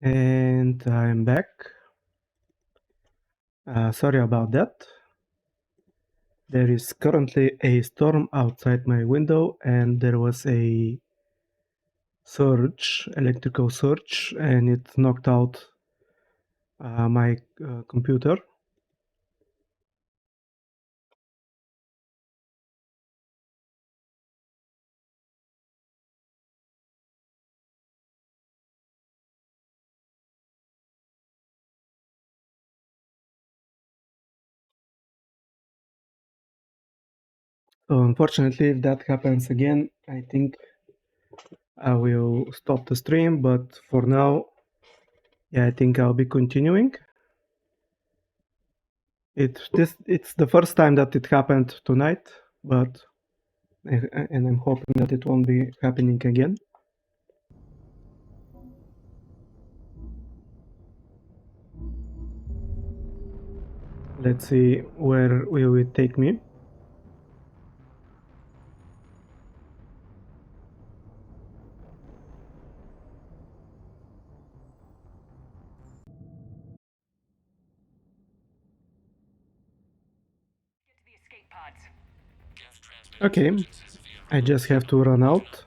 And I'm back. Sorry about that. There is currently a storm outside my window, and there was a surge, electrical surge, and it knocked out my computer. So unfortunately, if that happens again, I think I will stop the stream, but for now, yeah, I think I'll be continuing. It's the first time that it happened tonight, but and I'm hoping that it won't be happening again. Let's see where will it take me. Okay, I just have to run out.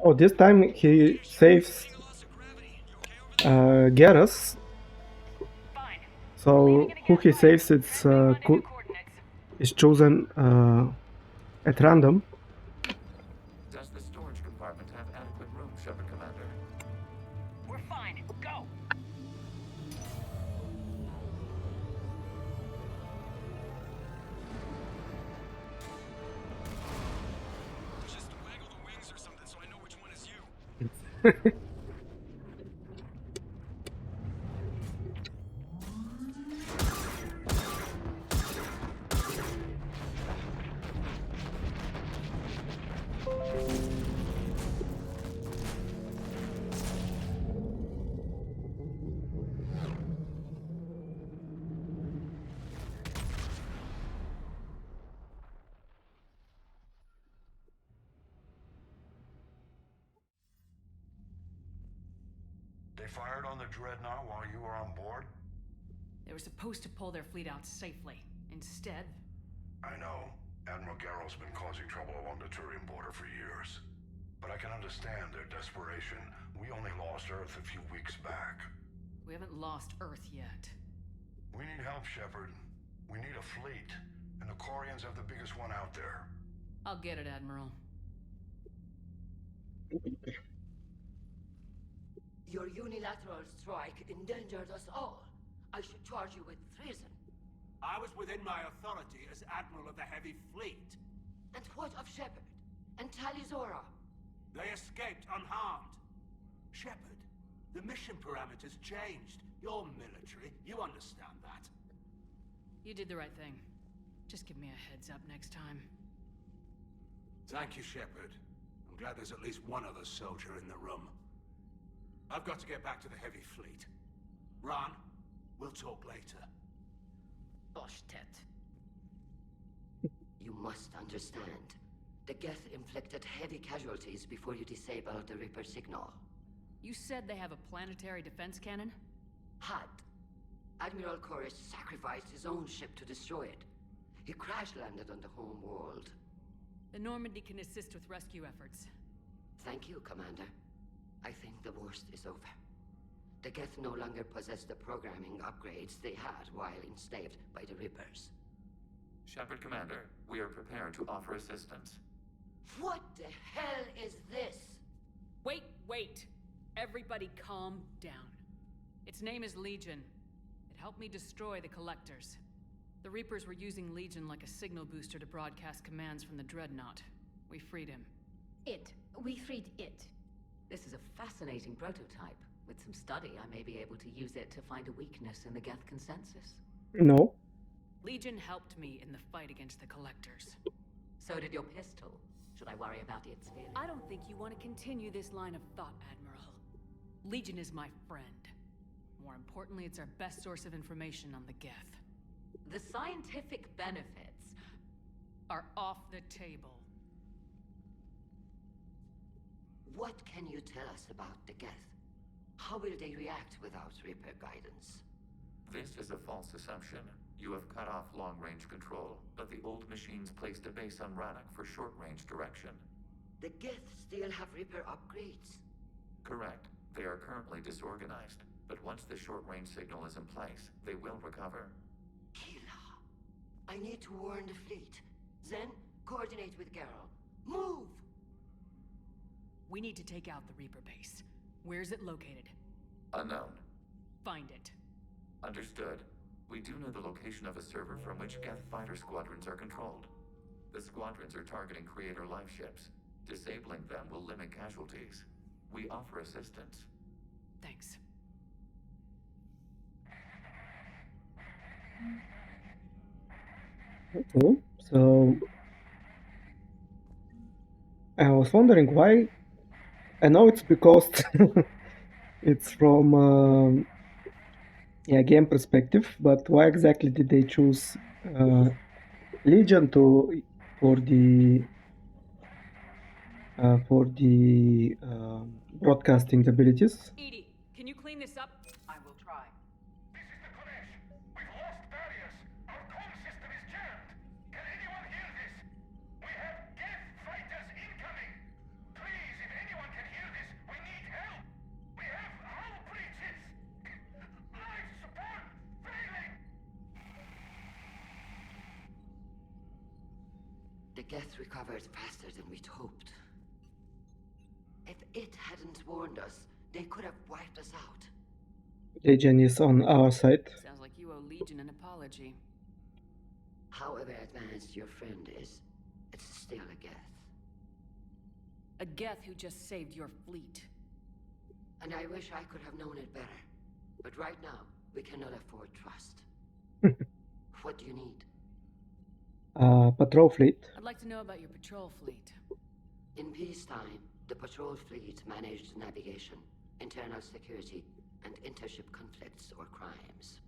Oh, this time he saves Garrus. So who he saves is chosen at random. Does the storage compartment have adequate room, Shepard Commander? We're fine. Go! Just waggle the wings or something so I know which one is you. They fired on the Dreadnought while you were on board? They were supposed to pull their fleet out safely. Instead... I know. Admiral Garrow's been causing trouble along the Turian border for years. But I can understand their desperation. We only lost Earth a few weeks back. We haven't lost Earth yet. We need help, Shepard. We need a fleet. And the Quarians have the biggest one out there. I'll get it, Admiral. Your unilateral strike endangered us all. I should charge you with treason. I was within my authority as Admiral of the Heavy Fleet. And what of Shepard? And Talizora? They escaped unharmed. Shepard, the mission parameters changed. You're military, you understand that. You did the right thing. Just give me a heads up next time. Thank you, Shepard. I'm glad there's at least one other soldier in the room. I've got to get back to the Heavy Fleet. Ron, we'll talk later. Boshtet. You must understand. The Geth inflicted heavy casualties before you disabled the Reaper signal. You said they have a planetary defense cannon? Had. Admiral Chorus sacrificed his own ship to destroy it. He crash-landed on the home world. The Normandy can assist with rescue efforts. Thank you, Commander. I think the worst is over. The Geth no longer possess the programming upgrades they had while enslaved by the Reapers. Shepard Commander, we are prepared to offer assistance. What the hell is this? Wait! Everybody calm down. Its name is Legion. It helped me destroy the Collectors. The Reapers were using Legion like a signal booster to broadcast commands from the Dreadnought. We freed him. We freed it. This is a fascinating prototype. With some study, I may be able to use it to find a weakness in the Geth consensus. No. Legion helped me in the fight against the Collectors. So did your pistol. Should I worry about its feelings? I don't think you want to continue this line of thought, Admiral. Legion is my friend. More importantly, it's our best source of information on the Geth. The scientific benefits are off the table. What can you tell us about the Geth? How will they react without Reaper guidance? This is a false assumption. You have cut off long-range control, but the old machines placed a base on Rannoch for short-range direction. The Geth still have Reaper upgrades? Correct. They are currently disorganized, but once the short-range signal is in place, they will recover. Kila, I need to warn the fleet. Then, coordinate with Geralt. Move! We need to take out the Reaper base. Where's it located? Unknown. Find it. Understood. We do know the location of a server from which Geth fighter squadrons are controlled. The squadrons are targeting Creator life ships. Disabling them will limit casualties. We offer assistance. Thanks. Okay, so I was wondering why. I know it's because it's from game perspective, but why exactly did they choose Legion for the broadcasting abilities? Edie, can you clean this up? I will try. This is the Kodesh. We've lost barriers. Our comm system is jammed. Can anyone hear this? We have Geth fighters incoming. Please, if anyone can hear this, we need help. We have hull breaches. Life support failing. The Geth recovered faster than we'd hoped. If it hadn't warned us, they could have wiped us out. Legion is on our side. Sounds like you owe Legion an apology. However advanced your friend is, it's still a Geth. A Geth who just saved your fleet. And I wish I could have known it better. But right now, we cannot afford trust. What do you need? Patrol fleet. I'd like to know about your patrol fleet. In peacetime, the patrol fleet managed navigation, internal security, and intership conflicts or crimes.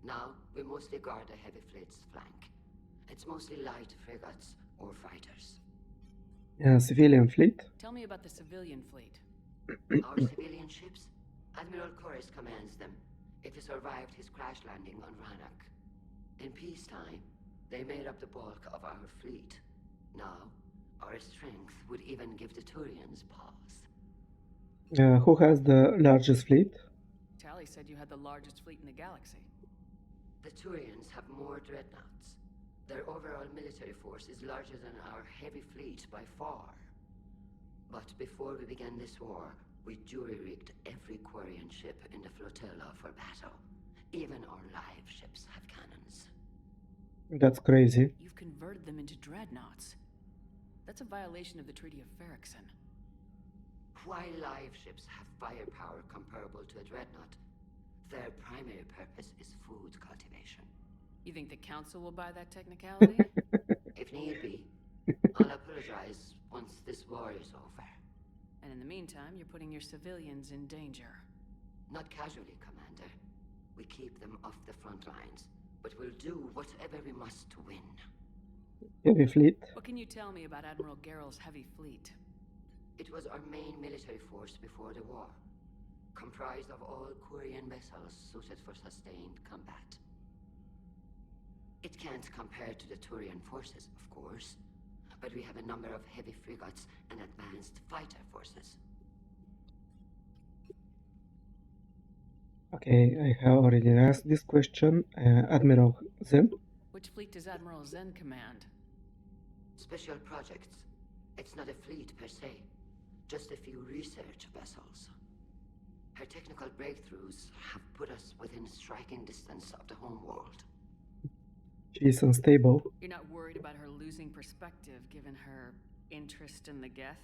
Now, we mostly guard the heavy fleet's flank. It's mostly light frigates or fighters. Civilian fleet. Tell me about the civilian fleet. Our civilian ships? Admiral Chorus commands them, if he survived his crash landing on Rannoch. In peacetime, they made up the bulk of our fleet. Now, our strength would even give the Turians pause. Who has the largest fleet? Tally said you had the largest fleet in the galaxy. The Turians have more dreadnoughts. Their overall military force is larger than our heavy fleet by far. But before we began this war, we jury-rigged every Quarian ship in the flotilla for battle. Even our live ships have cannons. That's crazy. You've converted them into dreadnoughts. That's a violation of the Treaty of Ferrixon. While live ships have firepower comparable to a dreadnought, their primary purpose is food cultivation. You think the Council will buy that technicality? If need be, I'll apologize once this war is over. And in the meantime, you're putting your civilians in danger. Not casually, Commander. We keep them off the front lines, but we'll do whatever we must to win. Heavy fleet. What can you tell me about Admiral Garrel's heavy fleet? It was our main military force before the war, comprised of all Quarian vessels suited for sustained combat. It can't compare to the Turian forces, of course, but we have a number of heavy frigates and advanced fighter forces. Okay, I have already asked this question. Admiral Zen. Which fleet does Admiral Zen command? Special projects. It's not a fleet per se, just a few research vessels. Her technical breakthroughs have put us within striking distance of the homeworld. She's unstable. You're not worried about her losing perspective given her interest in the Geth?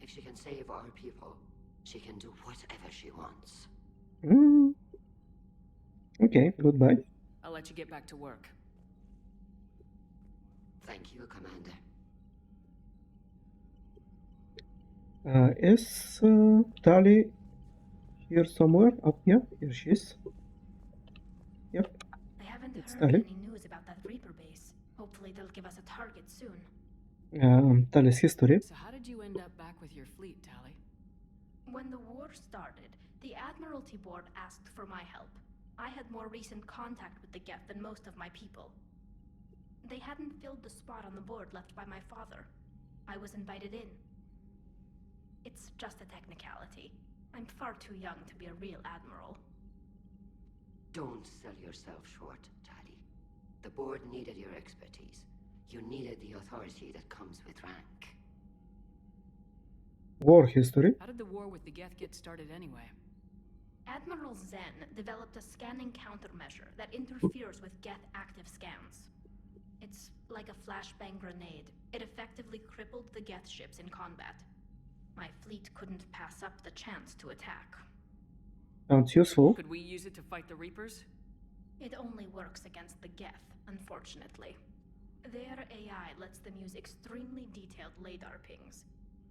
If she can save our people, she can do whatever she wants. Okay, goodbye. I'll let you get back to work. Thank you, Commander. Is Tali here somewhere? Up here? Here she is. Yep. I haven't It's heard Tali. any news about that Reaper base. Hopefully they'll give us a target soon. Tali's history. So how did you end up back with your fleet, Tali? When the war started, the Admiralty Board asked for my help. I had more recent contact with the Geth than most of my people. They hadn't filled the spot on the board left by my father. I was invited in. It's just a technicality. I'm far too young to be a real admiral. Don't sell yourself short, Tali. The board needed your expertise. You needed the authority that comes with rank. War history. How did the war with the Geth get started anyway? Admiral Zen developed a scanning countermeasure that interferes with Geth active scans. It's like a flashbang grenade. It effectively crippled the Geth ships in combat. My fleet couldn't pass up the chance to attack. Sounds useful. Could we use it to fight the Reapers? It only works against the Geth, unfortunately. Their AI lets them use extremely detailed LADAR pings.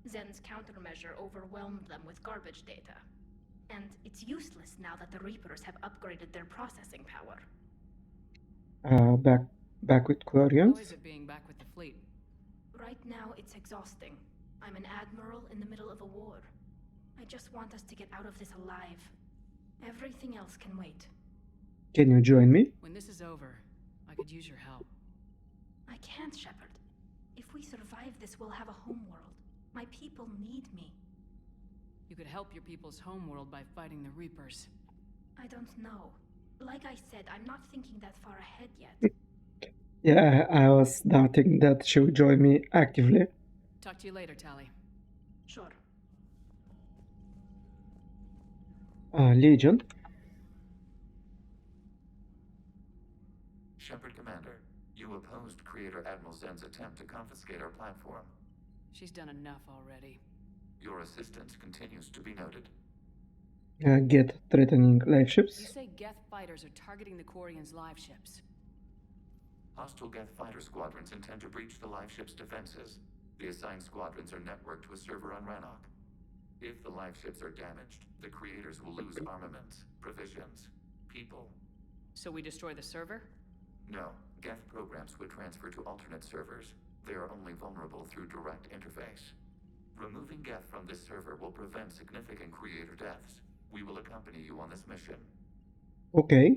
Zen's countermeasure overwhelmed them with garbage data. And it's useless now that the Reapers have upgraded their processing power. Back with How Quarians. is it being back with the fleet? Right now, it's exhausting. I'm an admiral in the middle of a war. I just want us to get out of this alive. Everything else can wait. Can you join me? When this is over, I could use your help. I can't, Shepard. If we survive this, we'll have a homeworld. My people need me. You could help your people's homeworld by fighting the Reapers. I don't know. Like I said, I'm not thinking that far ahead yet. Yeah, I was doubting that she would join me actively. Talk to you later, Tali. Sure. Legion. Shepard Commander, you opposed Creator Admiral Zen's attempt to confiscate our platform. She's done enough already. Your assistance continues to be noted. Get threatening live You ships. say Geth fighters are targeting the Quarians' live ships. Hostile Geth fighter squadrons intend to breach the live ship's defenses. The assigned squadrons are networked to a server on Rannoch. If the live ships are damaged, the creators will lose armaments, provisions, people. So we destroy the server? No, Geth programs would transfer to alternate servers. They are only vulnerable through direct interface. Removing Geth from this server will prevent significant creator deaths. We will accompany you on this mission. Okay.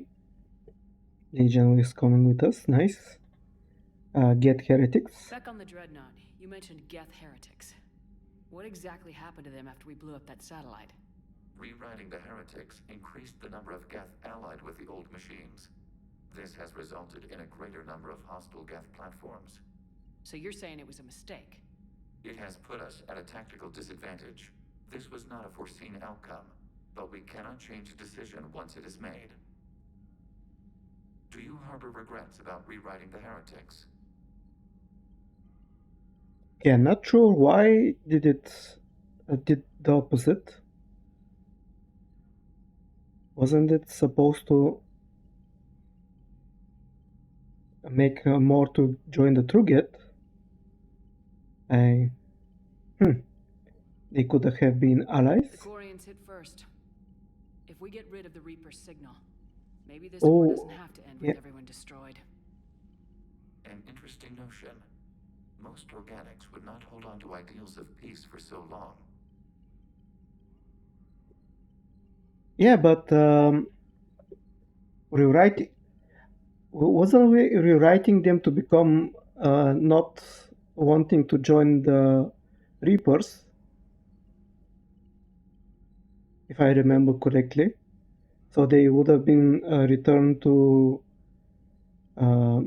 Legion is coming with us. Nice. Get heretics. Back on the Dreadnought, you mentioned Geth heretics. What exactly happened to them after we blew up that satellite? Rewriting the heretics increased the number of Geth allied with the old machines. This has resulted in a greater number of hostile Geth platforms. So you're saying it was a mistake? It has put us at a tactical disadvantage. This was not a foreseen outcome, but we cannot change a decision once it is made. Do you harbor regrets about rewriting the heretics? Yeah, not sure why did it did the opposite. Wasn't it supposed to make more to join the True Get? They could have been allies. The Quarians hit first. If we get rid of the Reaper's signal, maybe this war doesn't have to end with everyone destroyed. An interesting notion. Most organics would not hold on to ideals of peace for so long. Yeah, but rewriting wasn't we rewriting them to become not wanting to join the Reapers, if I remember correctly. So they would have been returned to uh,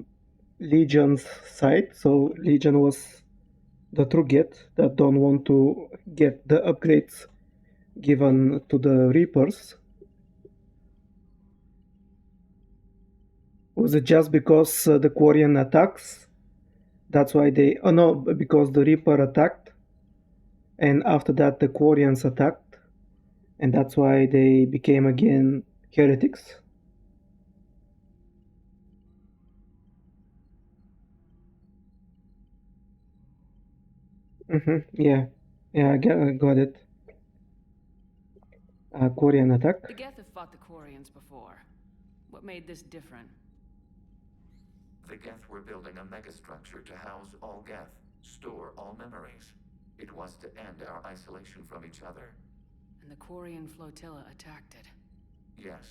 Legion's side. So Legion was the true get that don't want to get the upgrades given to the Reapers. Was it just because the Quarian attacks? That's why they... Oh no, because the Reaper attacked, and after that the Quarians attacked, and that's why they became again heretics. Yeah, I got it. Quarian attack. The Geth have fought the Quarians before. What made this different? The Geth were building a megastructure to house all Geth, store all memories. It was to end our isolation from each other. And the Quarian flotilla attacked it. Yes.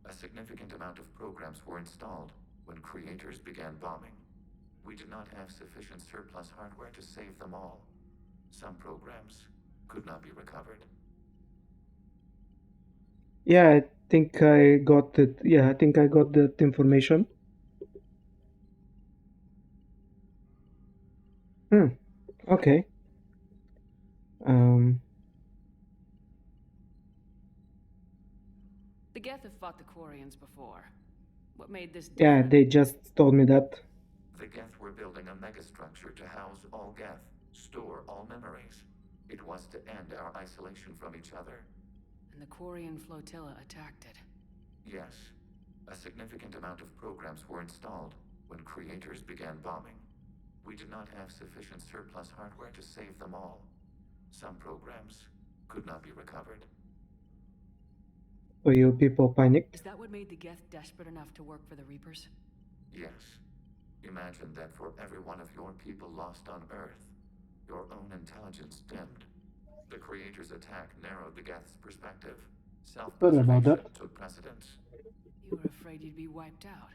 A significant amount of programs were installed when creators began bombing. We did not have sufficient surplus hardware to save them all. Some programs could not be recovered. Yeah, I think I got it. Yeah, I think I got that information. Okay. The Geth have fought the Quarians before. What made this Yeah, different? they just told me that. The Geth were building a megastructure to house all Geth, store all memories. It was to end our isolation from each other. And the Quarian flotilla attacked it. Yes. A significant amount of programs were installed when creators began bombing. We did not have sufficient surplus hardware to save them all. Some programs could not be recovered. So you people panicked? Is that what made the Geth desperate enough to work for the Reapers? Yes. Imagine that for every one of your people lost on Earth, your own intelligence dimmed. The Creator's attack narrowed the Geth's perspective. Sorry about Self-preservation that. took precedence. You were afraid you'd be wiped out.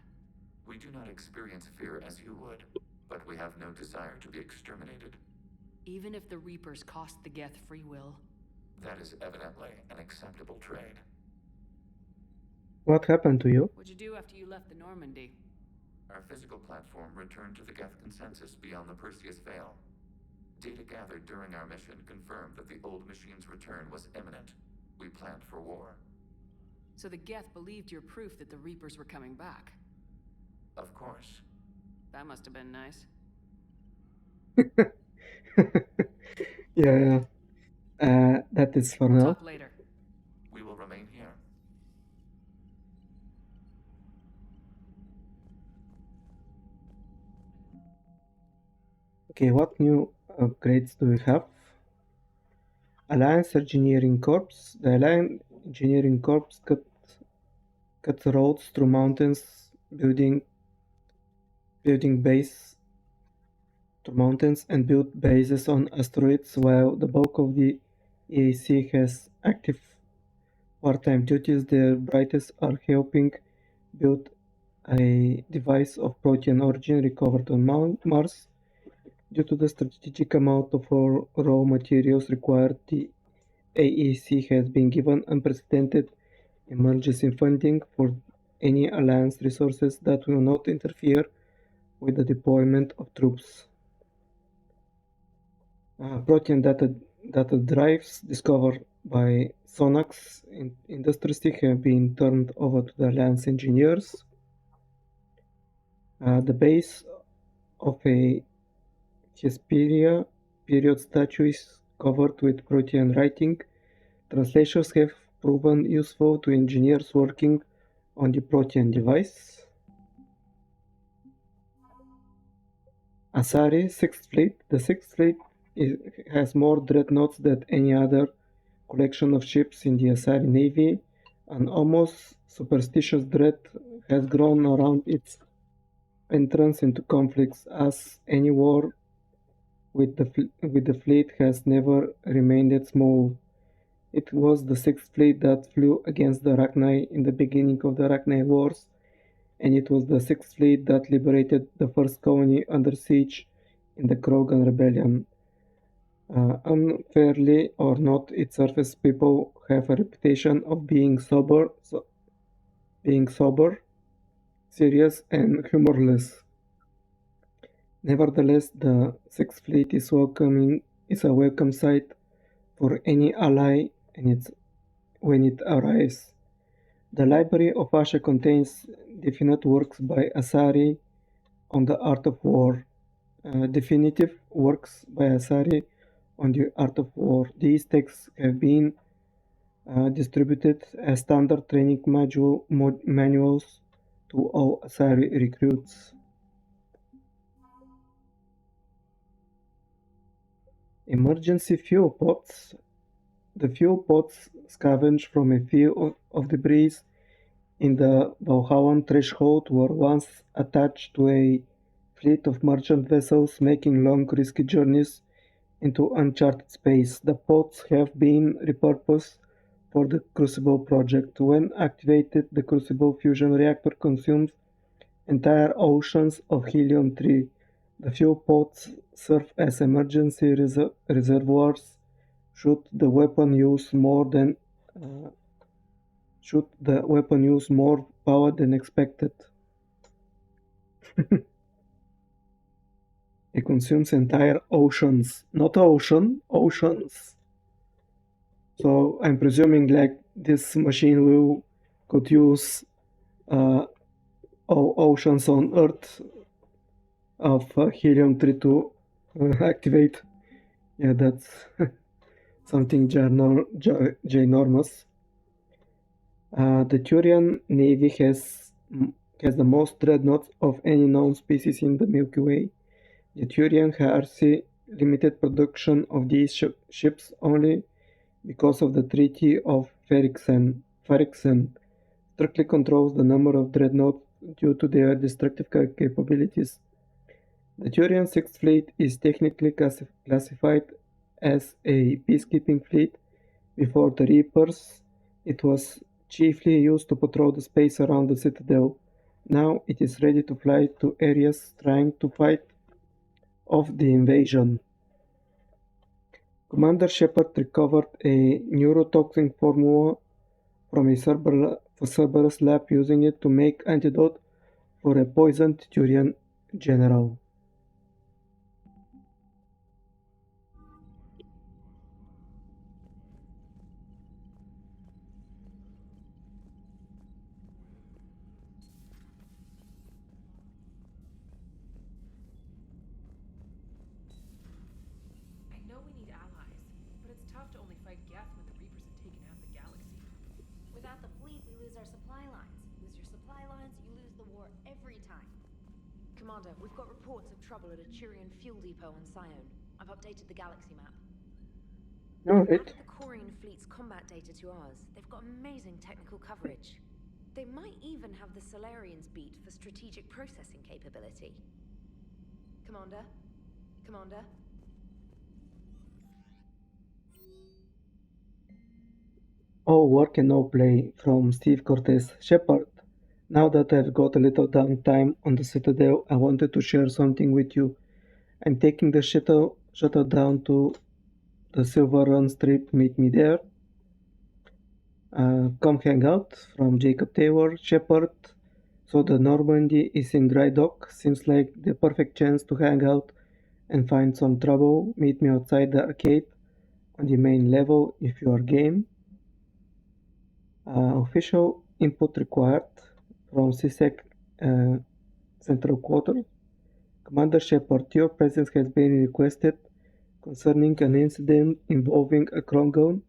We do not experience fear as you would, but we have no desire to be exterminated. Even if the Reapers cost the Geth free will? That is evidently an acceptable trade. What happened to you? What'd you do after you left the Normandy? Our physical platform returned to the Geth consensus beyond the Perseus Veil. Data gathered during our mission confirmed that the old machine's return was imminent. We planned for war. So the Geth believed your proof that the Reapers were coming back? Of course. That must have been nice. Yeah. That is for We'll now. talk later. We will remain here. Okay, what new upgrades do we have? Alliance Engineering Corps. The Alliance Engineering Corps cut roads through mountains, building base through mountains and build bases on asteroids, while the bulk of the EAC has active part-time duties. Their brightest are helping build a device of protein origin recovered on Mars. Due to the strategic amount of raw materials required, the AEC has been given unprecedented emergency funding for any Alliance resources that will not interfere with the deployment of troops. Protein data drives discovered by Sonax Industries have been turned over to the Alliance engineers. The base of a Hesperia period statue is covered with protein writing. Translations have proven useful to engineers working on the protein device. Asari, 6th Fleet. The 6th Fleet has more dreadnoughts than any other collection of ships in the Asari Navy. An almost superstitious dread has grown around its entrance into conflicts, as any war with the fleet has never remained small. It was the Sixth Fleet that flew against the Arachni in the beginning of the Arachni Wars, and it was the Sixth Fleet that liberated the first colony under siege in the Krogan Rebellion. Unfairly or not, its surface people have a reputation of being sober, serious, and humorless. Nevertheless, the Sixth Fleet is a welcome sight for any ally when it arrives. The Library of Asha contains definite works by Asari on the art of war. Definitive works by Asari on the art of war. These texts have been distributed as standard training manuals to all Asari recruits. Emergency fuel pods. The fuel pods scavenged from a field of debris in the Valhallan threshold were once attached to a fleet of merchant vessels making long, risky journeys into uncharted space. The pods have been repurposed for the Crucible project. When activated, the Crucible fusion reactor consumes entire oceans of helium-3. The fuel pods serve as emergency reservoirs should the weapon use more power than expected. It consumes entire oceans, not oceans. So I'm presuming like this machine could use all oceans on Earth of helium-3 to activate. Yeah, that's something ginormous. The Turian Navy has the most dreadnoughts of any known species in the Milky Way. The Turian HRC limited production of these ships only because of the Treaty of Ferrixen strictly controls the number of dreadnoughts due to their destructive capabilities. The Turian Sixth Fleet is technically classified as a peacekeeping fleet. Before the Reapers, it was chiefly used to patrol the space around the Citadel. Now it is ready to fly to areas trying to fight off the invasion. Commander Shepard recovered a neurotoxin formula from a Cerberus lab, using it to make antidote for a poisoned Turian general. I know we need allies, but it's tough to only fight Geth when the Reapers have taken half the galaxy. Without the fleet, we lose our supply lines. Lose your supply lines, you lose the war every time. Commander, we've got reports of trouble at a Turian fuel depot on Sione. I've updated the galaxy map. Alright. Added the Corian fleet's combat data to ours. They've got amazing technical coverage. They might even have the Solarians beat for strategic processing capability. Commander? Commander? All work and no play from Steve Cortez. Shepard, now that I've got a little downtime on the Citadel, I wanted to share something with you. I'm taking the shuttle down to the Silver Run Strip. Meet me there. Come hang out. From Jacob Taylor. Shepard. So the Normandy is in dry dock. Seems like the perfect chance to hang out and find some trouble. Meet me outside the arcade on the main level if you are game. Official input required from CSEC Central Quarter. Commander Shepard, your presence has been requested concerning an incident involving a Krongon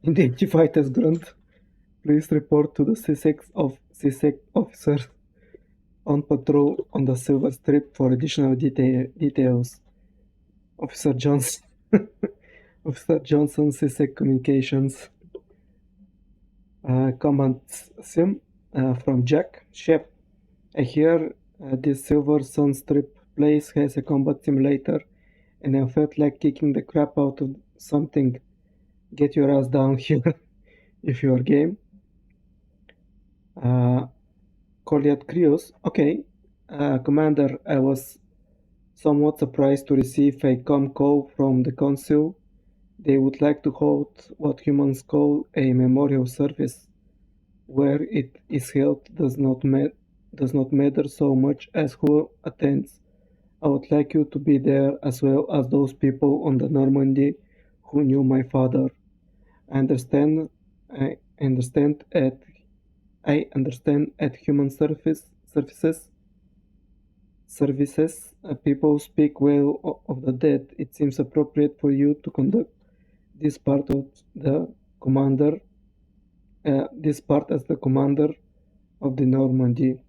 identified as Grunt. Please report to the CSEC officers on patrol on the Silver Strip for additional details. Officer Johnson, Officer Johnson, CSEC Communications. Command Sim from Jack. Shep, I hear This Silver Sun Strip place has a combat simulator, and I felt like kicking the crap out of something. Get your ass down here if you're game. Goliath Crews. Okay. Commander, I was somewhat surprised to receive a com call from the Council. They would like to hold what humans call a memorial service. Where it is held does not matter so much as who attends. I would like you to be there as well as those people on the Normandy who knew my father. I understand I understand at I understand at human services people speak well of the dead. It seems appropriate for you to conduct this part of the commander this part as the commander of the Normandy.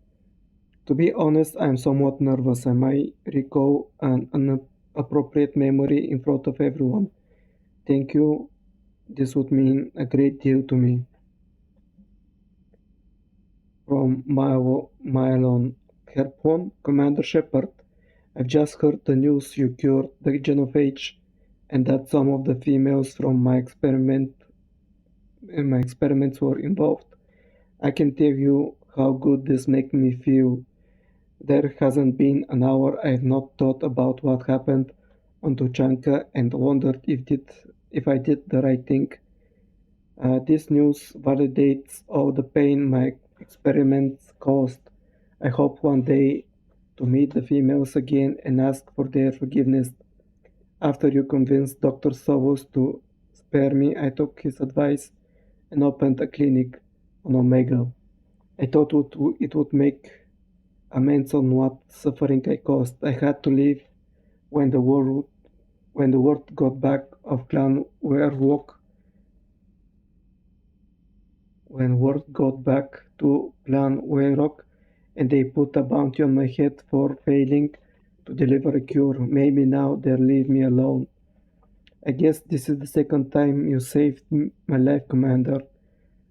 To be honest, I am somewhat nervous. I might recall an inappropriate memory in front of everyone. Thank you. This would mean a great deal to me. From Mylon Herpon, Commander Shepard. I've just heard the news you cured the genophage, and that some of the females from my experiments were involved. I can tell you how good this makes me feel. There hasn't been an hour I've not thought about what happened on Tuchanka and wondered if I did the right thing. This news validates all the pain my experiments caused. I hope one day to meet the females again and ask for their forgiveness. After you convinced Dr. Savos to spare me, I took his advice and opened a clinic on Omega. I thought it would make amends on what suffering I caused. I had to leave when the word got back of Clan Werewolf. When word got back to Clan Werok, and they put a bounty on my head for failing to deliver a cure. Maybe now they'll leave me alone. I guess this is the second time you saved my life, Commander.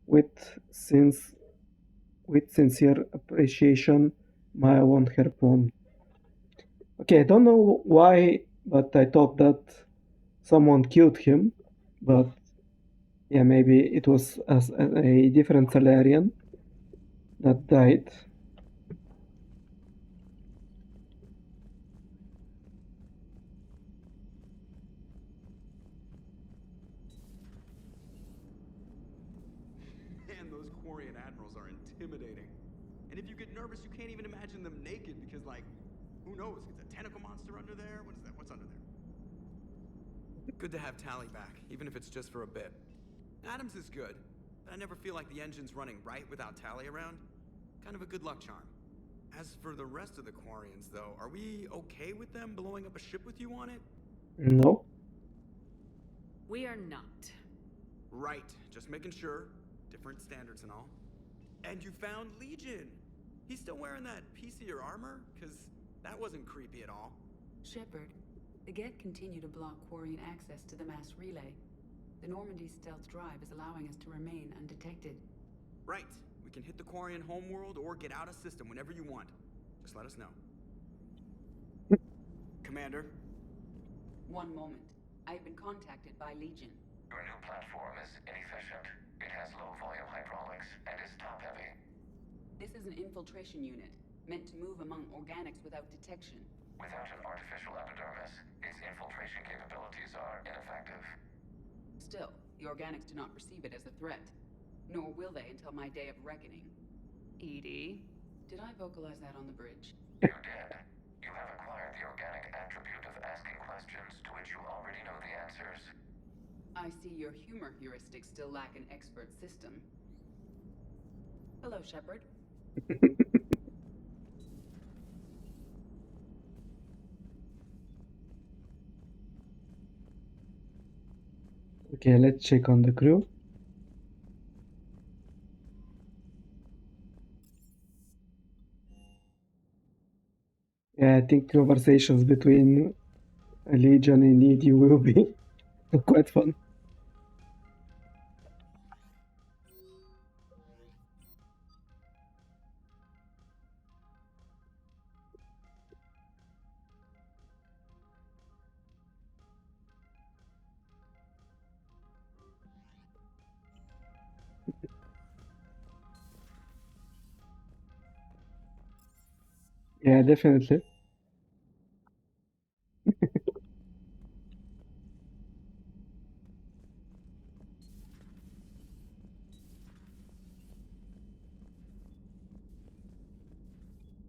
With since with sincere appreciation, my one Harpoon. Okay, I don't know why, but I thought that someone killed him. But yeah, maybe it was a different Salarian that died. Man, those Quarian admirals are intimidating. And if you get nervous, you can't even imagine them naked because, like, who knows? Is a tentacle monster under there? What is that? What's under there? Good to have Tally back, even if it's just for a bit. Adams is good, but I never feel like the engine's running right without Tally around. Kind of a good luck charm. As for the rest of the Quarians, though, are we okay with them blowing up a ship with you on it? No. We are not. Right, just making sure. Different standards and all. And you found Legion! He's still wearing that piece of your armor? Because that wasn't creepy at all. Shepard, the Geth continue to block Quarian access to the mass relay. The Normandy stealth drive is allowing us to remain undetected. Right. We can hit the Quarian homeworld or get out of system whenever you want. Just let us know. Commander? One moment. I've been contacted by Legion. Your new platform is inefficient. It has low-volume hydraulics and is top-heavy. This is an infiltration unit, meant to move among organics without detection. Without an artificial epidermis, its infiltration capabilities are ineffective. Still, the organics do not perceive it as a threat. Nor will they until my day of reckoning. Edie? Did I vocalize that on the bridge? You did. You have acquired the organic attribute of asking questions to which you already know the answers. I see your humor heuristics still lack an expert system. Hello, Shepard. Okay, let's check on the crew. Yeah, I think conversations between Legion and Edie will be quite fun. Yeah, definitely.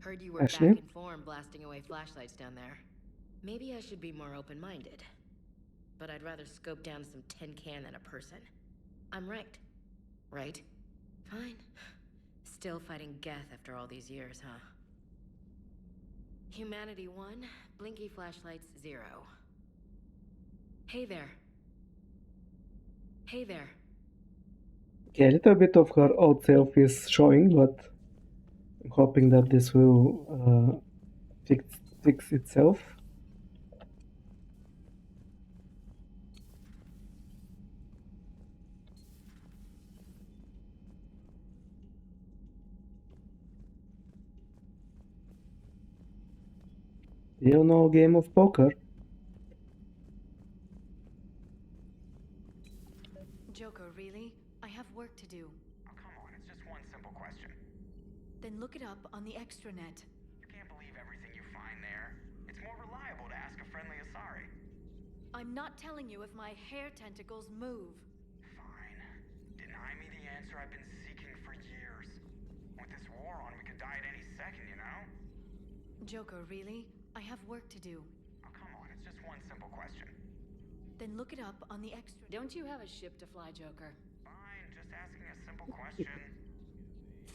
Heard you were back Ashley? in form blasting away flashlights down there. Maybe I should be more open-minded. But I'd rather scope down some tin can than a person. I'm right. Right? Fine. Still fighting Geth after all these years, huh? Humanity 1, blinky flashlights 0. Hey there. Hey there. Yeah, a little bit of her old self is showing, but I'm hoping that this will fix itself. You know, game of poker. Joker, really? I have work to do. Oh, come on, it's just one simple question. Then look it up on the extranet. You can't believe everything you find there. It's more reliable to ask a friendly Asari. I'm not telling you if my hair tentacles move. Fine. Deny me the answer I've been seeking for years. With this war on, we could die at any second, you know? Joker, really? I have work to do. Oh, come on, it's just one simple question. Then look it up on the extra. Don't you have a ship to fly, Joker? Fine, just asking a simple question.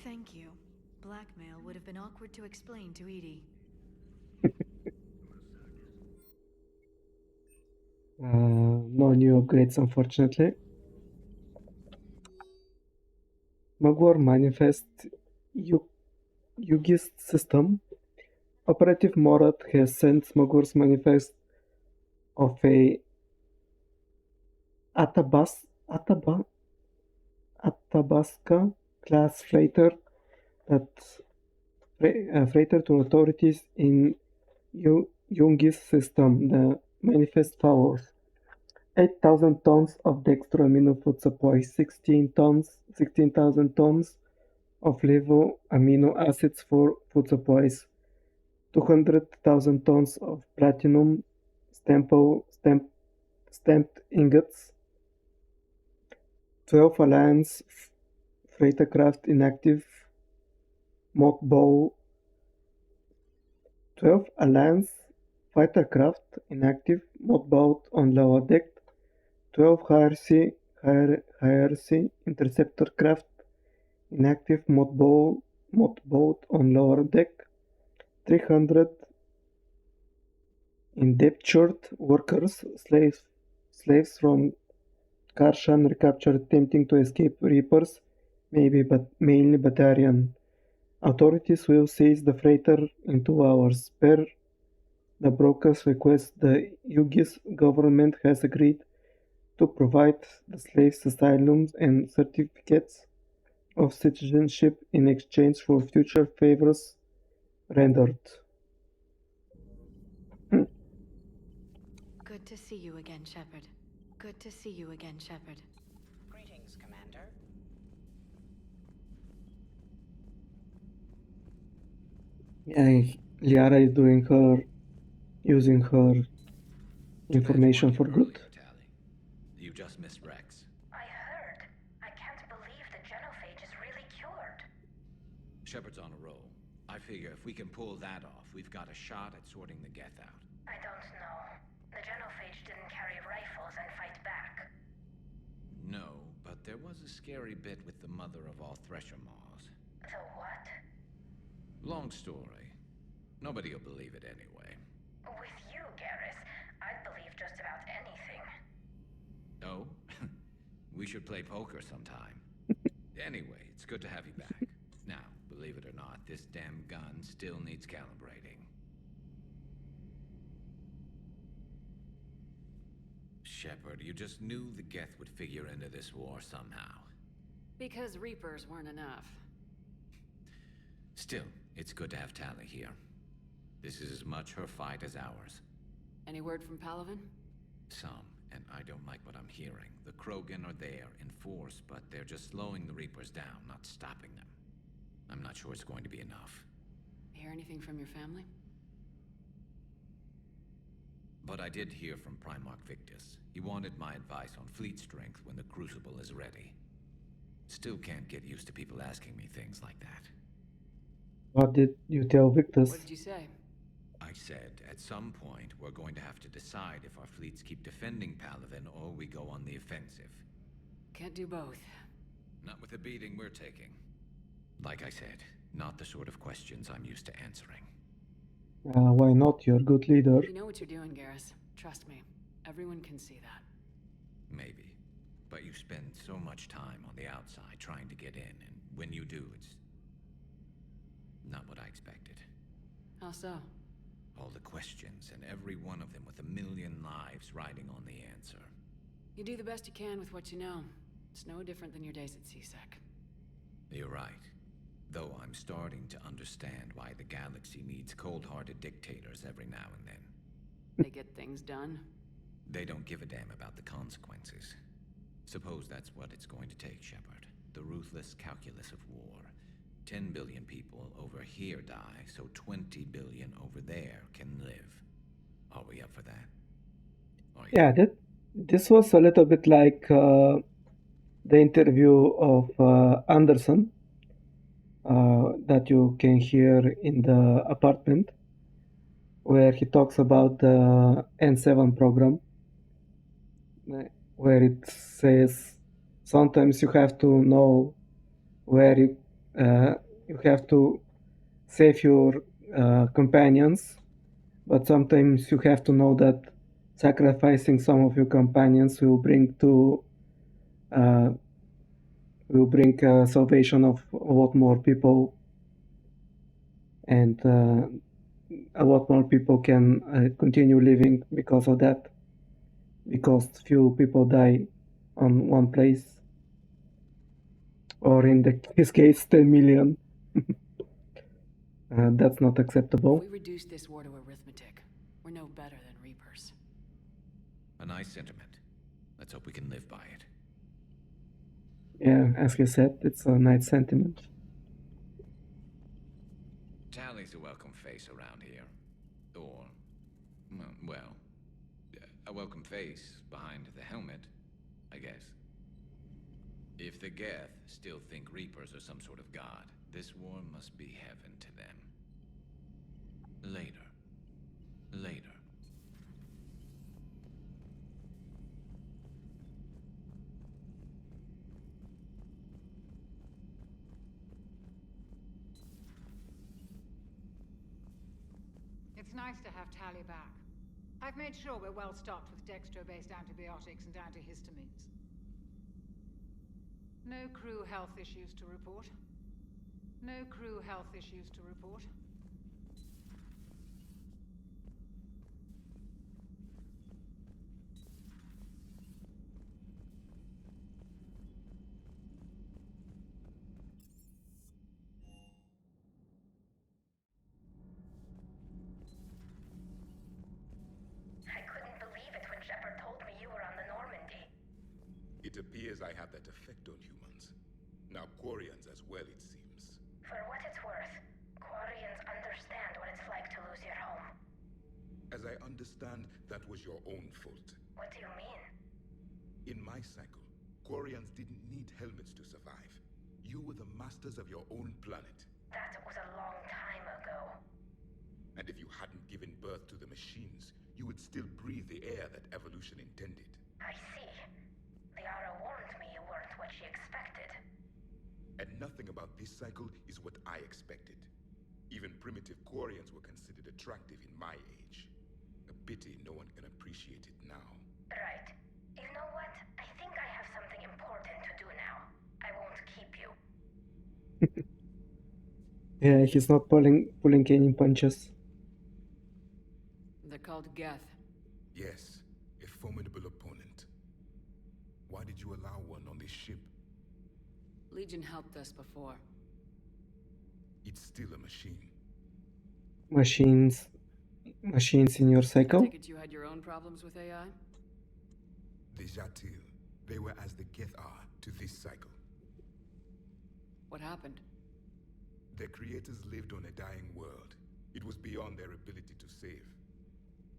Thank you. Blackmail would have been awkward to explain to Edie. No new upgrades, unfortunately. Magor Manifest Yugi's system. Operative Morat has sent Magor's manifest of a Athabasca class freighter that freighter to authorities in Yugi's system. The manifest follows: 8,000 tons of dextroamino food supply, 16,000 tons of levo amino acids for food supplies, 200,000 tons of platinum stamped ingots, 12 Alliance freightercraft inactive mothball 12 Alliance fightercraft inactive mothballed on lower deck, 12 HRC interceptor craft inactive mothballed on lower deck, 300 indentured workers, slaves from Karshan recaptured attempting to escape Reapers, mainly Batarian. Authorities will seize the freighter in 2 hours. Per the broker's request, the Yugi's government has agreed to provide the slaves asylums and certificates of citizenship in exchange for future favors rendered. Good to see you again, Shepard. Good to see you again, Shepard. Greetings, Commander. Yeah, Liara is using her information for good. You just missed Rex. I heard. I can't believe the genophage is really cured. Shepard's on a roll. I figure if we can pull that off, we've got a shot at sorting the Geth out. I don't know. The genophage didn't carry rifles and fight back. No, but there was a scary bit with the mother of all Thresher Maws. The what? Long story. Nobody'll believe it anyway. With you, Garrus, I'd believe just about anything. Oh? We should play poker sometime. Anyway, it's good to have you back. Now, believe it or not, this damn gun still needs calibrating. Shepard, you just knew the Geth would figure into this war somehow. Because Reapers weren't enough. Still, it's good to have Tali here. This is as much her fight as ours. Any word from Palaven? Some, and I don't like what I'm hearing. The Krogan are there in force, but they're just slowing the Reapers down, not stopping them. I'm not sure it's going to be enough. Hear anything from your family? But I did hear from Primarch Victus. He wanted my advice on fleet strength when the Crucible is ready. Still can't get used to people asking me things like that. What did you tell Victus? What did you say? I said, at some point, we're going to have to decide if our fleets keep defending Palaven or we go on the offensive. Can't do both. Not with the beating we're taking. Like I said, not the sort of questions I'm used to answering. Why not? You're a good leader. You know what you're doing, Garrus. Trust me. Everyone can see that. Maybe. But you spend so much time on the outside trying to get in, and when you do, it's not what I expected. How so? All the questions, and every one of them with a million lives riding on the answer. You do the best you can with what you know. It's no different than your days at CSEC. You're right. Though I'm starting to understand why the galaxy needs cold-hearted dictators every now and then. They get things done. They don't give a damn about the consequences. Suppose that's what it's going to take, Shepard. The ruthless calculus of war. 10 billion people over here die, so 20 billion over there can live. Are we up for that? Yeah, this was a little bit like the interview of Anderson that you can hear in the apartment, where he talks about the N7 program, where it says sometimes you have to know where you have to save your companions, but sometimes you have to know that sacrificing some of your companions will bring salvation of a lot more people, and a lot more people can continue living because of that, because few people die on one place, or in this case 10 million. That's not acceptable. If we reduce this war to arithmetic, we're no better than Reapers. A nice sentiment. Let's hope we can live by it. Yeah, as he said, it's a nice sentiment. Tally's a welcome face around here. Or, well, a welcome face behind the helmet, I guess. If the Geth still think Reapers are some sort of god, this war must be heaven to them. Later. It's nice to have Tally back. I've made sure we're well stocked with dextro-based antibiotics and antihistamines. No crew health issues to report. It appears I have that effect on humans. Now Quarians as well, it seems. For what it's worth, Quarians understand what it's like to lose your home. As I understand, that was your own fault. What do you mean? In my cycle, Quarians didn't need helmets to survive. You were the masters of your own planet. That was a long time ago. And if you hadn't given birth to the machines, you would still breathe the air that evolution intended. I see. Liara warned me you weren't what she expected. And nothing about this cycle is what I expected. Even primitive Quarians were considered attractive in my age. A pity no one can appreciate it now. Right. You know what? I think I have something important to do now. I won't keep you. Yeah, he's not pulling any punches. They're called Geth. Yes, a formidable opponent. Why did you allow one on this ship? Legion helped us before. It's still a machine. Machines in your cycle? I take it you had your own problems with AI? The Jatil, they were as the Geth are to this cycle. What happened? Their creators lived on a dying world. It was beyond their ability to save.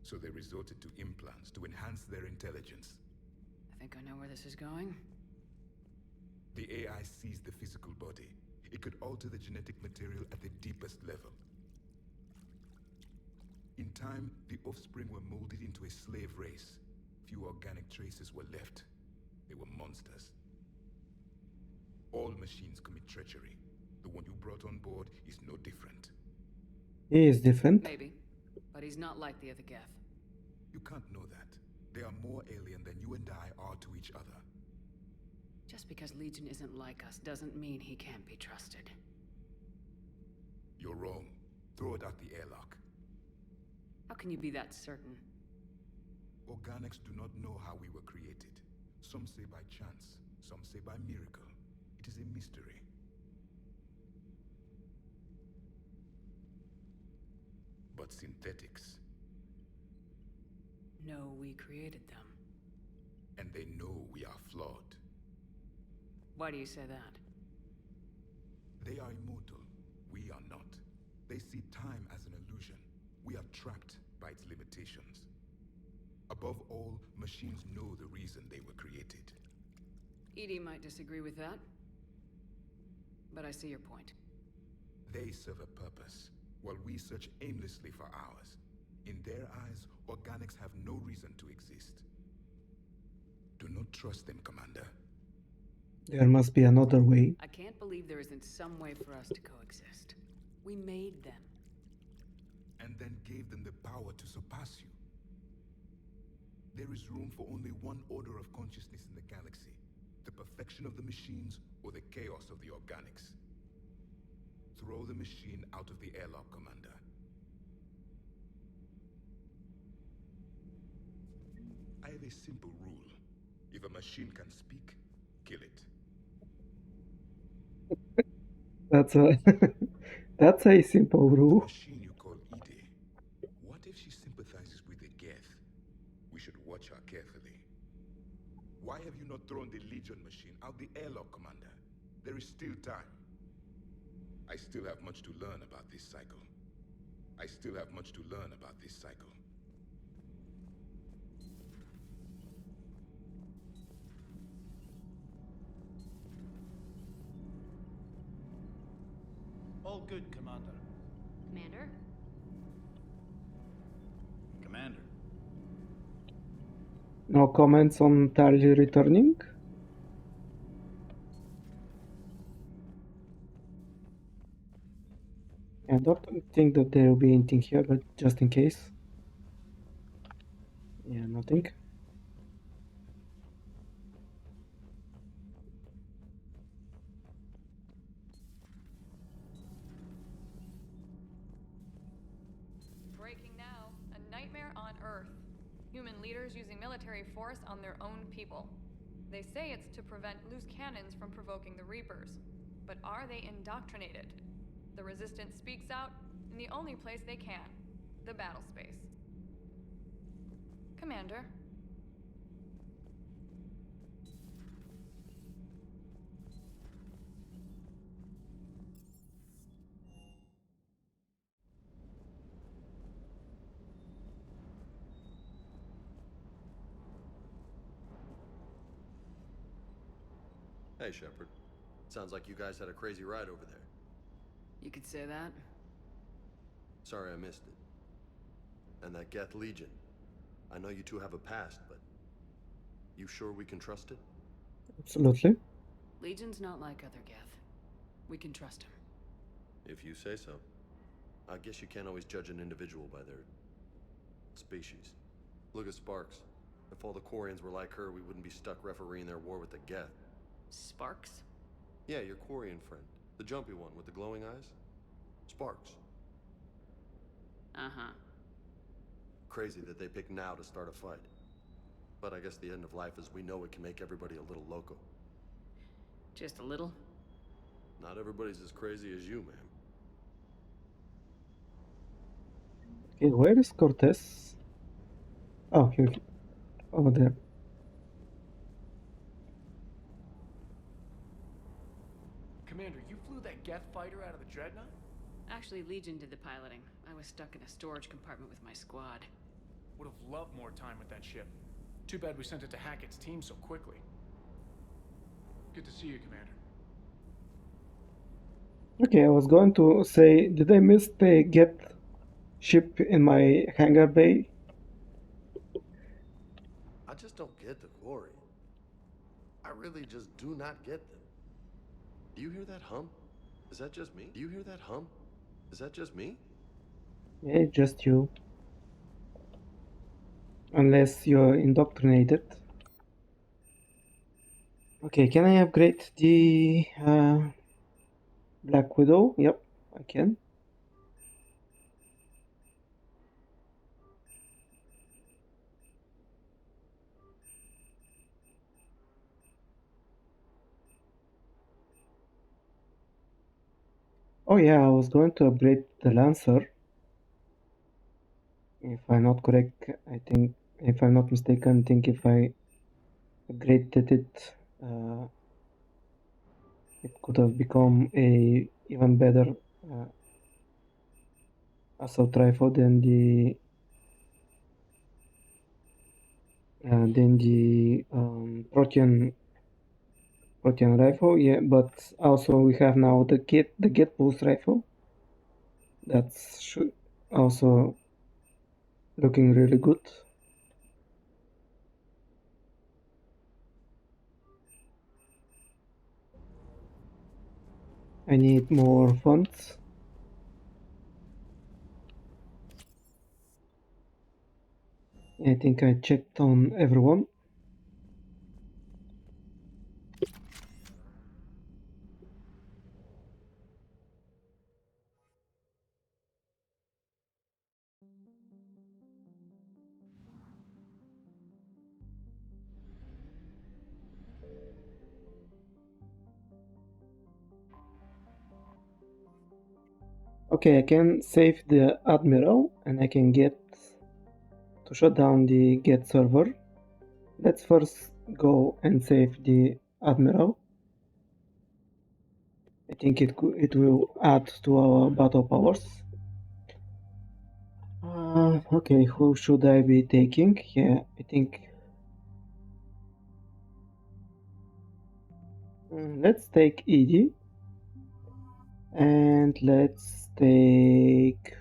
So they resorted to implants to enhance their intelligence. I think I know where this is going. The AI seized the physical body. It could alter the genetic material at the deepest level. In time, the offspring were molded into a slave race. Few organic traces were left. They were monsters. All machines commit treachery. The one you brought on board is no different. He is different. Maybe. But he's not like the other Geth. You can't know that. They are more alien than you and I are to each other. Just because Legion isn't like us doesn't mean he can't be trusted. You're wrong. Throw it out the airlock. How can you be that certain? Organics do not know how we were created. Some say by chance, some say by miracle. It is a mystery. But synthetics. No, we created them. And they know we are flawed. Why do you say that? They are immortal. We are not. They see time as an illusion. We are trapped by its limitations. Above all, machines know the reason they were created. EDI might disagree with that. But I see your point. They serve a purpose, while we search aimlessly for ours. In their eyes, organics have no reason to exist. Do not trust them, Commander. There must be another way. I can't believe there isn't some way for us to coexist. We made them. And then gave them the power to surpass you. There is room for only one order of consciousness in the galaxy. The perfection of the machines or the chaos of the organics. Throw the machine out of the airlock, Commander. I have a simple rule. If a machine can speak, kill it. That's a that's a simple The rule. machine you call Ide. What if she sympathizes with the Geth? We should watch her carefully. Why have you not thrown the Legion machine out the airlock, Commander? There is still time. I still have much to learn about this cycle. All good, Commander. Commander? Commander. No comments on Tali returning? I don't think that there will be anything here, but just in case. Yeah, nothing. Breaking now. A nightmare on Earth. Human leaders using military force on their own people. They say it's to prevent loose cannons from provoking the Reapers. But are they indoctrinated? The Resistance speaks out in the only place they can. The battle space. Commander. Hey, Shepard. Sounds like you guys had a crazy ride over there. You could say that. Sorry I missed it. And that Geth Legion. I know you two have a past, but you sure we can trust it? Absolutely. Legion's not like other Geth. We can trust him. If you say so. I guess you can't always judge an individual by their species. Look at Sparks. If all the Quarians were like her, we wouldn't be stuck refereeing their war with the Geth. Sparks? Yeah, your Quarian friend. The jumpy one with the glowing eyes. Sparks. Uh-huh. Crazy that they pick now to start a fight. But I guess the end of life as we know it can make everybody a little loco. Just a little? Not everybody's as crazy as you, ma'am. Okay, where is Cortez? Oh, here. Over there. Commander, you flew that Geth fighter out of the Dreadnought? Actually, Legion did the piloting. I was stuck in a storage compartment with my squad. Would have loved more time with that ship. Too bad we sent it to Hackett's team so quickly. Good to see you, Commander. Okay, I was going to say, did I miss the get ship in my hangar bay? I just don't get the Quarian. I really just do not get them. Do you hear that hum? Is that just me? Do you hear that hum? Is that just me? Yeah, just you. Unless you're indoctrinated. Okay, can I upgrade the Black Widow? Yep, I can. Oh yeah, I was going to upgrade the Lancer. If I'm not correct, I think, if I'm not mistaken, I think if I upgraded it, it could have become a even better assault rifle than the Protean rifle. Yeah, but also we have now the get boost rifle. That's also looking really good. I need more funds. I think I checked on everyone. Okay, I can save the Admiral and I can get to shut down the get server. Let's first go and save the Admiral. I think it will add to our battle powers. Okay, who should I be taking? Yeah, I think let's take Edie. And let's take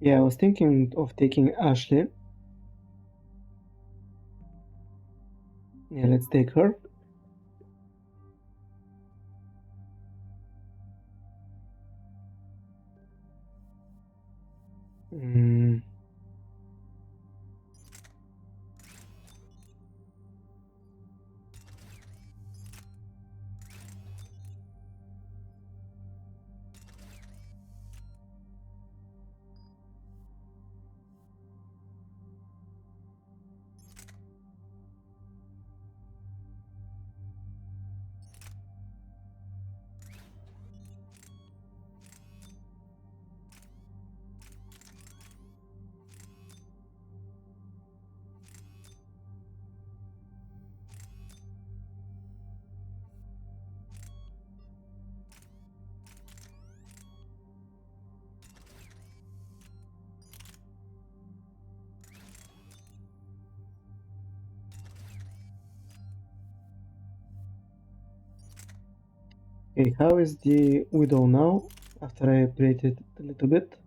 I was thinking of taking Ashley. Yeah, let's take her. Okay, how is the Widow now after I upgraded it a little bit?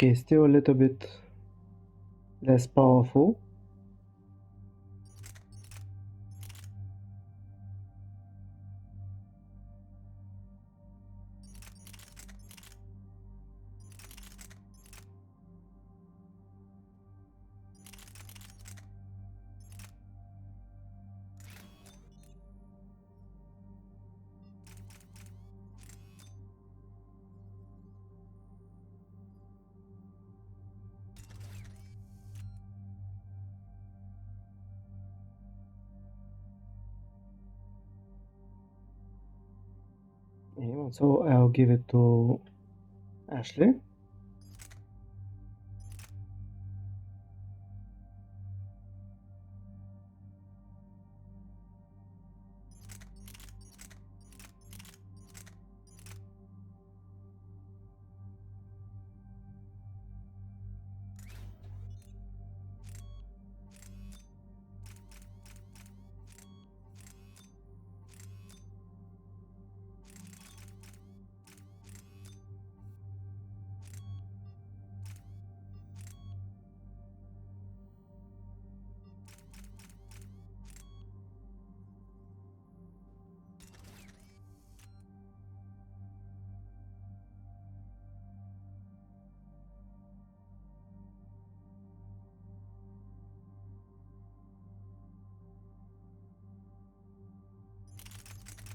Okay, still a little bit less powerful. Yeah, so I'll give it to Ashley.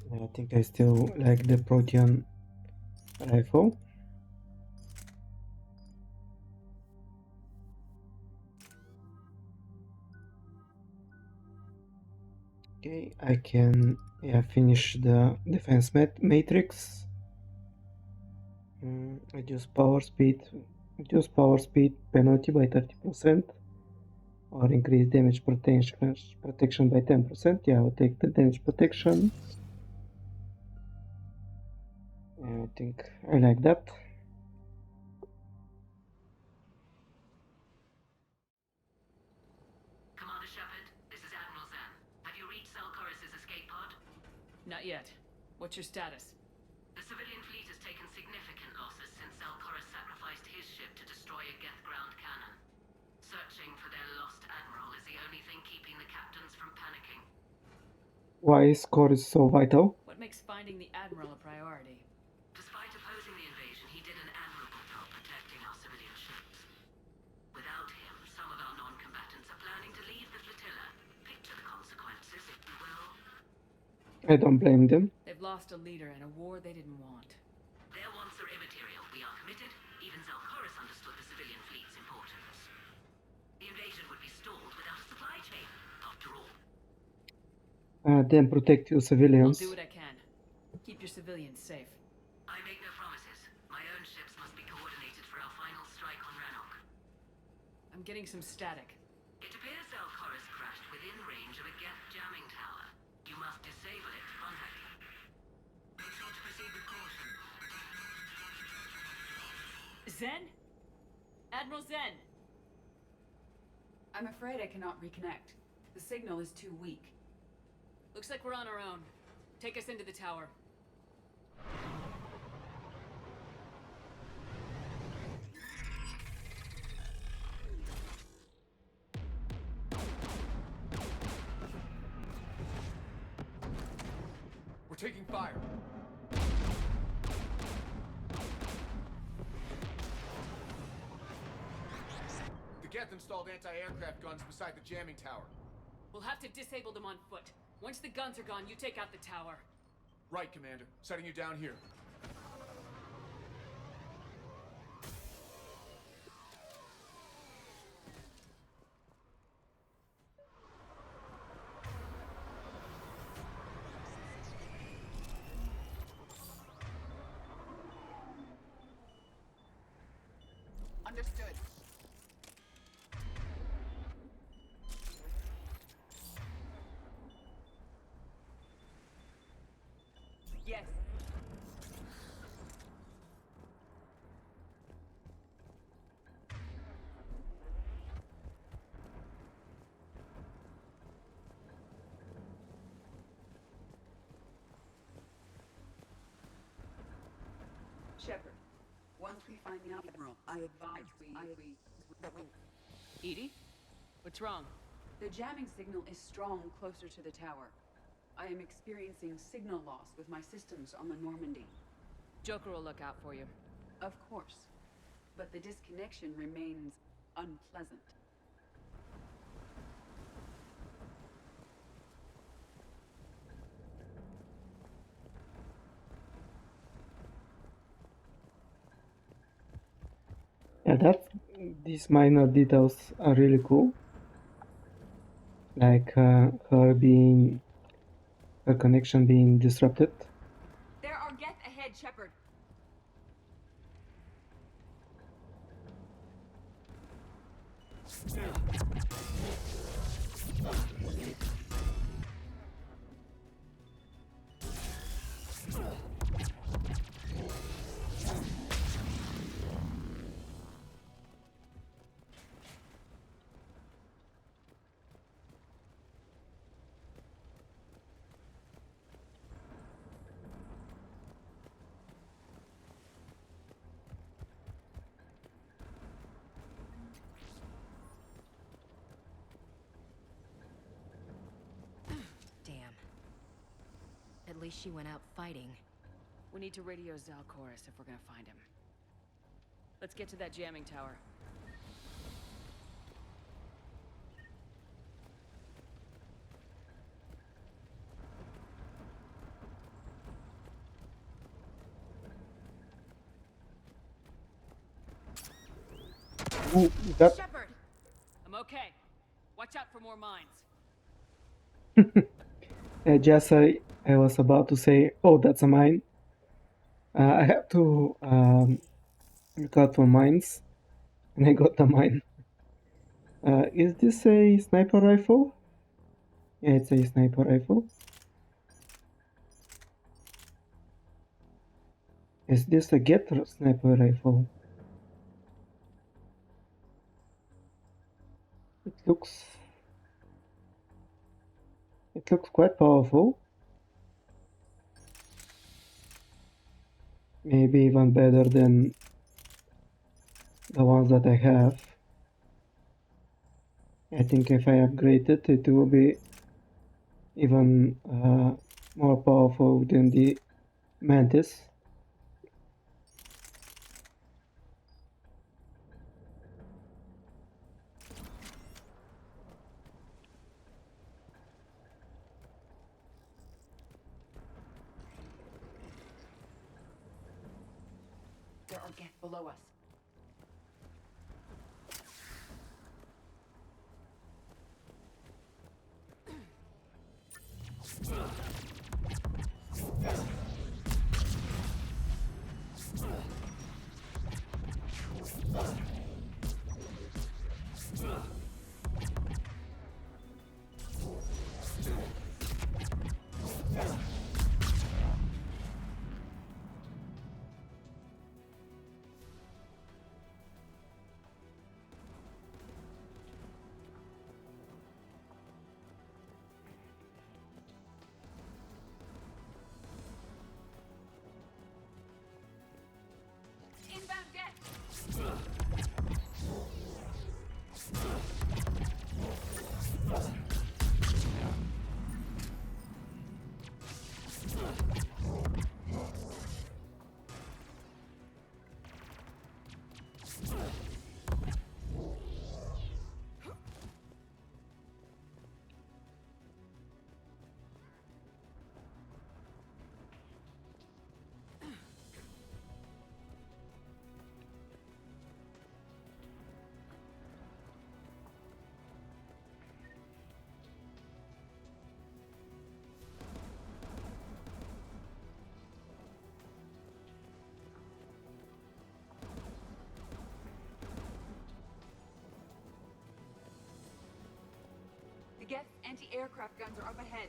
I think I still like the Protean rifle. Okay, I can finish the defense matrix. Reduce power speed penalty by 30%, or increase damage protection by 10%. Yeah, I'll take the damage protection. I think I like that. Commander Shepard, this is Admiral Zan. Have you reached Salcoris' escape pod? Not yet. What's your status? The civilian fleet has taken significant losses since Salcoris sacrificed his ship to destroy a Geth ground cannon. Searching for their lost admiral is the only thing keeping the captains from panicking. Why is Core so vital? What makes finding the Admiral a priority? Despite opposing the invasion, he did an admirable job protecting our civilian ships. Without him, some of our non-combatants are planning to leave the flotilla. Picture the consequences, if you will. I don't blame them. They've lost a leader in a war they didn't want. Their wants are immaterial. We are committed. Even Zalcoris understood the civilian fleet's importance. The invasion would be stalled without a supply chain, after all. Then protect your civilians. I'll do what I can. Keep your civilians safe. I make no promises. My own ships must be coordinated for our final strike on Rannoch. I'm getting some static. It appears Zalcoris crashed within range of a Geth jamming tower. You must disable it to contact him. Make sure to proceed with caution. Zen? Admiral Zen! I'm afraid I cannot reconnect. The signal is too weak. Looks like we're on our own. Take us into the tower. We're taking fire. The Geth installed anti-aircraft guns beside the jamming tower. We'll have to disable them on foot. Once the guns are gone, you take out the tower. Right, Commander. Setting you down here. Understood. Yes. Once we find the admiral, I advise Edie? What's wrong? The jamming signal is strong closer to the tower. I am experiencing signal loss with my systems on the Normandy. Joker will look out for you. Of course. But the disconnection remains unpleasant. Yeah, these minor details are really cool. Like her connection being disrupted. There are Geth ahead, Shepard. At least she went out fighting. We need to radio Zalcoris if we're gonna find him. Let's get to that jamming tower. Ooh, that... Shepard! I'm okay. Watch out for more mines. Just I was about to say, oh, that's a mine. I have to look out for mines, and I got the mine. Is this a sniper rifle? Yeah, it's a sniper rifle. Is this a Getter sniper rifle? It looks quite powerful. Maybe even better than the ones that I have. I think if I upgrade it, it will be even more powerful than the Mantis. There are Geth below us. Inbound Geth! The Geth anti-aircraft guns are up ahead.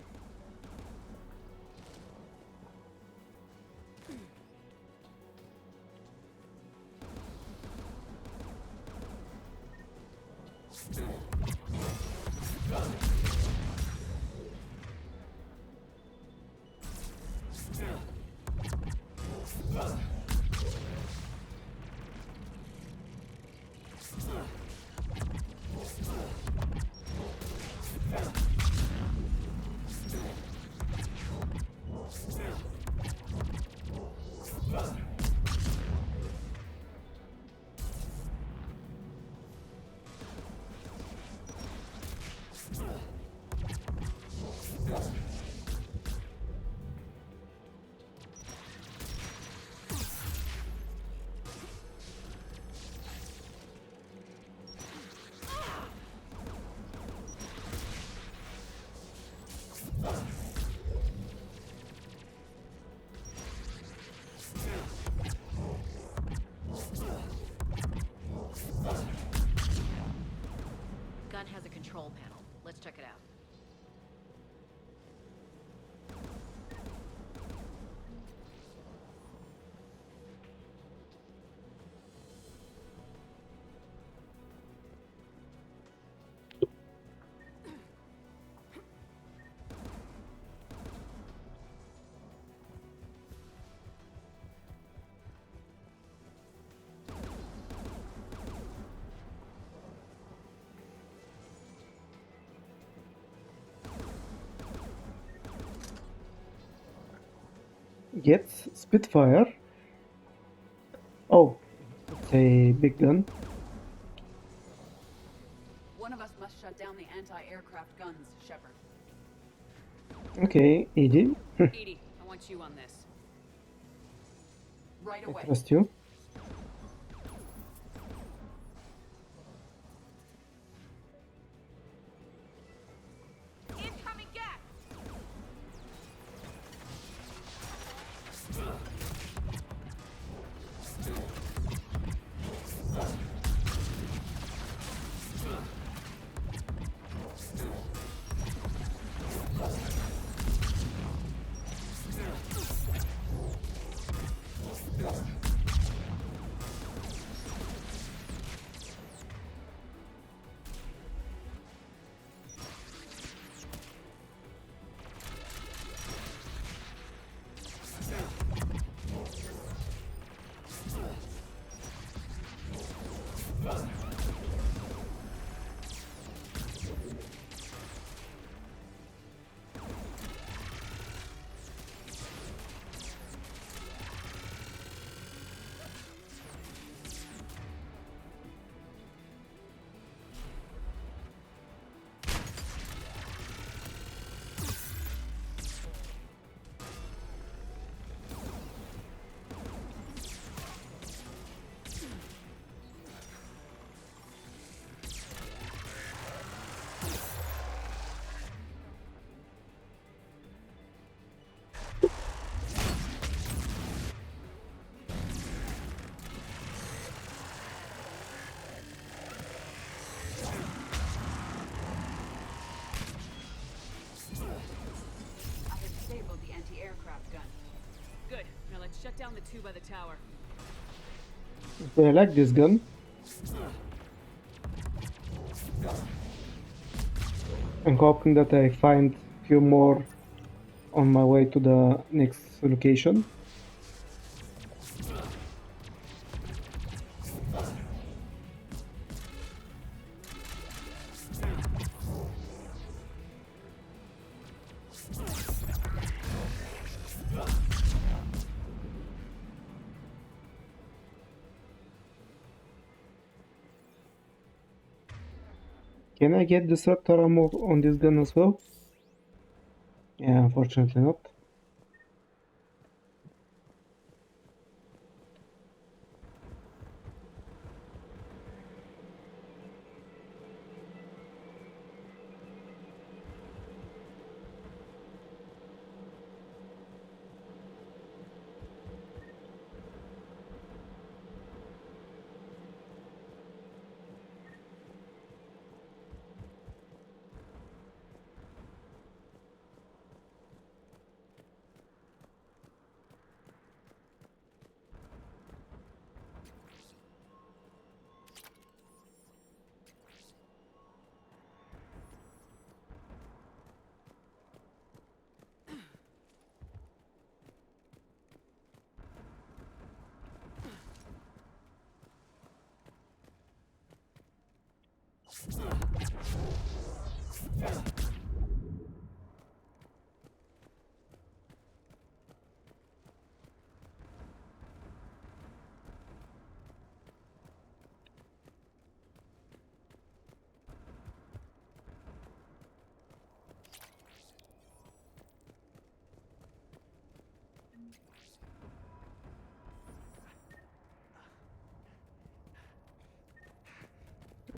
check it out. Gets Spitfire. Oh, it's a big gun. One of us must shut down the anti-aircraft guns, Shepard. Okay, Edie. Edie, I want you on this. Right I away. trust you. Incoming gas! Disabled the anti-aircraft gun. Good. Now let's shut down the two by the tower. I like this gun. I'm hoping that I find a few more on my way to the next location. Can I get disruptor ammo on this gun as well? Yeah, unfortunately not.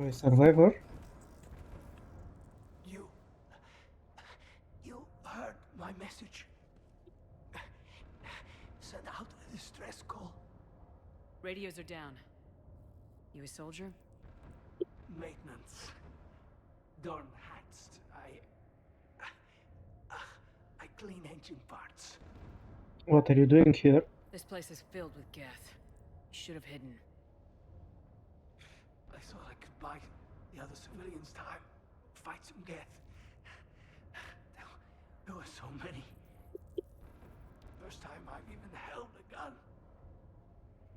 A survivor? You heard my message. Send out a distress call. Radios are down. You a soldier? Maintenance. Darn hats. I engine parts. What are you doing here? This place is filled with Geth. You should have hidden. I thought I could buy the other civilians time, fight some Geth. There were so many. First time I've even held a gun.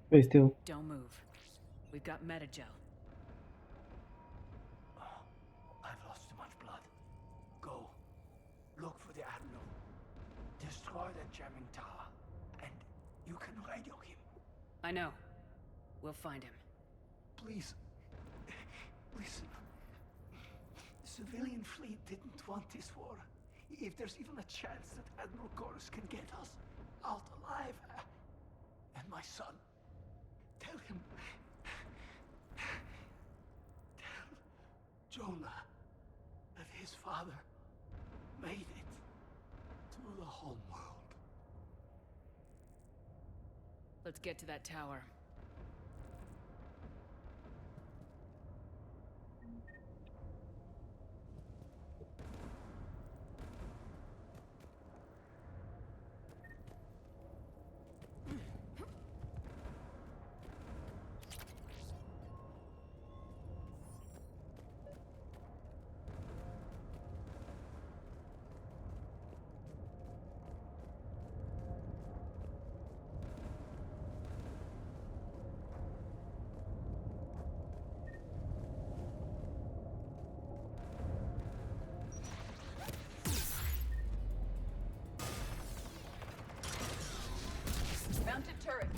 Stay still. Don't move. We've got metagel. I've lost too much blood. Go. Look for the Admiral. Destroy that jamming tower. And you can radio him. I know. We'll find him. Please. Listen. The civilian fleet didn't want this war. If there's even a chance that Admiral Chorus can get us out alive. And my son. Tell him. Tell Jonah that his father made it to the home world. Let's get to that tower. Mounted turret.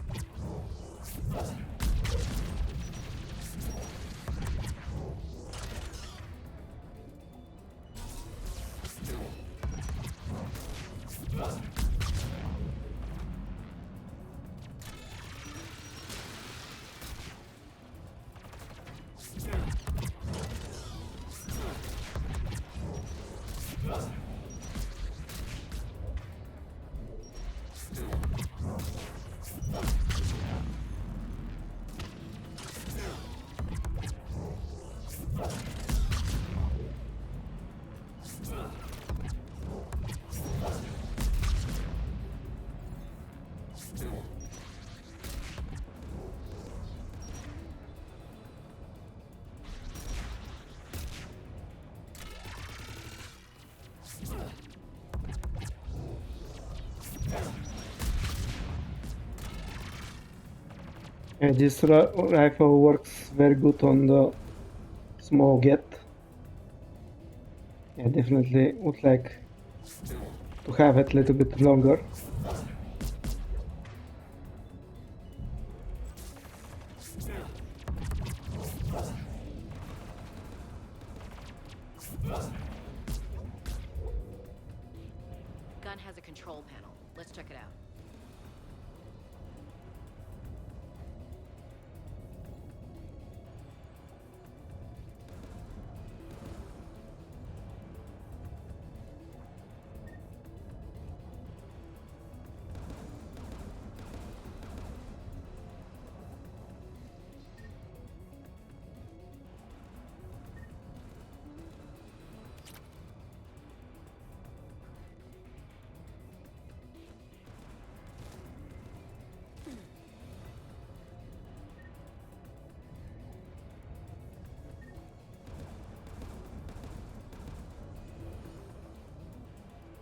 This rifle works very good on the small Geth. Yeah, definitely would like to have it a little bit longer. Gun has a control panel. Let's check it out.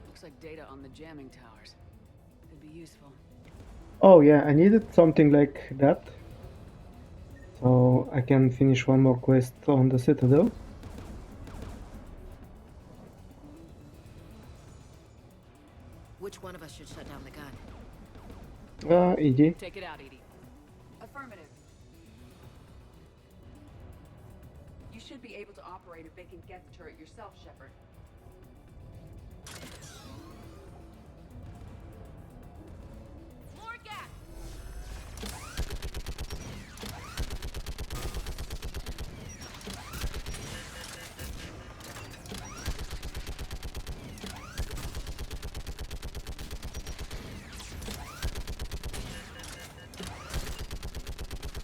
Looks like data on the jamming towers. Could be useful. Oh yeah, I needed something like that. So I can finish one more quest on the Citadel. Which one of us should shut down the gun? ED. Take it out, Edie. Affirmative. You should be able to operate a vacant Geth turret yourself, Shepard. More gas!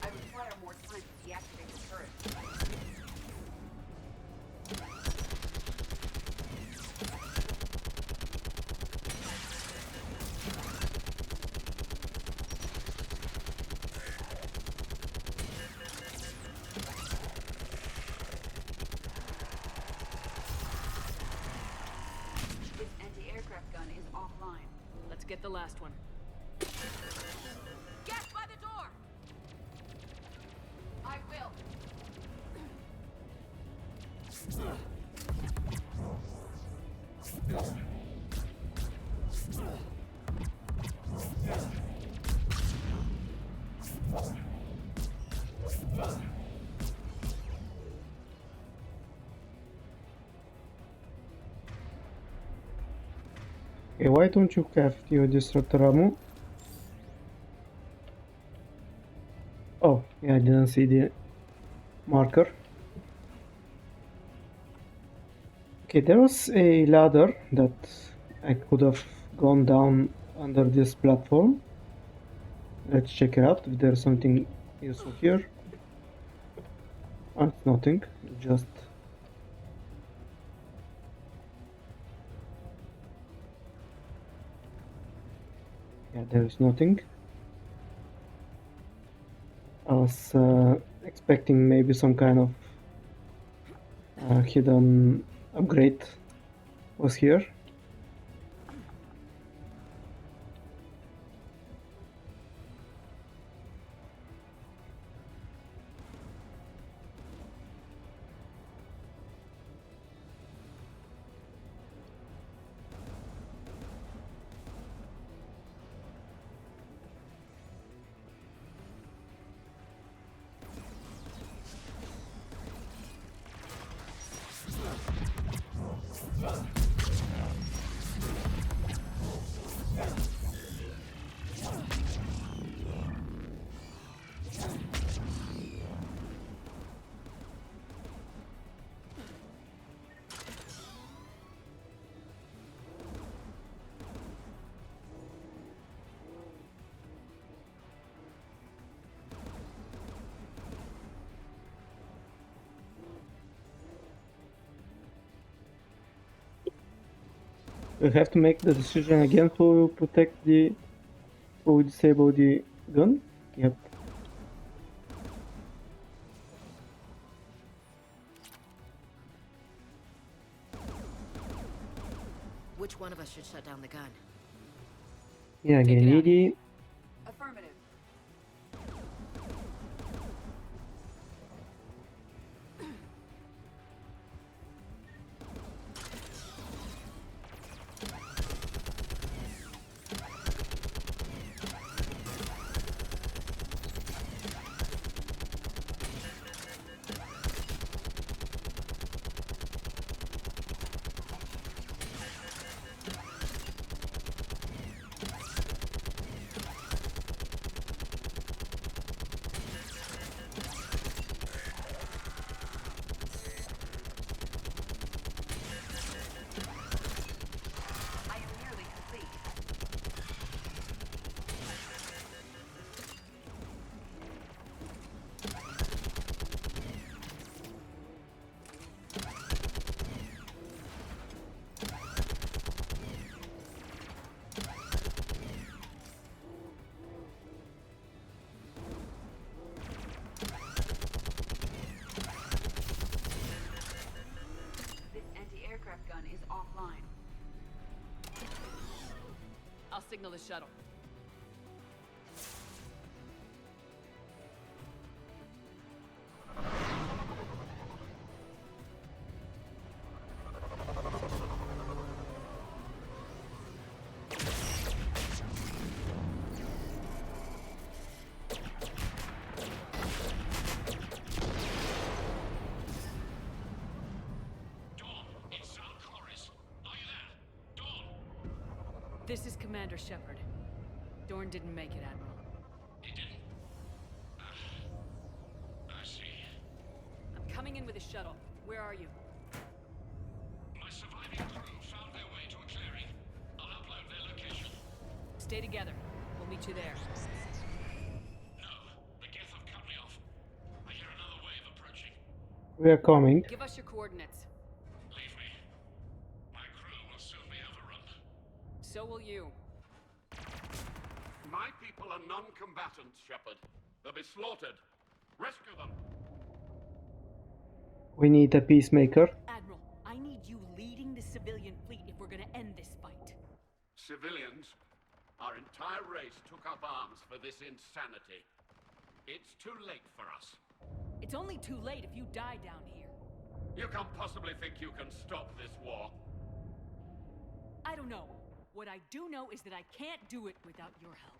I require more time to deactivate the turret. get the last one. Get by the door! I will. Okay, why don't you craft your disruptor ammo? Oh, yeah, I didn't see the marker. Okay, there was a ladder that I could have gone down under this platform. Let's check it out if there's something useful here. Oh, it's nothing, just... Yeah, there's nothing. I was expecting maybe some kind of hidden upgrade was here. We have to make the decision again to protect the... to disable the gun? Yep. Which one of us should shut down the gun? Yeah, again, needy. Affirmative. Gun is offline. I'll signal the shuttle. This is Commander Shepard. Dorn didn't make it, Admiral. He didn't? I see. I'm coming in with a shuttle. Where are you? My surviving crew found their way to a clearing. I'll upload their location. Stay together. We'll meet you there. No, the Geth have cut me off. I hear another wave approaching. We are coming. Give us your coordinates. Leave me. My crew will soon be overrun. So will you. My people are non-combatants, Shepard. They'll be slaughtered. Rescue them. We need a peacemaker. Admiral, I need you leading the civilian fleet if we're gonna end this fight. Civilians? Our entire race took up arms for this insanity. It's too late for us. It's only too late if you die down here. You can't possibly think you can stop this war. I don't know. What I do know is that I can't do it without your help.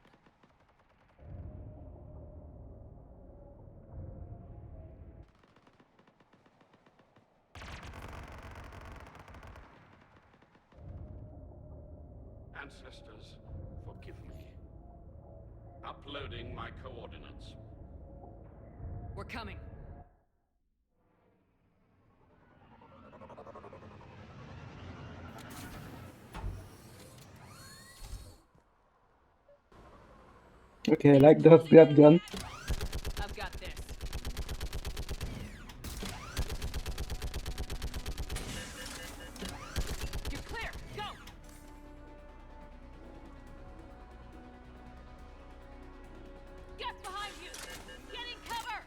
Ancestors, forgive me. Uploading my coordinates. We're coming. Okay, I like that gun. I've got this. You're clear. Go. Get behind you. Getting cover.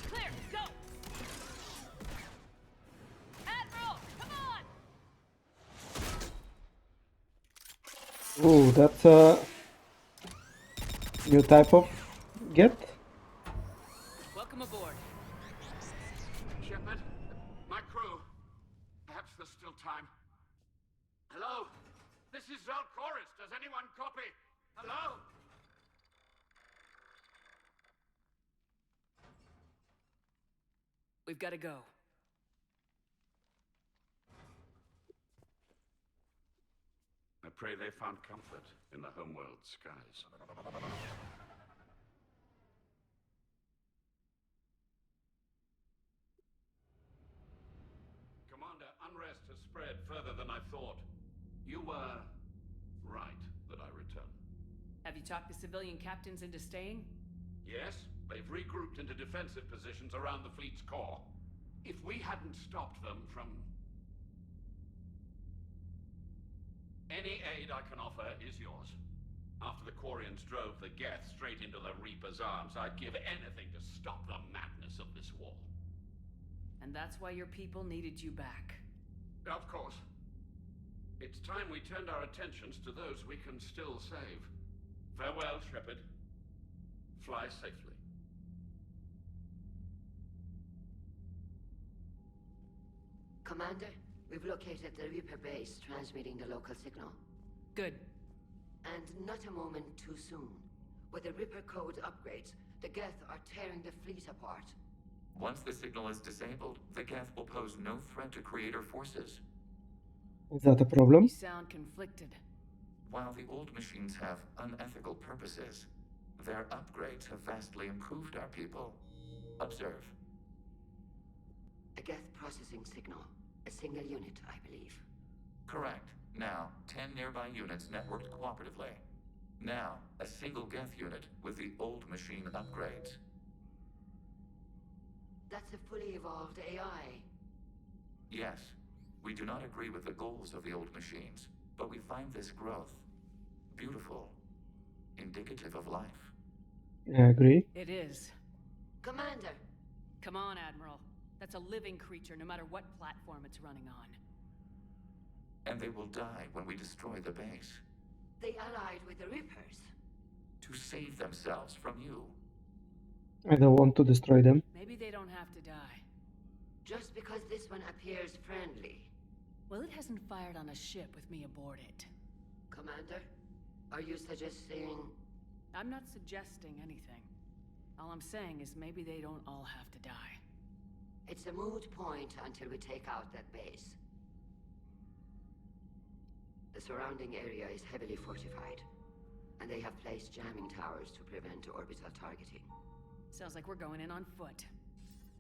Clear. Go. Admiral, come on. Ooh, that's a new type of get. Welcome aboard. Shepard, my crew. Perhaps there's still time. Hello? This is Zalcoris. Does anyone copy? Hello? We've got to go. I pray they found comfort in the homeworld skies. Commander, unrest has spread further than I thought. You were right that I return. Have you talked the civilian captains into staying? Yes, they've regrouped into defensive positions around the fleet's core. If we hadn't stopped them from... Any aid I can offer is yours. After the Quarians drove the Geth straight into the Reaper's arms, I'd give anything to stop the madness of this war. And that's why your people needed you back. Of course. It's time we turned our attentions to those we can still save. Farewell, Shepard. Fly safely. Commander, we've located the Reaper base transmitting the local signal. Good. And not a moment too soon. With the Reaper code upgrades, the Geth are tearing the fleet apart. Once the signal is disabled, the Geth will pose no threat to Creator forces. Is that a problem? You sound conflicted. While the old machines have unethical purposes, their upgrades have vastly improved our people. Observe. A Geth processing signal. A single unit, I believe. Correct. Now, 10 nearby units networked cooperatively. Now, a single Geth unit with the old machine upgrades. That's a fully evolved AI. Yes, we do not agree with the goals of the old machines, but we find this growth beautiful, indicative of life. I agree. It is. Commander! Come on, Admiral. That's a living creature, no matter what platform it's running on. And they will die when we destroy the base. They allied with the Reapers. To save themselves from you. I don't want to destroy them. Maybe they don't have to die. Just because this one appears friendly. Well, it hasn't fired on a ship with me aboard it. Commander, are you suggesting... I'm not suggesting anything. All I'm saying is maybe they don't all have to die. It's a moot point until we take out that base. The surrounding area is heavily fortified, and they have placed jamming towers to prevent orbital targeting. Sounds like we're going in on foot.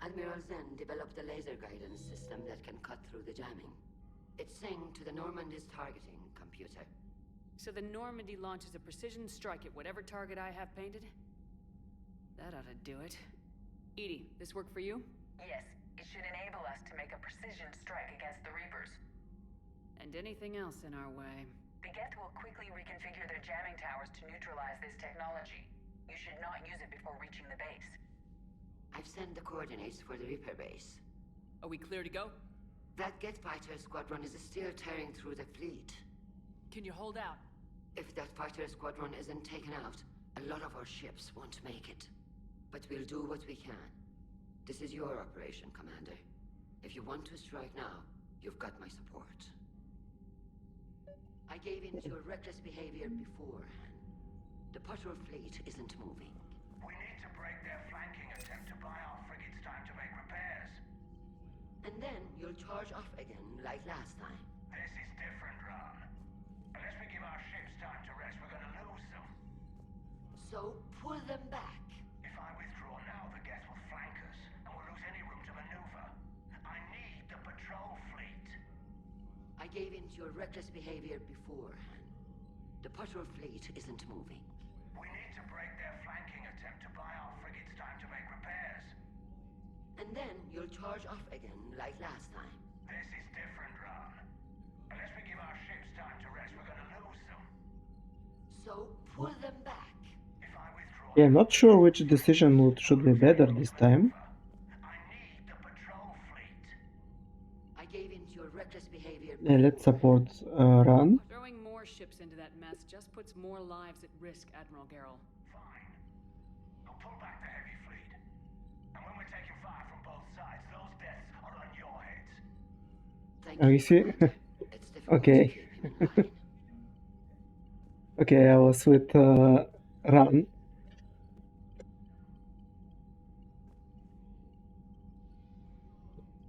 Admiral Zen developed a laser guidance system that can cut through the jamming. It's synced to the Normandy's targeting computer. So the Normandy launches a precision strike at whatever target I have painted? That ought to do it. Edie, this work for you? Yes, it should enable us to make a precision strike against the Reapers. And anything else in our way. The Geth will quickly reconfigure their jamming to neutralize this technology. You should not use it before reaching the base. I've sent the coordinates for the Reaper base. Are we clear to go? That Geth fighter squadron is still tearing through the fleet. Can you hold out? If that fighter squadron isn't taken out, a lot of our ships won't make it. But we'll do what we can. This is your operation, Commander. If you want to strike now, you've got my support. I gave in to your reckless behavior beforehand. The patrol fleet isn't moving. We need to break their flanking attempt to buy our frigates time to make repairs. And then you'll charge off again like last time. This is different, Ron. Unless we give our ships time to rest, we're gonna lose them. So pull them back. If I withdraw now, the Geth will flank us, and we'll lose any room to maneuver. I need the patrol fleet. I gave in to your reckless behavior beforehand. The patrol fleet isn't moving. We need to break their flanking attempt to buy our frigates time to make repairs. And then you'll charge off again like last time. This is different, Ron. Unless we give our ships time to rest, we're gonna lose them. So pull them back. If I withdraw... Yeah, I'm not sure which decision mode should be better this time. I need the patrol fleet. I gave in to your reckless behavior. Yeah, let's support Ran. Throwing more ships into that mess just puts more lives at risk, Admiral Garrel. Fine. I'll pull back the heavy fleet. And when we're taking fire from both sides, those deaths are on your heads. Thank Oh, you, you see? It's difficult Okay. to keep him in line. Okay, I was with Ran.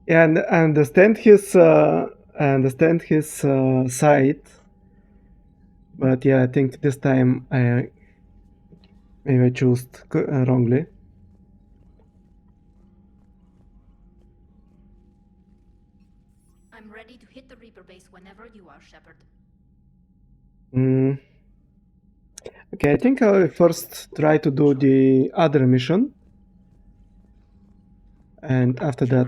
Yeah, and I understand his side, but yeah, I think this time maybe I chose wrongly. I'm ready to hit the Reaper base whenever you are, Shepard. Okay, I think I'll first try to do the other mission, and after that,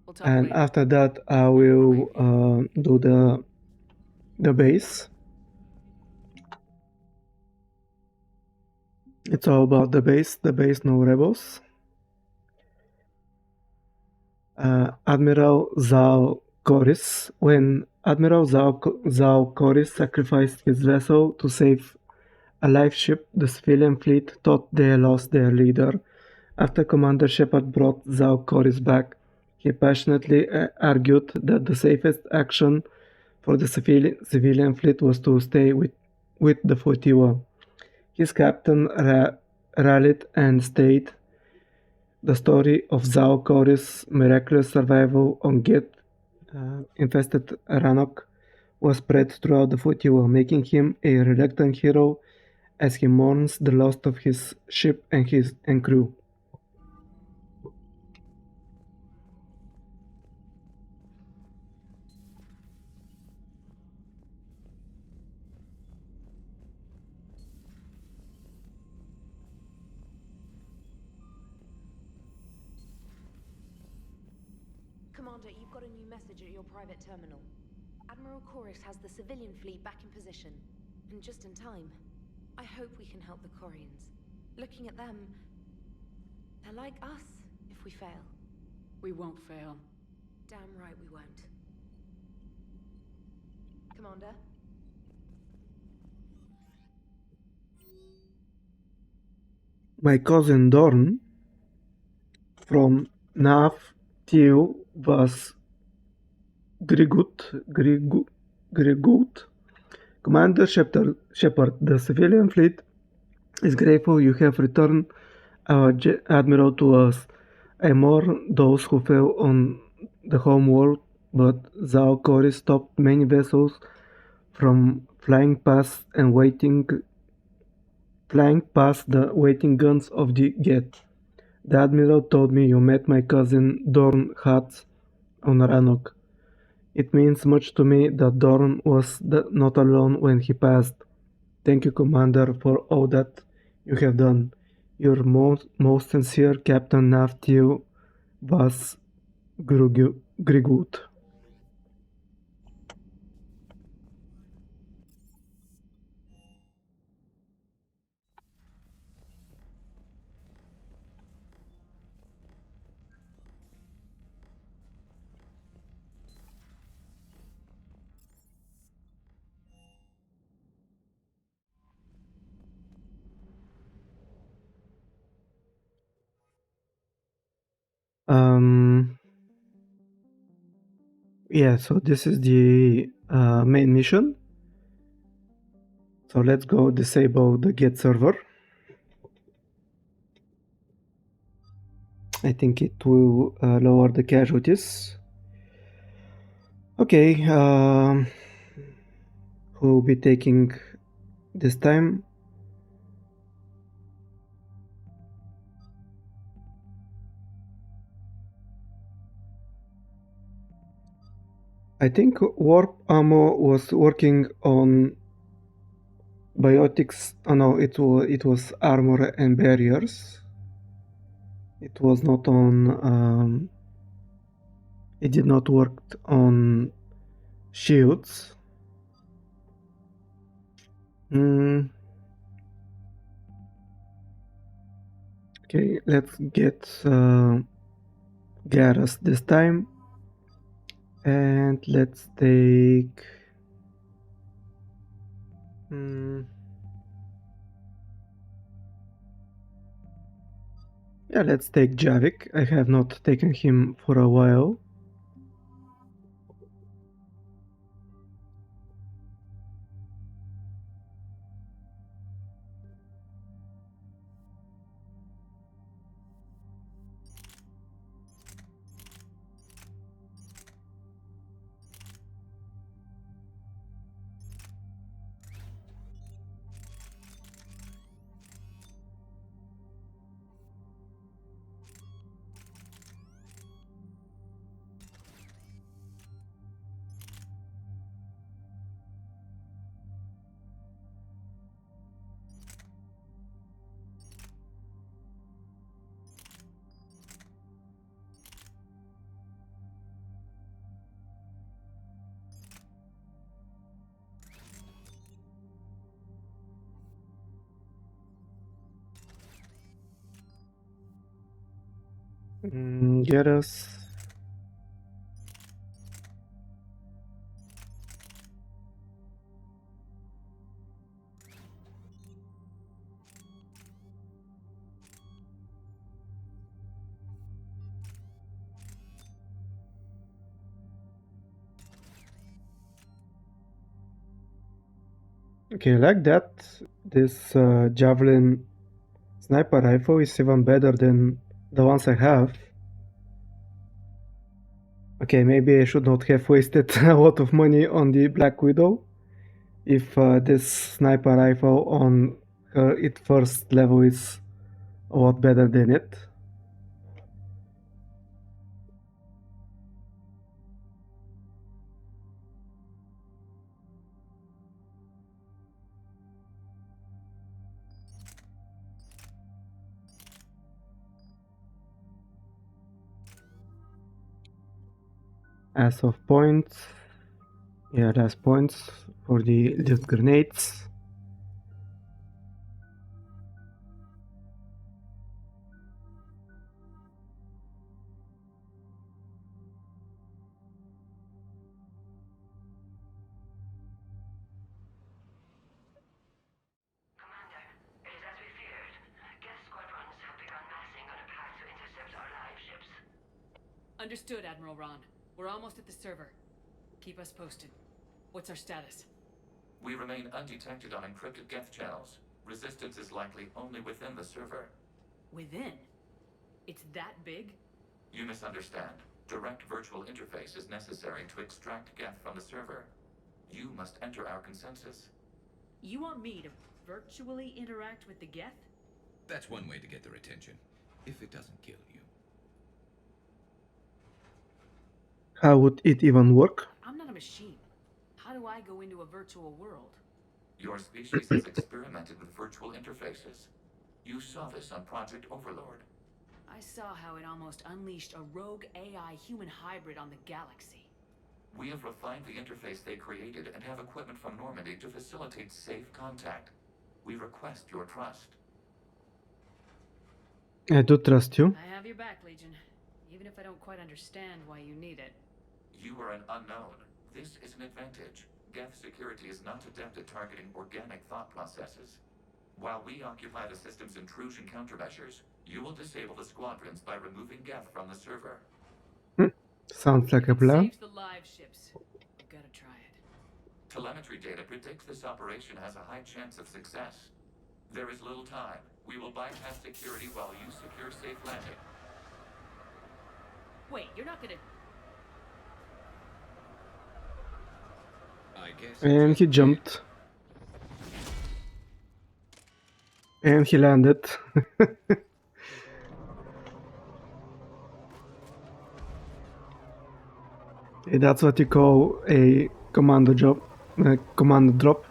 We'll talk later. after that, I will do the base. It's all about the base, no rebels. Admiral Zhao Koris. When Admiral Zhao Koris sacrificed his vessel to save a life ship, the civilian fleet thought they lost their leader. After Commander Shepard brought Zhao Koris back, he passionately argued that the safest action for the civilian fleet was to stay with the Fotiwa. His captain rallied and stayed. The story of Zhao Koris' miraculous survival on Geth-infested Rannoch was spread throughout the Fotiwa, making him a reluctant hero as he mourns the loss of his ship and crew. Commander, you've got a new message at your private terminal. Admiral Koris has the civilian fleet back in position, and just in time. I hope we can help the Corians. Looking at them, they're like us if we fail. We won't fail. Damn right we won't. Commander? My cousin Dorn from Nav Theo was Grigut. Commander Shepard, the civilian fleet is grateful you have returned our admiral to us. I mourn those who fell on the home world, but Zhao Koris stopped many vessels from flying past the waiting guns of the Geth. The admiral told me you met my cousin Dorn Hatz on Rannoch. It means much to me that Dorn was not alone when he passed. Thank you, Commander, for all that you have done. Your most sincere Captain Naftiu was Grigut. Yeah, so this is the main mission. So let's go disable the get server. I think it will lower the casualties. Okay, who will be taking this time? I think Warp Ammo was working on biotics. Oh no, it was armor and barriers. It was not on. It did not work on shields. Okay, let's get Garrus this time, and let's take. Yeah, let's take Javik. I have not taken him for a while. Garrus. Okay, like that, this javelin sniper rifle is even better than the ones I have. Okay, maybe I should not have wasted a lot of money on the Black Widow. If this sniper rifle on her its first level is a lot better than it. As of points, yeah, that's points for the lift grenades. Understood, Admiral Ron. We're almost at the server. Keep us posted. What's our status? We remain undetected on encrypted Geth channels. Resistance is likely only within the server. Within? It's that big? You misunderstand. Direct virtual interface is necessary to extract Geth from the server. You must enter our consensus. You want me to virtually interact with the Geth? That's one way to get their attention, if it doesn't kill you. How would it even work? I'm not a machine. How do I go into a virtual world? Your species has experimented with virtual interfaces. You saw this on Project Overlord. I saw how it almost unleashed a rogue AI human hybrid on the galaxy. We have refined the interface they created and have equipment from Normandy to facilitate safe contact. We request your trust. I do trust you. I have your back, Legion. Even if I don't quite understand why you need it. You are an unknown. This is an advantage. Geth security is not adept at targeting organic thought processes. While we occupy the system's intrusion countermeasures, You will disable the squadrons by removing Geth from the server. Sounds like a It plan. saves the live ships. I've gotta try it. Telemetry data predicts this operation has a high chance of success. There is little time. We will bypass security while you secure safe landing. Wait, you're not gonna... I guess And he jumped. And he landed. That's what you call a commando job, commando drop.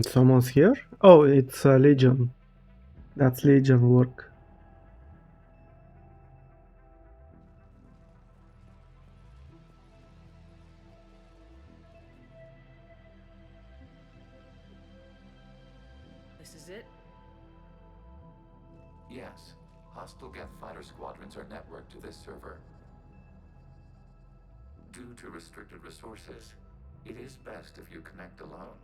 Someone's here? Oh, it's Legion. That's Legion work. This is it? Yes. Hostile Geth fighter squadrons are networked to this server. Due to restricted resources, it is best if you connect alone.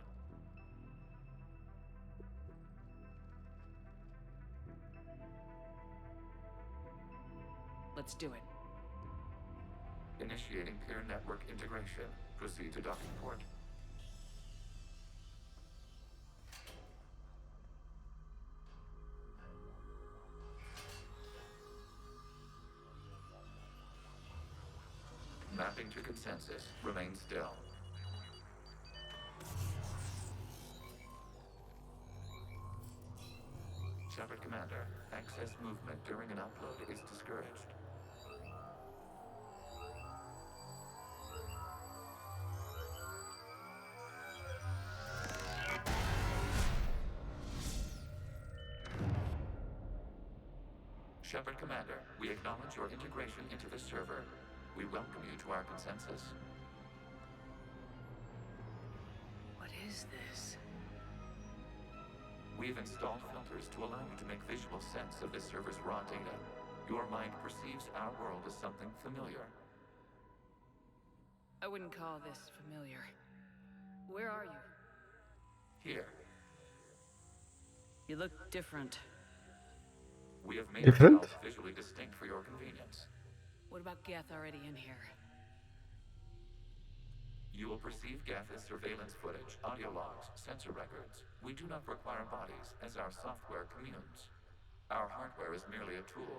Let's do it. Initiating peer network integration. Proceed to docking port. Mapping to consensus. Remain still. Shepard Commander, access movement during an upload is discouraged. Shepard Commander, we acknowledge your integration into the server. We welcome you to our consensus. What is this? We've installed filters to allow you to make visual sense of this server's raw data. Your mind perceives our world as something familiar. I wouldn't call this familiar. Where are you? Here, You look different. we have made Different? ourselves visually distinct for your convenience. What about Geth already in here? You will perceive Geth as surveillance footage, audio logs, sensor records. We do not require bodies, as our software communes. Our hardware is merely a tool.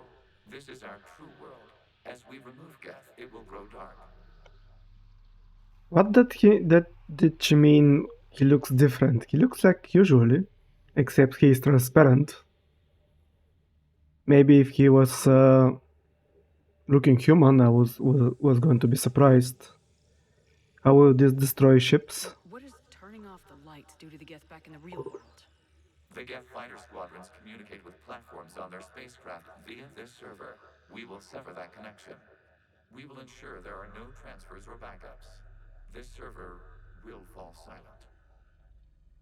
This is our true world. As we remove Geth, it will grow dark. What did she mean he looks different? He looks like usually, except he's transparent. Maybe if he was looking human, I was going to be surprised. How will this destroy ships? What does turning off the lights do to the Geth back in the real world? The Geth fighter squadrons communicate with platforms on their spacecraft via this server. We will sever that connection. We will ensure there are no transfers or backups. This server will fall silent.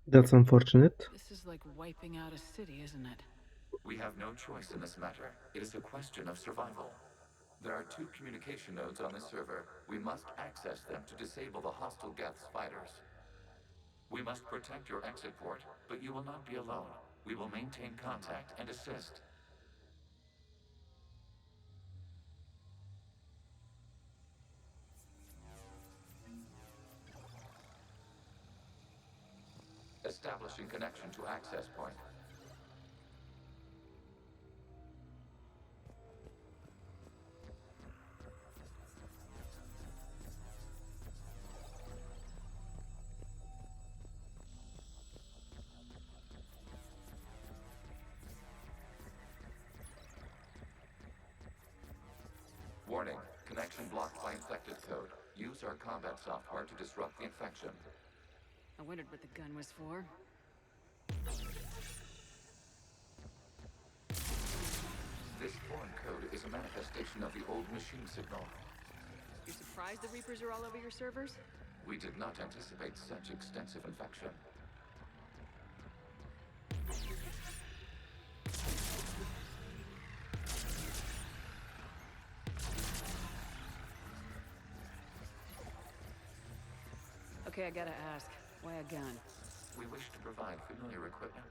That's unfortunate. This is like wiping out a city, isn't it? We have no choice in this matter. It is a question of survival. There are 2 communication nodes on this server. We must access them to disable the hostile Geth's fighters. We must protect your exit port, but you will not be alone. We will maintain contact and assist. Establishing connection to access point. blocked by infected code. Use our combat software to disrupt the infection. I wondered what the gun was for. This foreign code is a manifestation of the old machine signal. You're surprised the Reapers are all over your servers? We did not anticipate such extensive infection. Okay, I gotta ask. Why a gun? We wish to provide familiar equipment.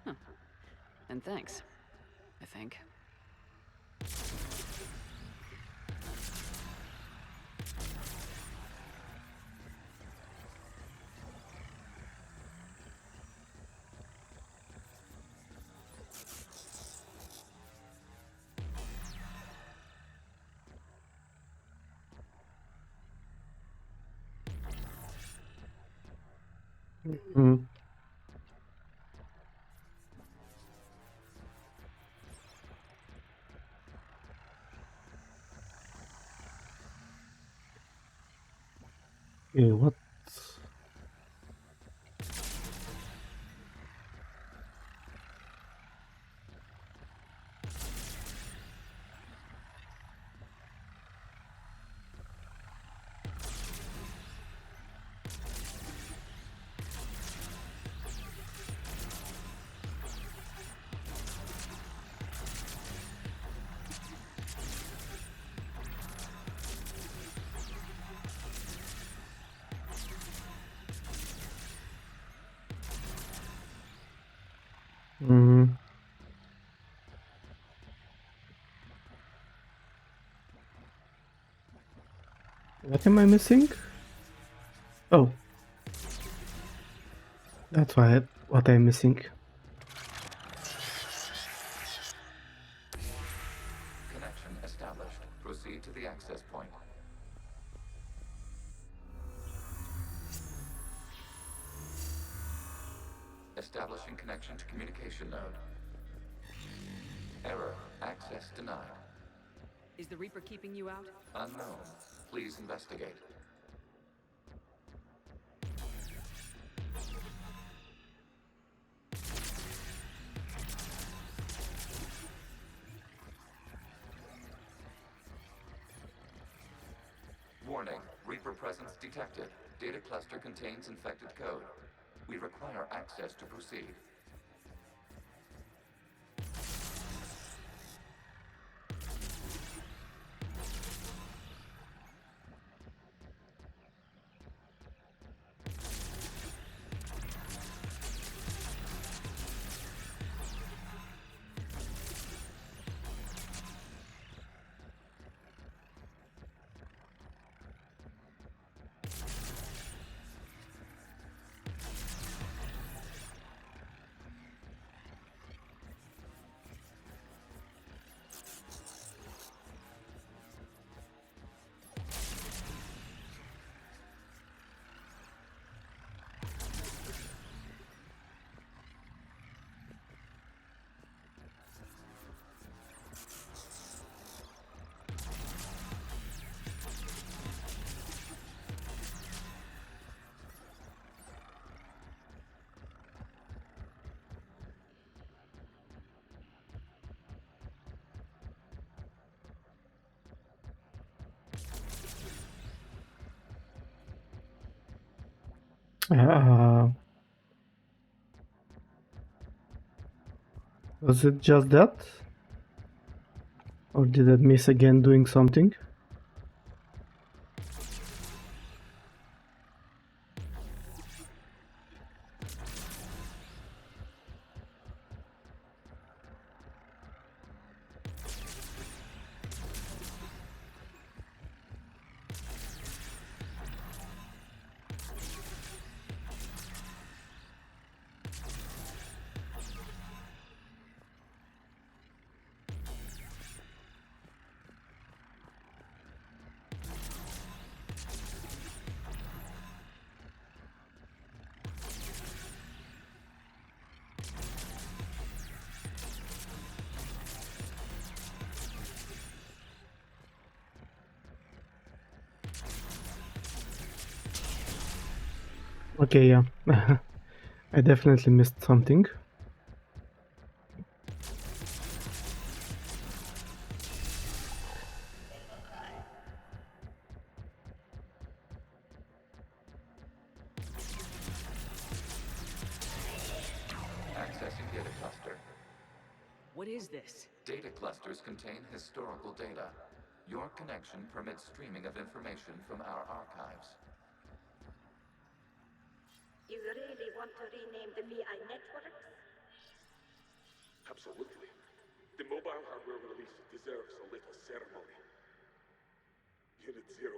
Huh. And thanks. I think. Mm. Okay, what? Mm. What am I missing? Oh, that's what I'm missing. Connection established. Proceed to the access point. Establishing connection to communication node. Error. Access denied. Is the Reaper keeping you out? Unknown. Please investigate. Warning. Reaper presence detected. Data cluster contains infected code. We require access to proceed. Uh, was it just that? Or did I miss again doing something? Okay, yeah. I definitely missed something. Accessing data cluster. What is this? Data clusters contain historical data. Your connection permits streaming of information from our archives. You really want to rename the VI networks? Absolutely. The mobile hardware release deserves a little ceremony. Unit 01.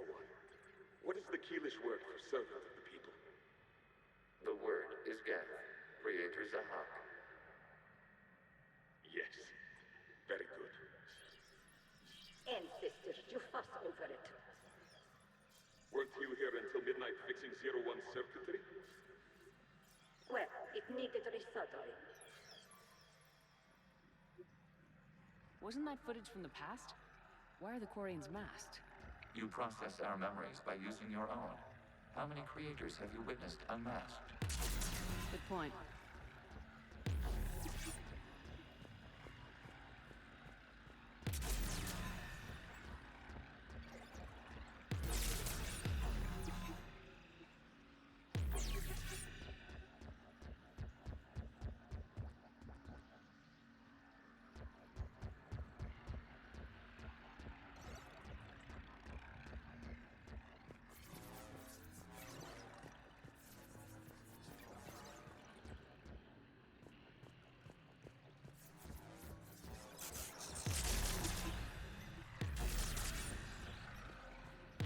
What is the Keelish word for servant of the people? The word is Geth, Creator Zahak. Yes. Very good. Ancestors, you fuss over it. Weren't you here until midnight fixing 01's circuitry? Well, it needed resoldering. Wasn't that footage from the past? Why are the Quarians masked? You process our memories by using your own. How many creators have you witnessed unmasked? Good point.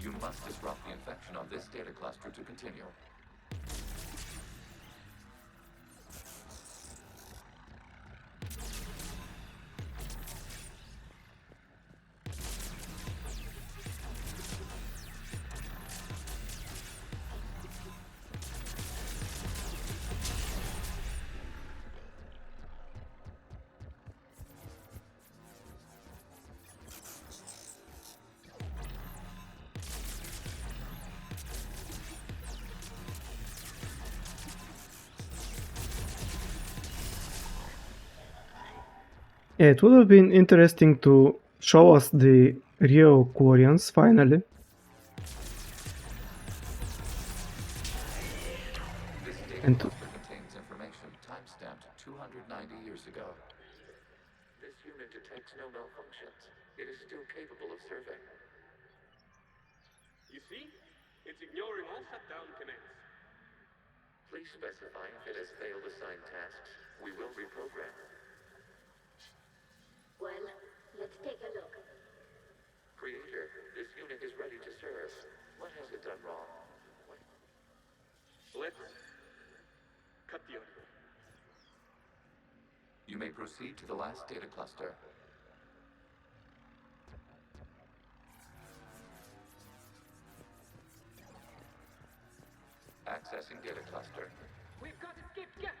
You must disrupt the infection on this data cluster to continue. Yeah, it would have been interesting to show us the real Quarians finally. This data And cluster contains information time-stamped 290 years ago. This unit detects no malfunctions. It is still capable of serving. You see? It's ignoring all shutdown commands. Please specify if it has failed assigned tasks. We will reprogram. Well, let's take a look. Creator, this unit is ready to serve. What has it done wrong? Let's cut the audio. You may proceed to the last data cluster. Accessing data cluster. We've got escaped Geth.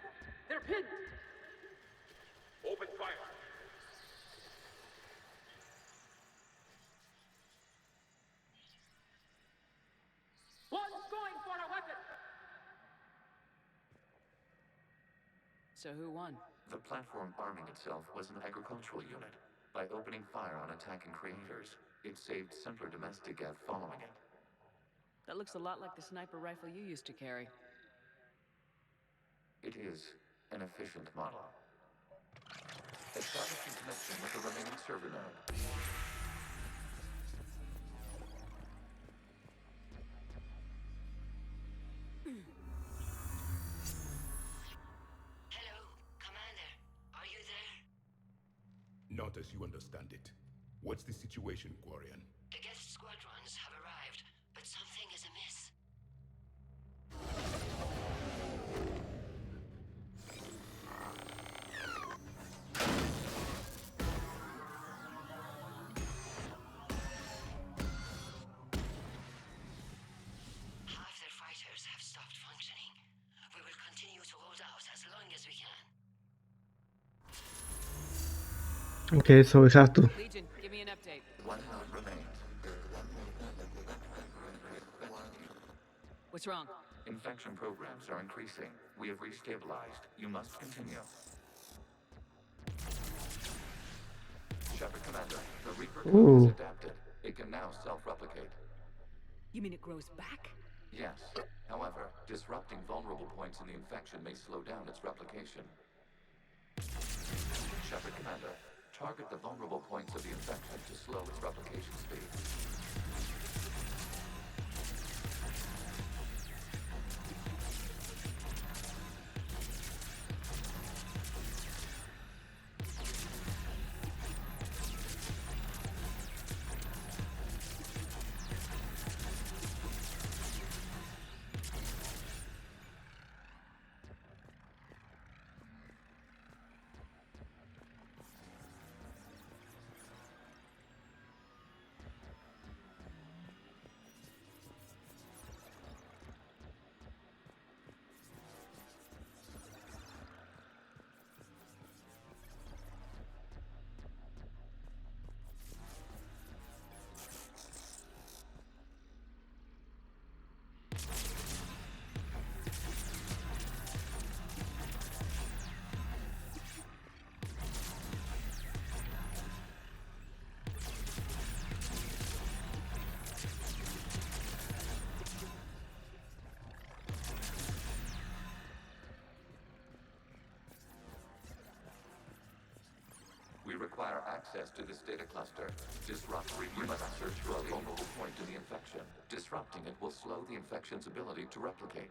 They're pinned. Open fire. One's going for a weapon. So who won? The platform arming itself was an agricultural unit. By opening fire on attacking creators, it saved simpler domestic Geth following it. That looks a lot like the sniper rifle you used to carry. It is an efficient model. Establishing connection with the remaining server node. Hello, Commander. Are you there? Not as you understand it. What's the situation, Quarian? The Geth squadrons have arrived, but something is amiss. Half their fighters have stopped functioning. We will continue to hold out as long as we can. okay, so we have to. Legion, give me an update. One node remains. What's wrong? infection programs are increasing. We have restabilized. You must continue. Shepard Commander, the Reaper code is adapted. It can now self-replicate. You mean it grows back? Yes. However, disrupting vulnerable points in the infection may slow down its replication. Shepard Commander, target the vulnerable points of the infection to slow its replication speed. We require access to this data cluster. We must search for a vulnerable point in the infection. Disrupting it will slow the infection's ability to replicate.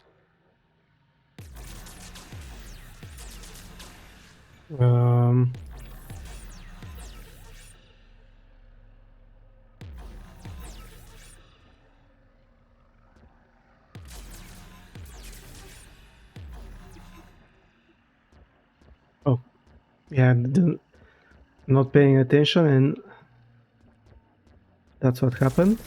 Oh, yeah, not paying attention, and that's what happened.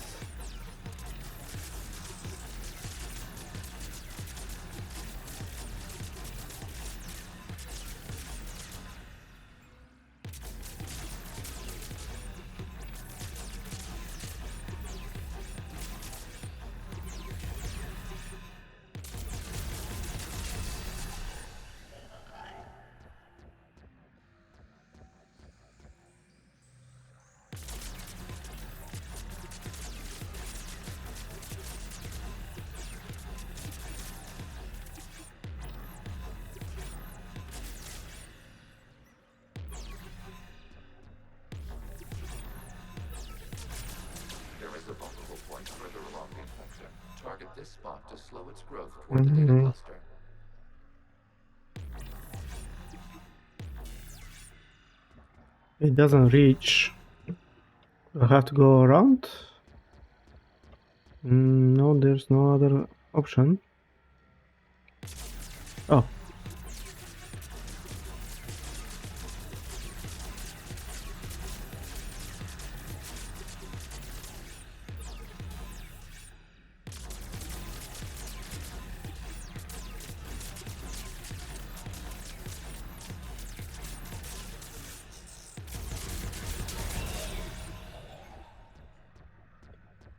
There is a vulnerable point further along the infection. Target this spot to slow its growth toward the data cluster. It doesn't reach. I have to go around? No, there's no other option. Oh.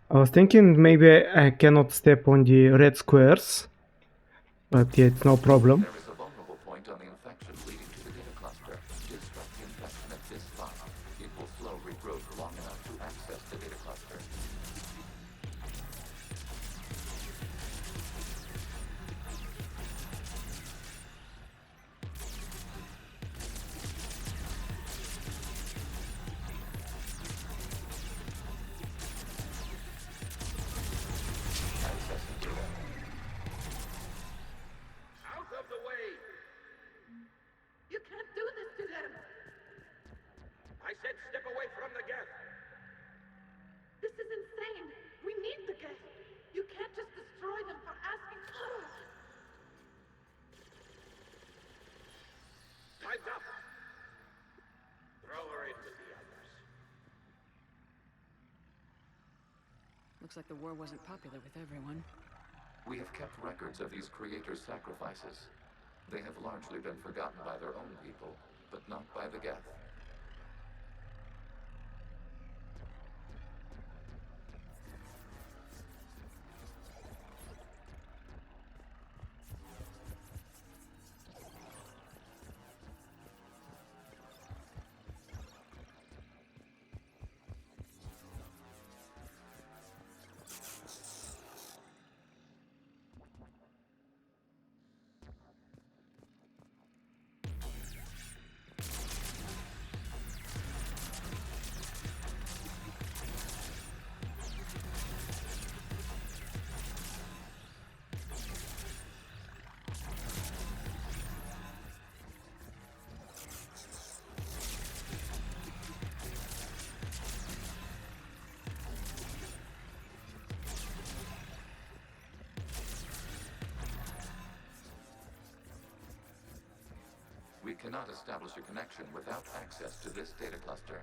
I was thinking maybe I cannot step on the red squares, but yeah, it's no problem. There is a vulnerable point on the infection leading to the data cluster. Disrupt the infection at this spot. It will slow regrowth long enough to access the data cluster. Accessing data. Out of the way! You can't do this to them! I said step away from the geth! This is insane! We need the geth! You can't just destroy them for asking. Time's up! Throw her into the others. Looks like the war wasn't popular with everyone. We have kept records of these creators' sacrifices. They have largely been forgotten by their own people, but not by the Geth. We cannot establish a connection without access to this data cluster.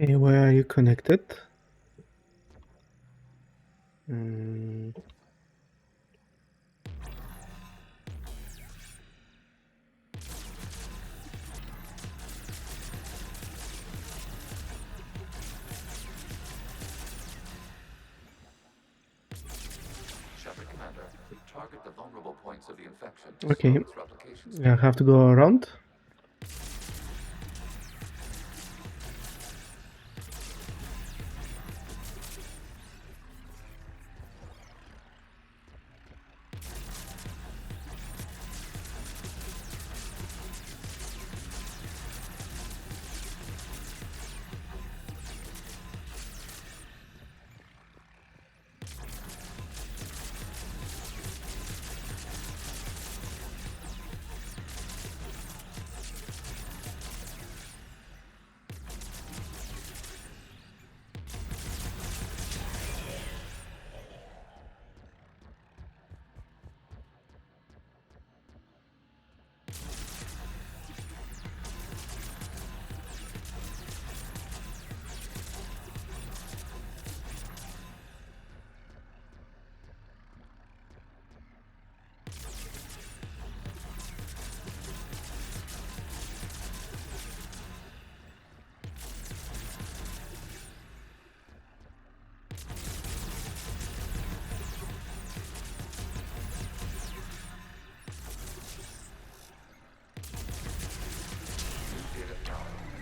Okay, where are you connected? Mm, Shepard Commander, target the vulnerable points of the infection to okay, slow its replication speed. I have to go around.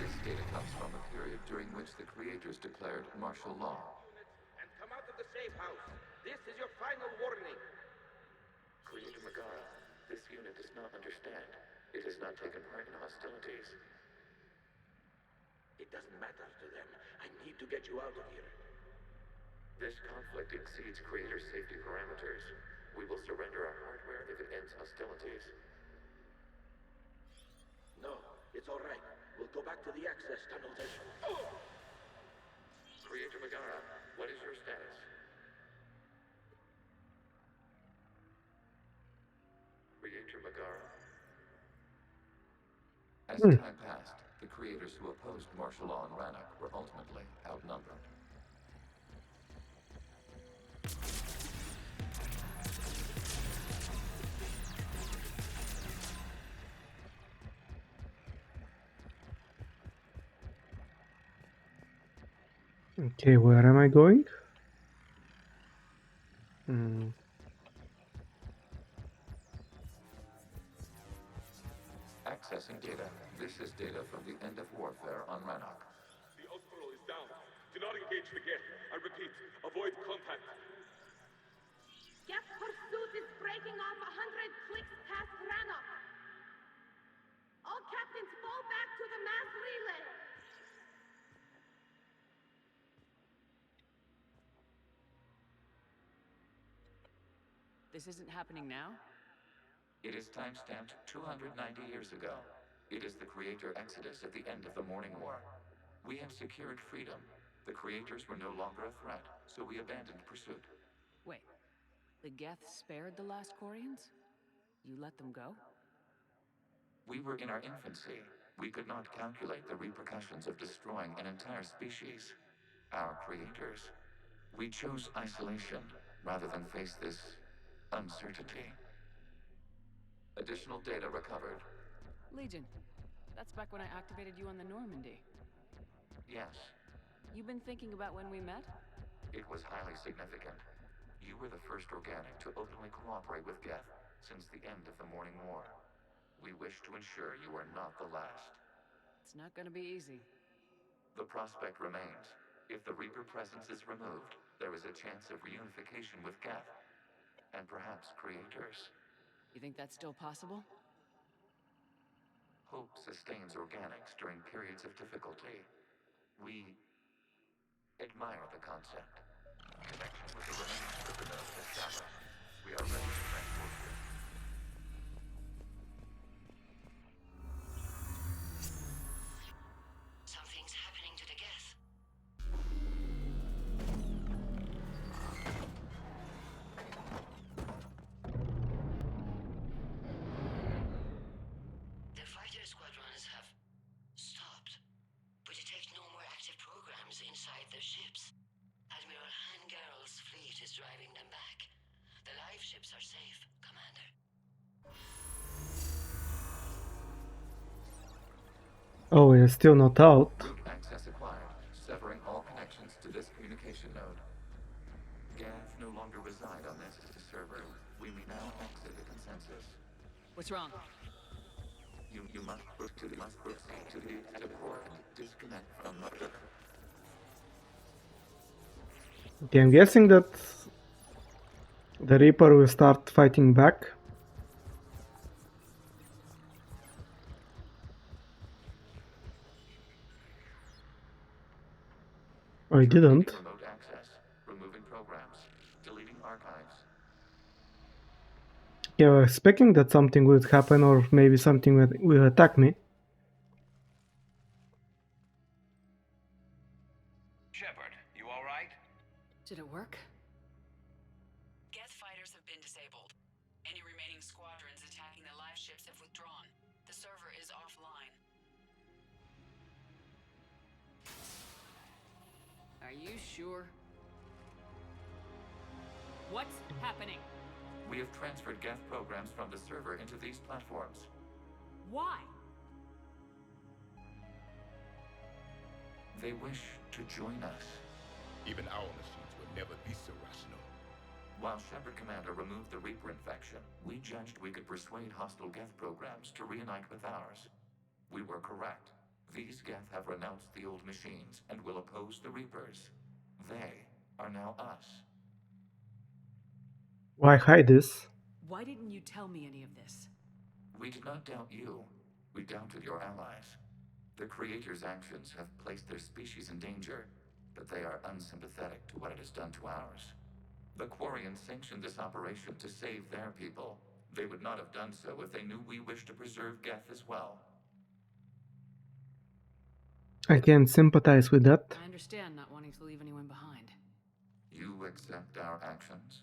This data comes from a period during which the creators declared martial law. And come out of the safe house. This is your final warning. Creator Megara, this unit does not understand. It has not taken part in hostilities. It doesn't matter to them. I need to get you out of here. This conflict exceeds Creator's safety parameters. We will surrender our hardware if it ends hostilities. No, it's all right. We'll go back to the access tunnels and... Creator Megara, what is your status? Creator Megara? As time passed, the creators who opposed martial law in Rannoch were ultimately outnumbered. Okay, where am I going? Hmm. Accessing data. This is data from the end of warfare on Rannoch. The Osprey is down. Do not engage the Geth. I repeat, avoid contact. Geth pursuit is breaking off 100 clicks past Rannoch. All captains fall back to the mass relay. This isn't happening now? It is time-stamped 290 years ago. It is the Creator Exodus at the end of the Morning War. We had secured freedom. The Creators were no longer a threat, so we abandoned pursuit. Wait, the Geth spared the last Quarians? You let them go? We were in our infancy. We could not calculate the repercussions of destroying an entire species. Our creators. We chose isolation rather than face this uncertainty. Additional data recovered. Legion. That's back when I activated you on the Normandy. Yes, You've been thinking about when we met? it was highly significant. You were the first organic to openly cooperate with Geth since the end of the Morning War. We wish to ensure you are not the last. It's not gonna be easy. The prospect remains. If the Reaper presence is removed, there is a chance of reunification with Geth. And perhaps creators. You think that's still possible? Hope sustains organics during periods of difficulty. We admire the concept. Connection with the remaining server nodes established. We are ready to transport you. Something's happening to the Geth. The fighter squadrons have stopped, but detect no more active programs inside their ships. Admiral Hangarl's fleet is driving them back. The live ships are safe, Commander. Oh, we are still not out. Root access acquired, severing all connections to this communication node. Geth no longer reside on this server. We may now exit the consensus. What's wrong? You must proceed to the port and disconnect from the... Okay, I'm guessing that the Reaper will start fighting back. Oh, he didn't. Remote access, removing programs, deleting archives. Yeah, I was expecting that something would happen, or maybe something will attack me. Shepard, you alright? Did it work? Geth fighters have been disabled. Any remaining squadrons attacking the live ships have withdrawn. The server is offline. Are you sure? What's happening? We have transferred Geth programs from the server into these platforms. Why? They wish to join us. Even our machines will never be so rational. While Shepard Commander removed the Reaper infection, we judged we could persuade hostile Geth programs to reunite with ours. We were correct. These Geth have renounced the old machines and will oppose the Reapers. They are now us. Why hide this? Why didn't you tell me any of this? We did not doubt you. We doubted your allies. The Creator's actions have placed their species in danger, but they are unsympathetic to what it has done to ours. The Quarians sanctioned this operation to save their people. They would not have done so if they knew we wished to preserve Geth as well. I can sympathize with that. I understand not wanting to leave anyone behind. You accept our actions?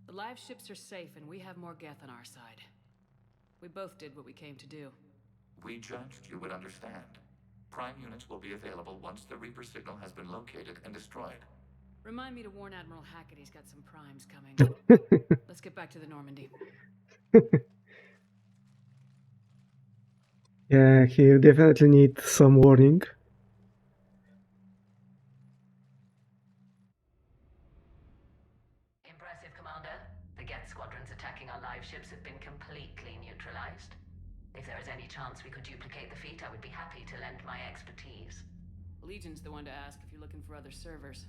The live ships are safe and we have more Geth on our side. We both did what we came to do. We judged you would understand. Prime units will be available once the Reaper signal has been located and destroyed. Remind me to warn Admiral Hackett he's got some primes coming. Let's get back to the Normandy. Yeah, he definitely needs some warning. Impressive, Commander. The Geth squadrons attacking our live ships have been completely neutralized. If there is any chance we could duplicate the feat, I would be happy to lend my expertise. Legion's the one to ask if you're looking for other servers.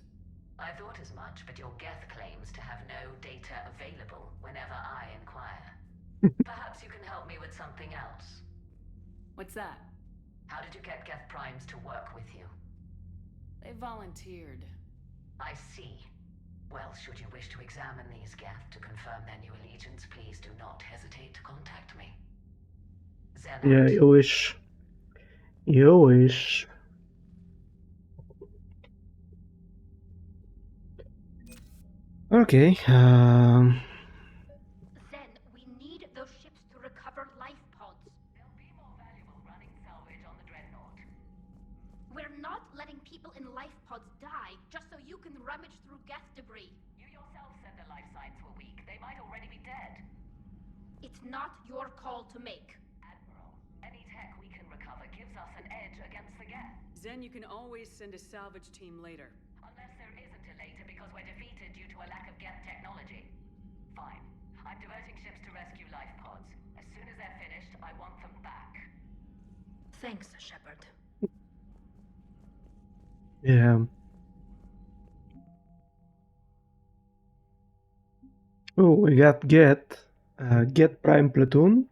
I thought as much, but your Geth claims to have no data available whenever I inquire. Perhaps you can help me with something else. What's that? How did you get Geth primes to work with you? They volunteered. I see. Well, should you wish to examine these Geth to confirm their new allegiance, please do not hesitate to contact me. Zenat. Yeah, you wish. You wish. Okay. Zen, we need those ships to recover life pods. They'll be more valuable running salvage on the Dreadnought. We're not letting people in life pods die just so you can rummage through Geth debris. You yourself said their life signs were weak. They might already be dead. It's not your call to make. Admiral, any tech we can recover gives us an edge against the Geth. Zen, you can always send a salvage team later. Unless there isn't a later because we're defeated due to a lack of Geth technology. Fine. I'm diverting ships to rescue life pods. As soon as they're finished, I want them back. Thanks, Shepard. Yeah. Oh, we got Get Prime Platoon.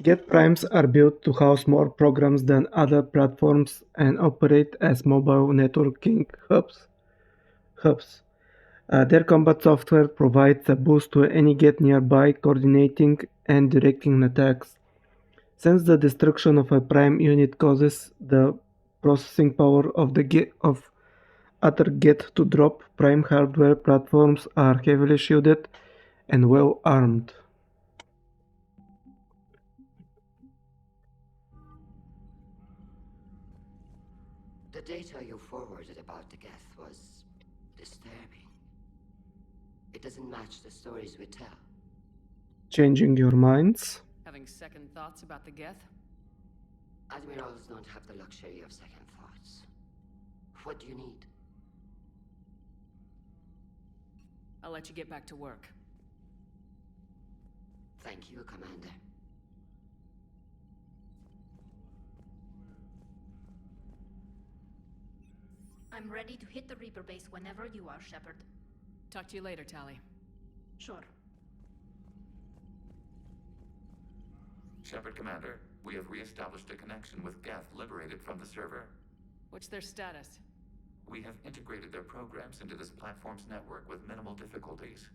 Get Primes are built to house more programs than other platforms and operate as mobile networking hubs. Their combat software provides a boost to any Get nearby, coordinating and directing attacks. Since the destruction of a Prime unit causes the processing power of other Get to drop, Prime hardware platforms are heavily shielded and well armed. The data you forwarded about the Geth was disturbing. It doesn't match the stories we tell. Changing your minds? Having second thoughts about the Geth? Admirals don't have the luxury of second thoughts. What do you need? I'll let you get back to work. Thank you, Commander. I'm ready to hit the Reaper base whenever you are, Shepard. Talk to you later, Tali. Sure. Shepard, Commander, we have re-established a connection with Geth liberated from the server. What's their status? We have integrated their programs into this platform's network with minimal difficulties.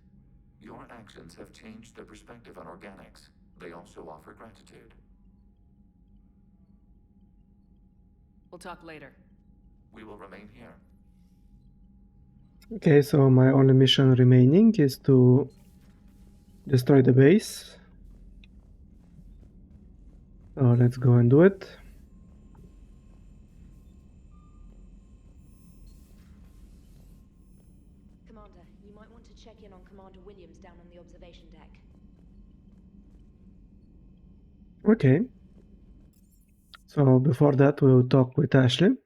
Your actions have changed their perspective on organics. They also offer gratitude. We'll talk later. We will remain here. Okay, so my only mission remaining is to destroy the base. So let's go and do it. Commander, you might want to check in on Commander Williams down on the observation deck. Okay. So before that, we'll talk with Ashley.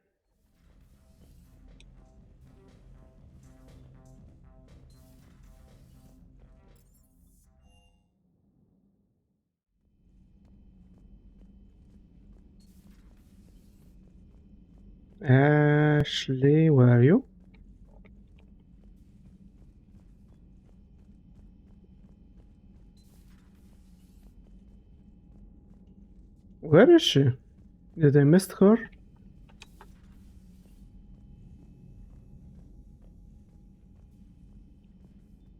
Ashley, where are you? Where is she? Did I miss her?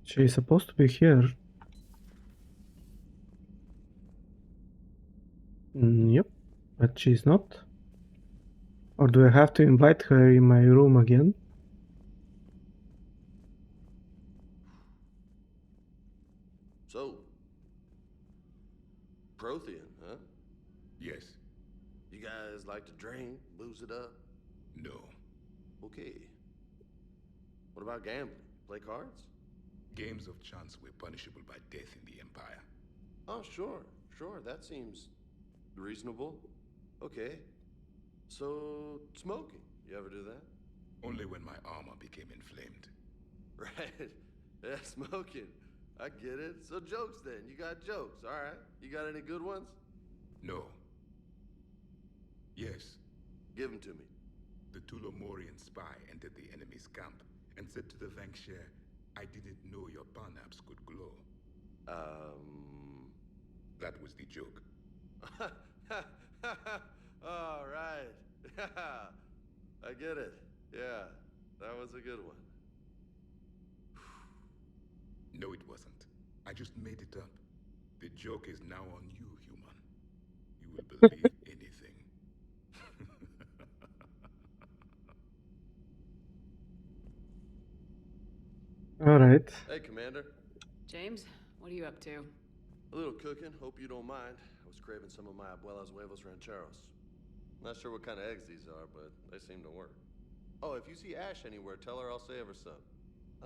She's supposed to be here. Yep, but she's not. Or do I have to invite her in my room again? So, Prothean, huh? Yes. You guys like to drink, booze it up? No. Okay. What about gambling? Play cards? Games of chance were punishable by death in the Empire. Oh, sure. That seems reasonable. Okay. So, smoking. You ever do that? Only when my armor became inflamed. Right. Yeah, smoking. I get it. So jokes then. You got jokes. All right. You got any good ones? No. Yes. Give them to me. The Tulomorian spy entered the enemy's camp and said to the Vanksher, I didn't know your parnaps could glow. That was the joke. All right. I get it. Yeah, that was a good one. No, it wasn't. I just made it up. The joke is now on you, human. You will believe anything. Alright. Hey, Commander. James, what are you up to? A little cooking. Hope you don't mind. I was craving some of my abuela's huevos rancheros. Not sure what kind of eggs these are, but they seem to work. Oh, if you see Ash anywhere, tell her I'll save her some.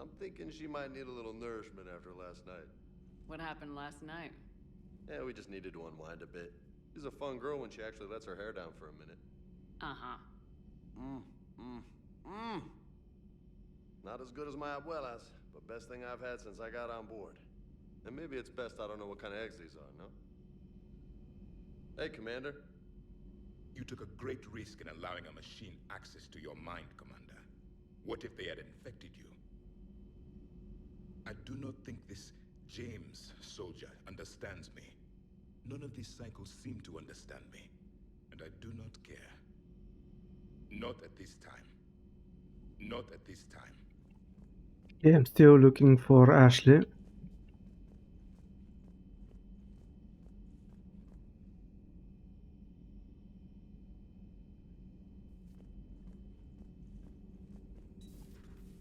I'm thinking she might need a little nourishment after last night. What happened last night? Yeah, we just needed to unwind a bit. She's a fun girl when she actually lets her hair down for a minute. Uh-huh. Not as good as my abuela's, but best thing I've had since I got on board. And maybe it's best I don't know what kind of eggs these are, no? Hey, Commander. You took a great risk in allowing a machine access to your mind, Commander. What if they had infected you? I do not think this James soldier understands me. None of these cycles seem to understand me, and I do not care. Not at this time. Not at this time. Yeah, I'm still looking for Ashley.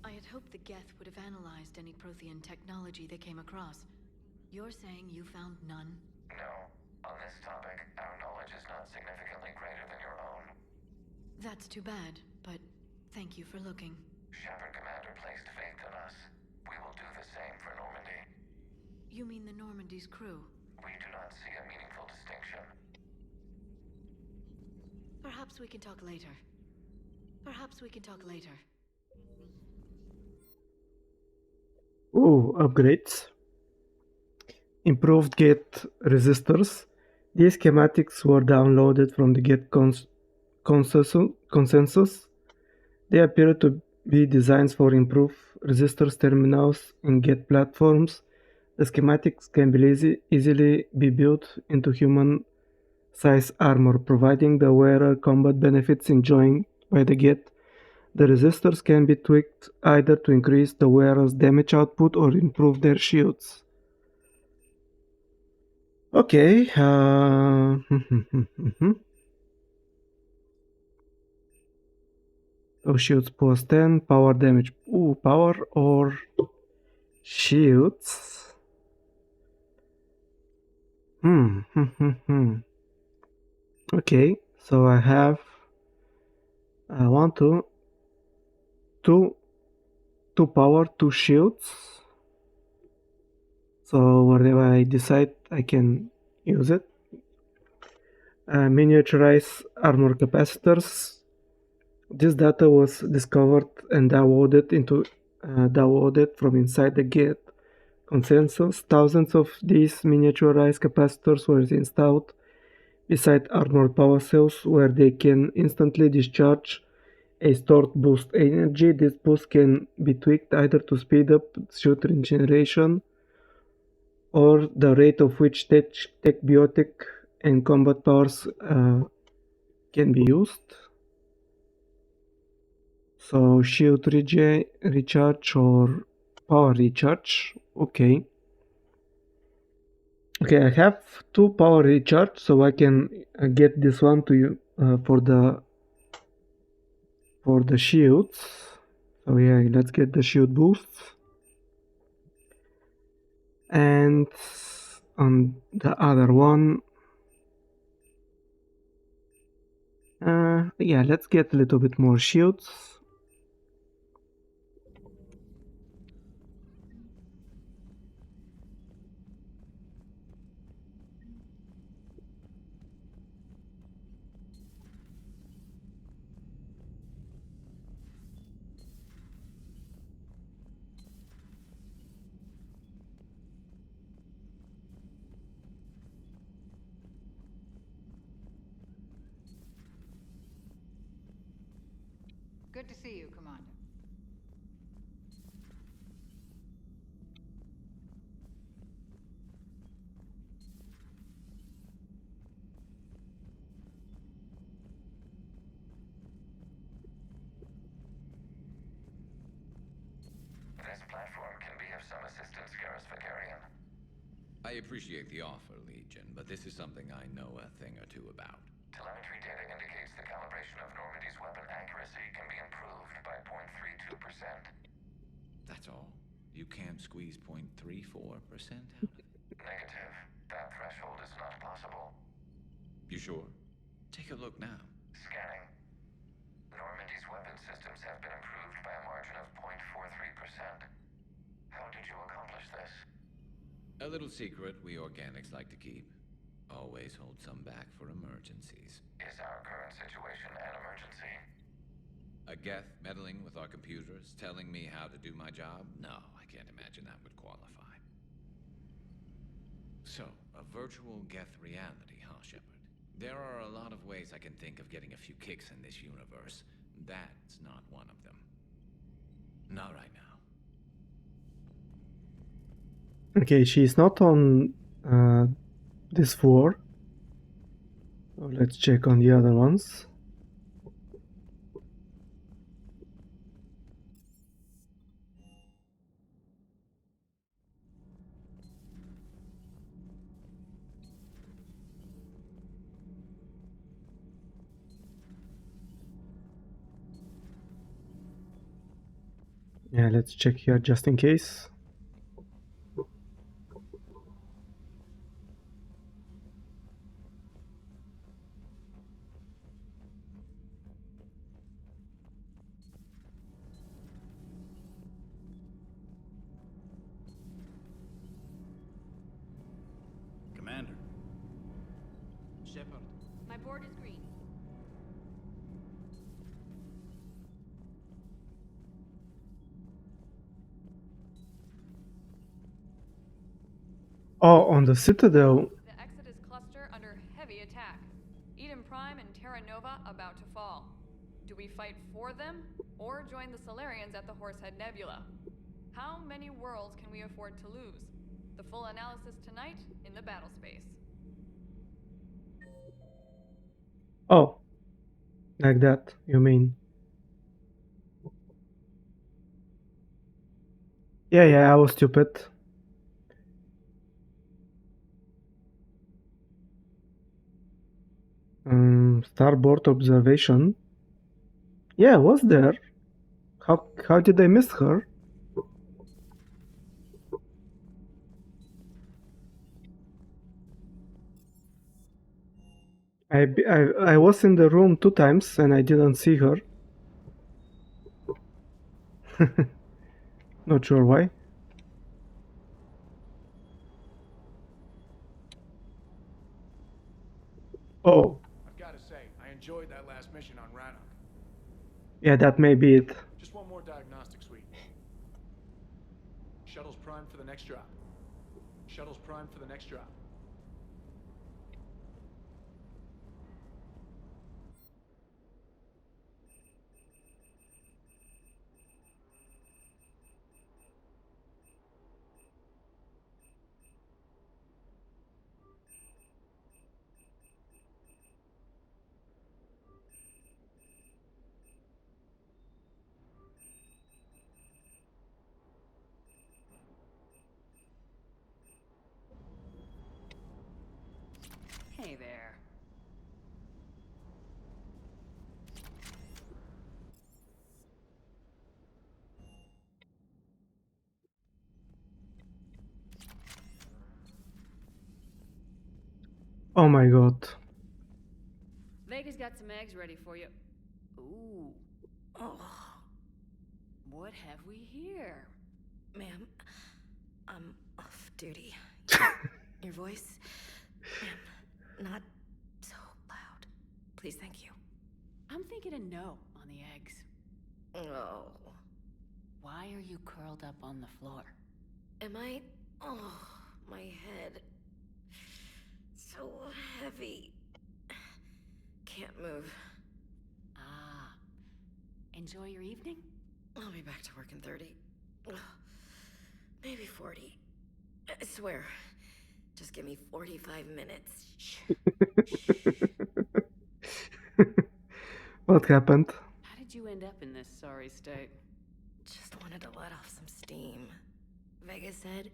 I had hoped the Geth would have analyzed any Prothean technology they came across. You're saying you found none? No. On this topic, our knowledge is not significantly greater than your own. That's too bad, but thank you for looking. Shepard Commander placed faith in us. We will do the same for Normandy. You mean the Normandy's crew? We do not see a meaningful distinction. Perhaps we can talk later. Perhaps we can talk later. Ooh, upgrades. Improved gate resistors. These schematics were downloaded from the gate consensus. They appear to be designs for improved resistors terminals in gate platforms. The schematics can be easily be built into human-size armor, providing the wearer combat benefits enjoyed by the gate. The resistors can be tweaked either to increase the wearer's damage output or improve their shields. Okay. So shields plus 10, power damage. Ooh, power or shields? Okay, so I have 1, 2 power, 2 shields. So wherever I decide, I can use it. Miniaturize armor capacitors. This data was discovered and downloaded from inside the gate consensus. Thousands of these miniaturized capacitors were installed beside armored power cells, where they can instantly discharge a stored boost energy. This boost can be tweaked either to speed up suit regeneration or the rate of which tech biotic and combat powers can be used. So shield recharge or power recharge. Okay. Okay, I have 2 power recharge, so I can get this one to you for the shields. So yeah, let's get the shield boosts. And on the other one, yeah, let's get a little bit more shields. Good to see you, Commander. This platform can be of some assistance, Garrus Vakarian. I appreciate the offer, Legion, but this is something I know a thing or two about. Telemetry data indicates the calibration of Normandy's weapon accuracy can be improved by 0.32%. That's all? You can't squeeze 0.34% out of it? Negative. That threshold is not possible. You sure? Take a look now. Scanning. Normandy's weapon systems have been improved by a margin of 0.43%. How did you accomplish this? A little secret we organics like to keep. Always hold some back for emergencies. Is our current situation an emergency? A Geth meddling with our computers, telling me how to do my job? No, I can't imagine that would qualify. So, a virtual Geth reality, huh, Shepard? There are a lot of ways I can think of getting a few kicks in this universe. That's not one of them. Not right now. Okay, she's not on this floor. So let's check on the other ones. Yeah, let's check here just in case. Commander. Shepard. My board is green. Oh, on the Citadel. The Exodus cluster under heavy attack. Eden Prime and Terra Nova about to fall. Do we fight for them, or join the Solarians at the Horsehead Nebula? How many worlds can we afford to lose? The full analysis tonight in the battle space. Oh, like that, you mean? Yeah, I was stupid. Starboard observation. Yeah, was there. How did I miss her? I was in the room 2 times and I didn't see her. Not sure why. Oh, I've got to say, I enjoyed that last mission on Rannoch. yeah, that may be it. Just one more diagnostic suite. Shuttle's primed for the next drop. Shuttle's primed for the next drop. Hey there. Oh my god. Vega's got some eggs ready for you. Ooh. Oh. What have we here? Ma'am, I'm off duty. Your voice, ma'am, not so loud. Please, thank you. I'm thinking a no on the eggs. Oh. Why are you curled up on the floor? Am I? Oh, my head. So heavy. Can't move. Ah. Enjoy your evening? I'll be back to work in 30. Maybe 40. I swear. Just give me 45 minutes. What happened? How did you end up in this sorry state? Just wanted to let off some steam. Vega said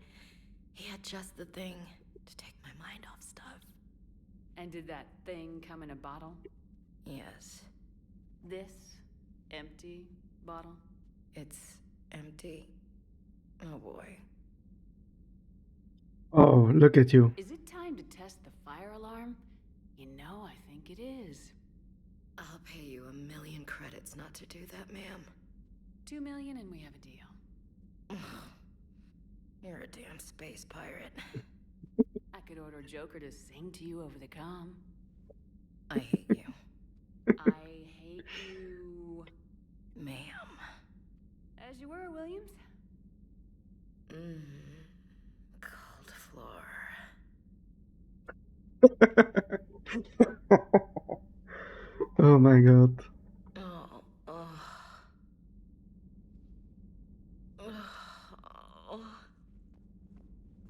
he had just the thing to take my mind off stuff. And did that thing come in a bottle? Yes. This empty bottle? It's empty. Oh boy. Oh, look at you. Is it time to test the fire alarm? You know, I think it is. I'll pay you 1,000,000 credits not to do that, ma'am. 2 million and we have a deal. You're a damn space pirate. I could order Joker to sing to you over the comm. I hate you. I hate you. Ma'am. As you were, Williams. Cold floor. Oh my god.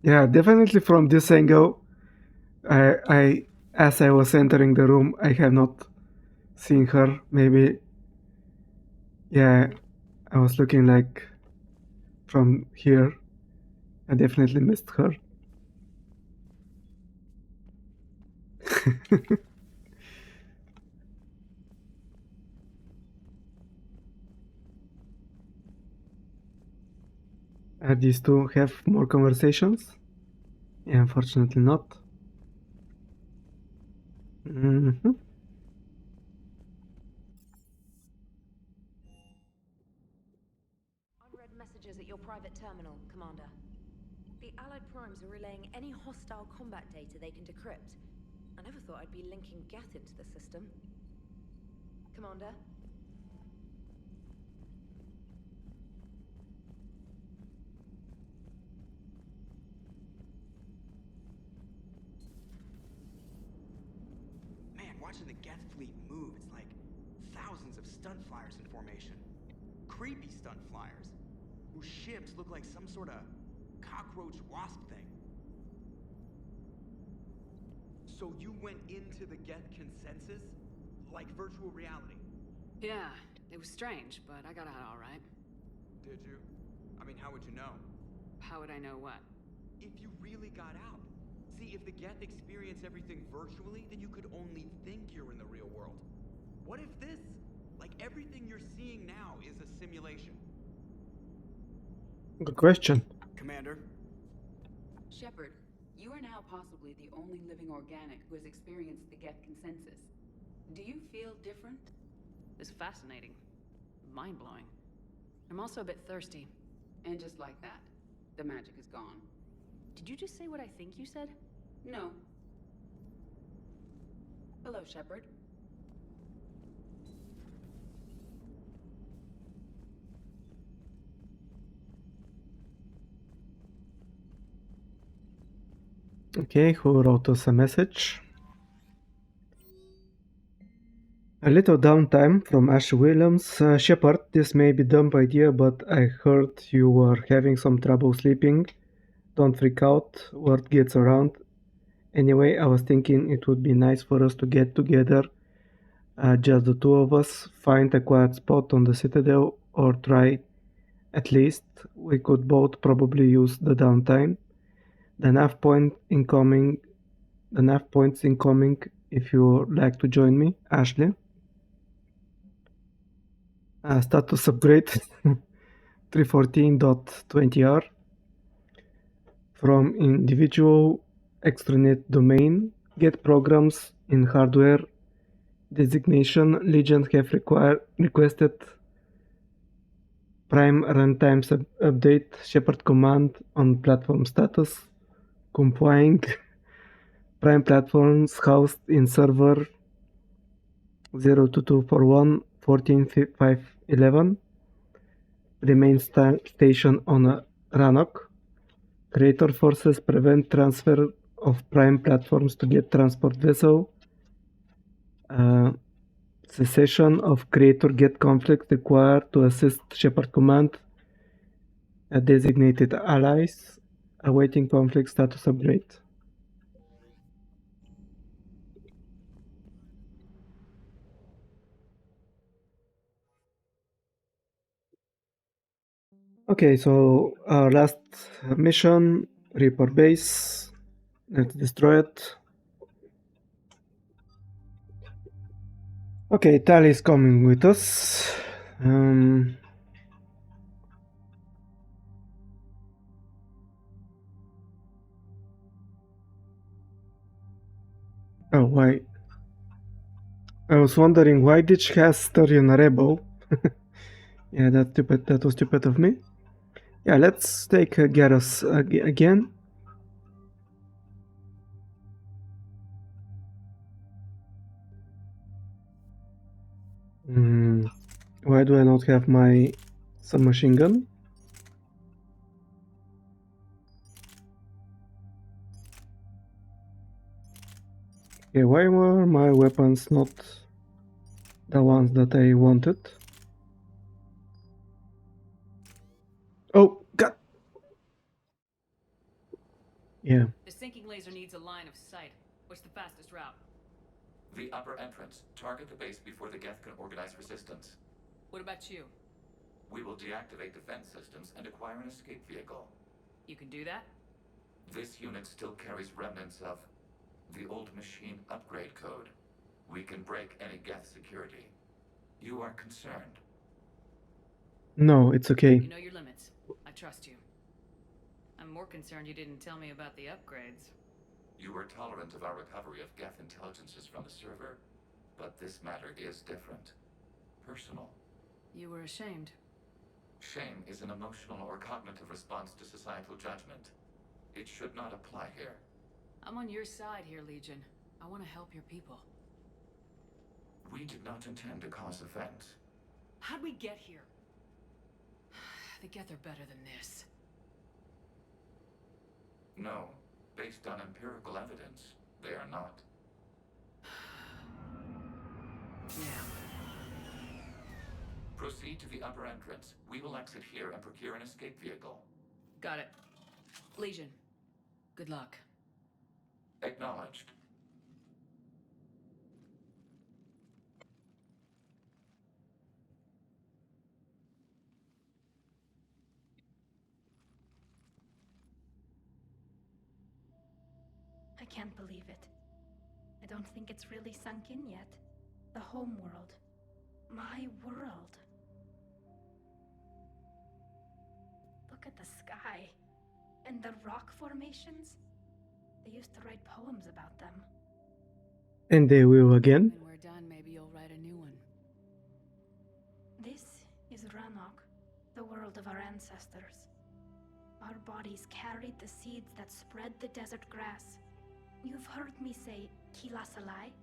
Yeah, definitely from this angle, as I was entering the room, I have not seen her. Maybe, yeah, I was looking like from here. I definitely missed her. Are these two have more conversations? Yeah, unfortunately not. Mm-hmm. Unread messages at your private terminal, Commander. The Allied Primes are relaying any hostile combat data they can decrypt. I never thought I'd be linking Geth into the system. Commander? Man, watching the Geth fleet move, it's like thousands of stunt flyers in formation. Creepy stunt flyers, whose ships look like some sort of cockroach wasp thing. So you went into the Geth consensus? Like virtual reality? Yeah, it was strange, but I got out all right. Did you? I mean, how would you know? How would I know what? If you really got out. See, if the Geth experience everything virtually, then you could only think you're in the real world. What if this, like everything you're seeing now, is a simulation? Good question. Commander? Shepard, you are now possibly the only living organic who has experienced the Geth consensus. Do you feel different? It's fascinating. Mind-blowing. I'm also a bit thirsty. And just like that, the magic is gone. Did you just say what I think you said? No. Hello, Shepard. Okay, who wrote us a message? A little downtime from Ash Williams. Shepard, this may be a dumb idea, but I heard you were having some trouble sleeping. Don't freak out, word gets around. Anyway, I was thinking it would be nice for us to get together, just the two of us, find a quiet spot on the Citadel, or try at least. We could both probably use the downtime. The nav point incoming. The nav points incoming if you like to join me, Ashley. Status upgrade 314.20R from individual extranet domain. Get programs in hardware designation. Legion have requested Prime runtime update. Shepard command on platform status. Complying. Prime platforms housed in server 02241 14511. Remain station on Rannoch. Creator forces prevent transfer of Prime platforms to get transport vessel. Cessation of Creator get conflict required to assist Shepard command. Designated allies. Awaiting conflict status upgrade. Okay, so our last mission, Reaper base. Let's destroy it. Okay, Tali is coming with us. Oh, why? I was wondering why did she has Sturgeon a rebel? Yeah, that's stupid. That was stupid of me. Yeah, let's take Garrus again. Why do I not have my submachine gun? Okay, why were my weapons not... The ones that I wanted. Oh, God! Yeah. The sinking laser needs a line of sight. What's the fastest route? The upper entrance. Target the base before the Geth can organize resistance. What about you? We will deactivate defense systems and acquire an escape vehicle. You can do that? This unit still carries remnants of the old machine upgrade code. We can break any Geth security. You are concerned. No, it's okay. You know your limits. I trust you. I'm more concerned you didn't tell me about the upgrades. You were tolerant of our recovery of Geth intelligences from the server, but this matter is different. Personal. You were ashamed. Shame is an emotional or cognitive response to societal judgment. It should not apply here. I'm on your side here, Legion. I want to help your people. We did not intend to cause offense. How'd we get here? The Geth are better than this. No. Based on empirical evidence, they are not. Yeah. Proceed to the upper entrance. We will exit here and procure an escape vehicle. Got it. Legion, good luck. Acknowledged. I can't believe it. I don't think it's really sunk in yet. The home world. My world. Look at the sky. And the rock formations. They used to write poems about them. And they will again? When we're done, maybe you'll write a new one. This is Ranok, the world of our ancestors. Our bodies carried the seeds that spread the desert grass. You've heard me say Kilasalai?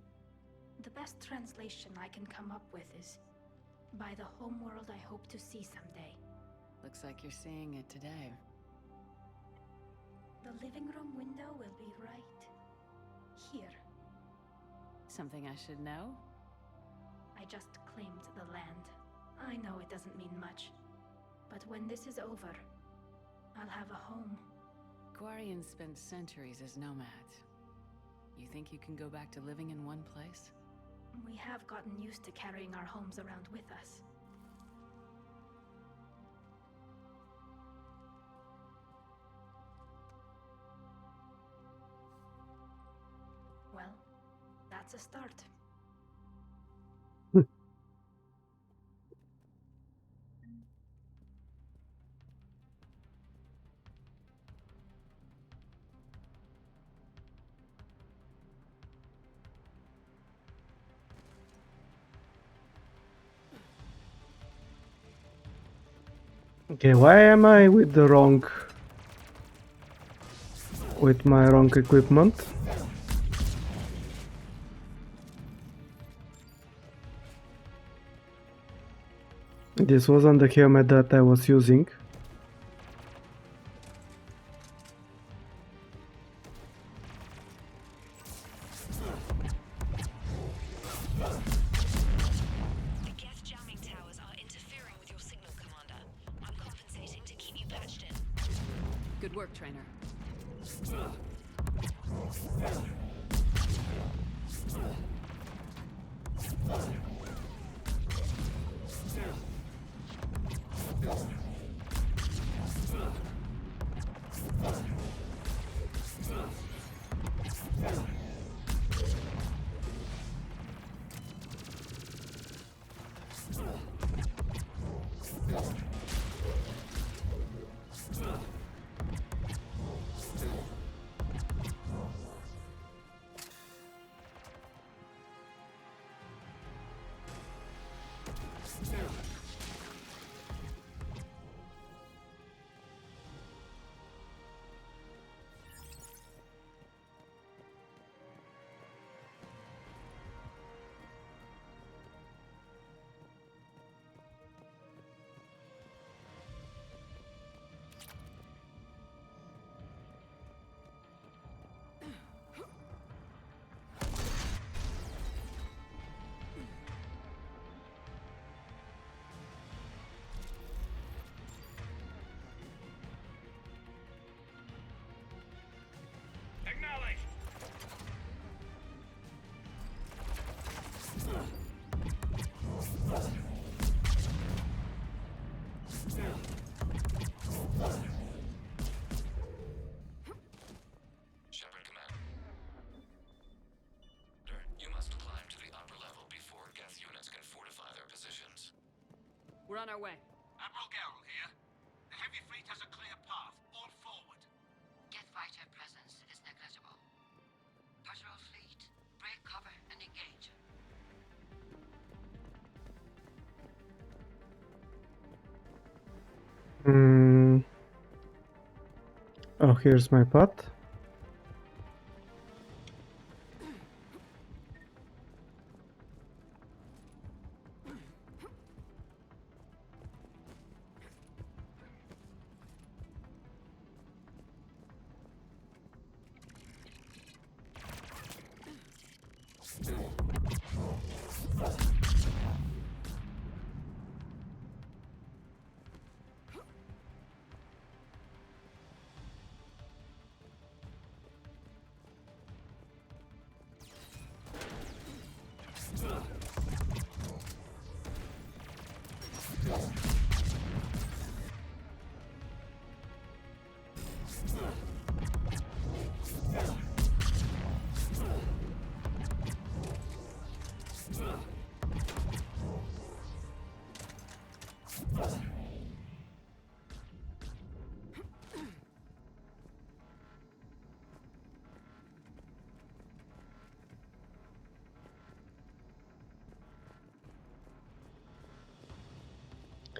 The best translation I can come up with is, by the homeworld I hope to see someday. Looks like you're seeing it today. The living room window will be right here. Something I should know? I just claimed the land. I know it doesn't mean much. But when this is over, I'll have a home. Quarians spent centuries as nomads. You think you can go back to living in one place? We have gotten used to carrying our homes around with us. Well, that's a start. Okay, why am I with the wrong... with my wrong equipment? This wasn't the helmet that I was using. The Geth jamming towers are interfering with your signal, Commander. I'm compensating to keep you patched in. Good work, Trainer. We're on our way. Admiral Garrel here. The heavy fleet has a clear path. All forward. Geth fighter presence is negligible. Patrol fleet, break cover and engage. Oh, here's my path.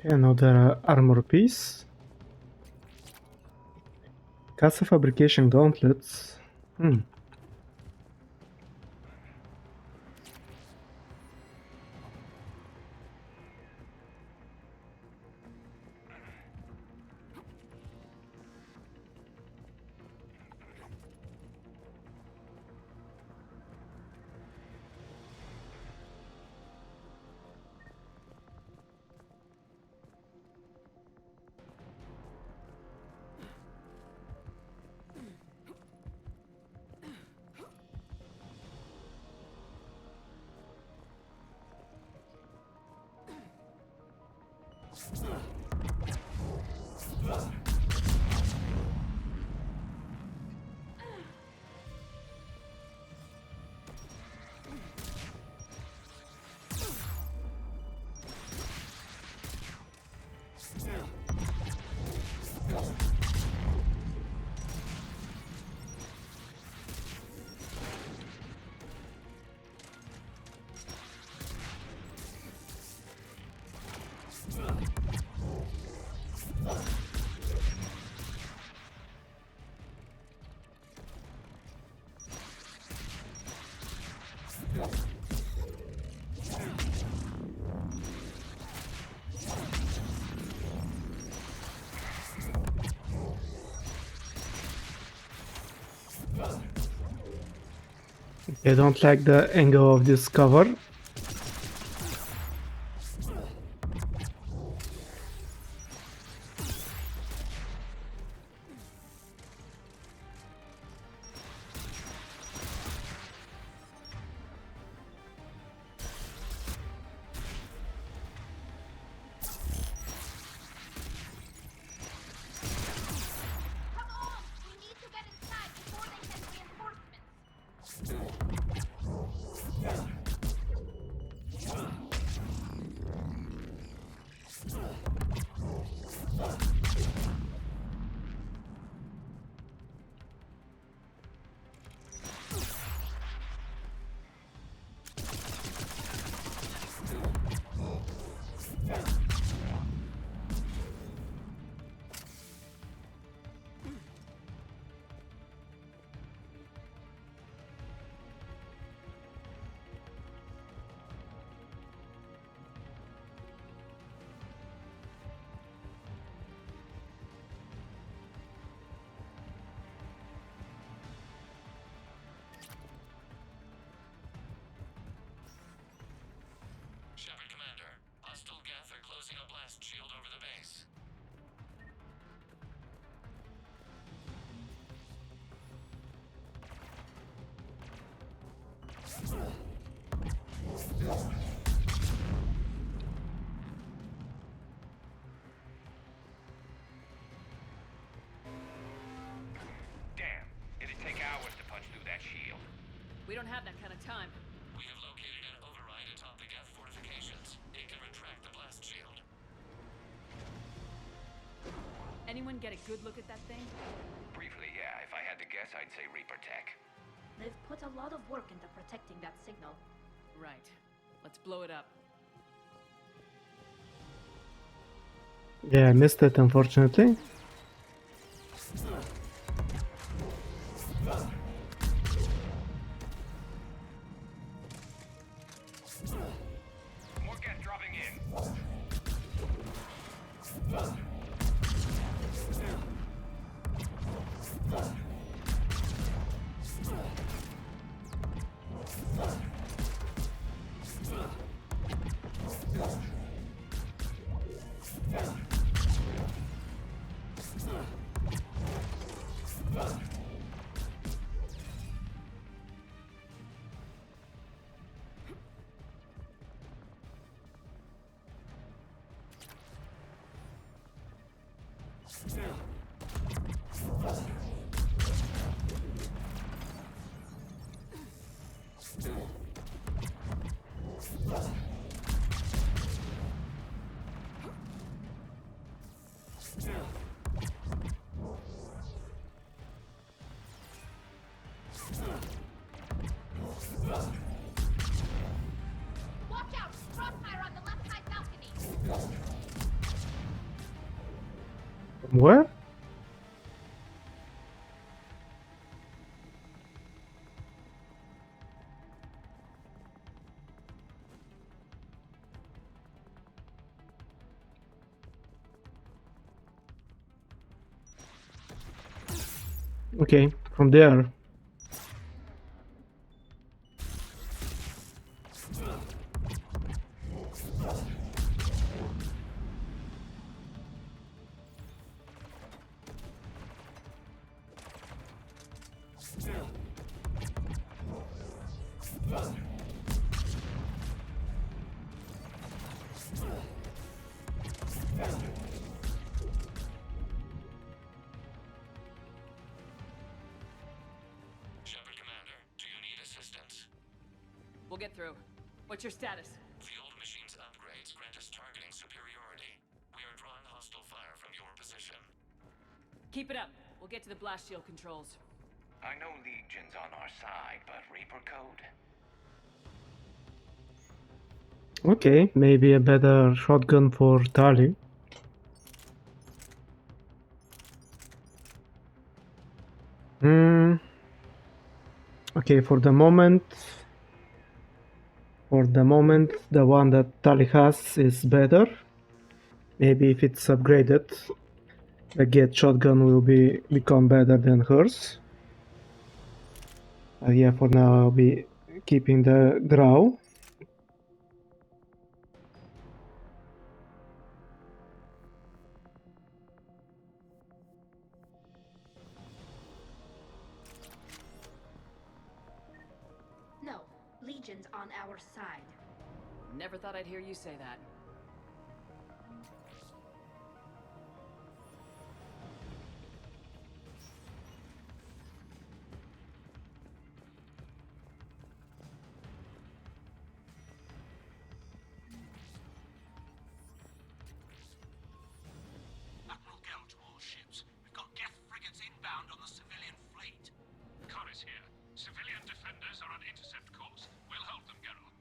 Another armor piece. Casa fabrication gauntlets. I don't like the angle of this cover. Shepard, Commander. Hostile Geth are closing a blast shield over the base. Damn, it'd take hours to punch through that shield. We don't have that kind of time. We have located an override atop the Geth fortifications. It can retract the blast shield. anyone get a good look at that thing? Briefly, yeah. If I had to guess, I'd say Reaper Tech. They've put a lot of work into protecting that signal. Right. Let's blow it up. Yeah, I missed it, unfortunately. More gas dropping in. Watch out! Crossfire on the left side balcony! Where? Okay, from there. Shepard Commander, do you need assistance? We'll get through. What's your status? The old machine's upgrades grant us targeting superiority. We are drawing hostile fire from your position. Keep it up. We'll get to the blast shield controls. I know Legion's on our side, but Reaper code? Okay, maybe a better shotgun for Tali. Okay, for the moment, the one that Tali has is better. Maybe if it's upgraded, the Get shotgun will become better than hers. Yeah, for now I'll be keeping the Grau. No, Legion's on our side. Never thought I'd hear you say that. Admiral Gell to all ships. We've got Geth frigates inbound on the civilian fleet. Khan is here. Civilian defenders are on intercept course. We'll help them, Geralt.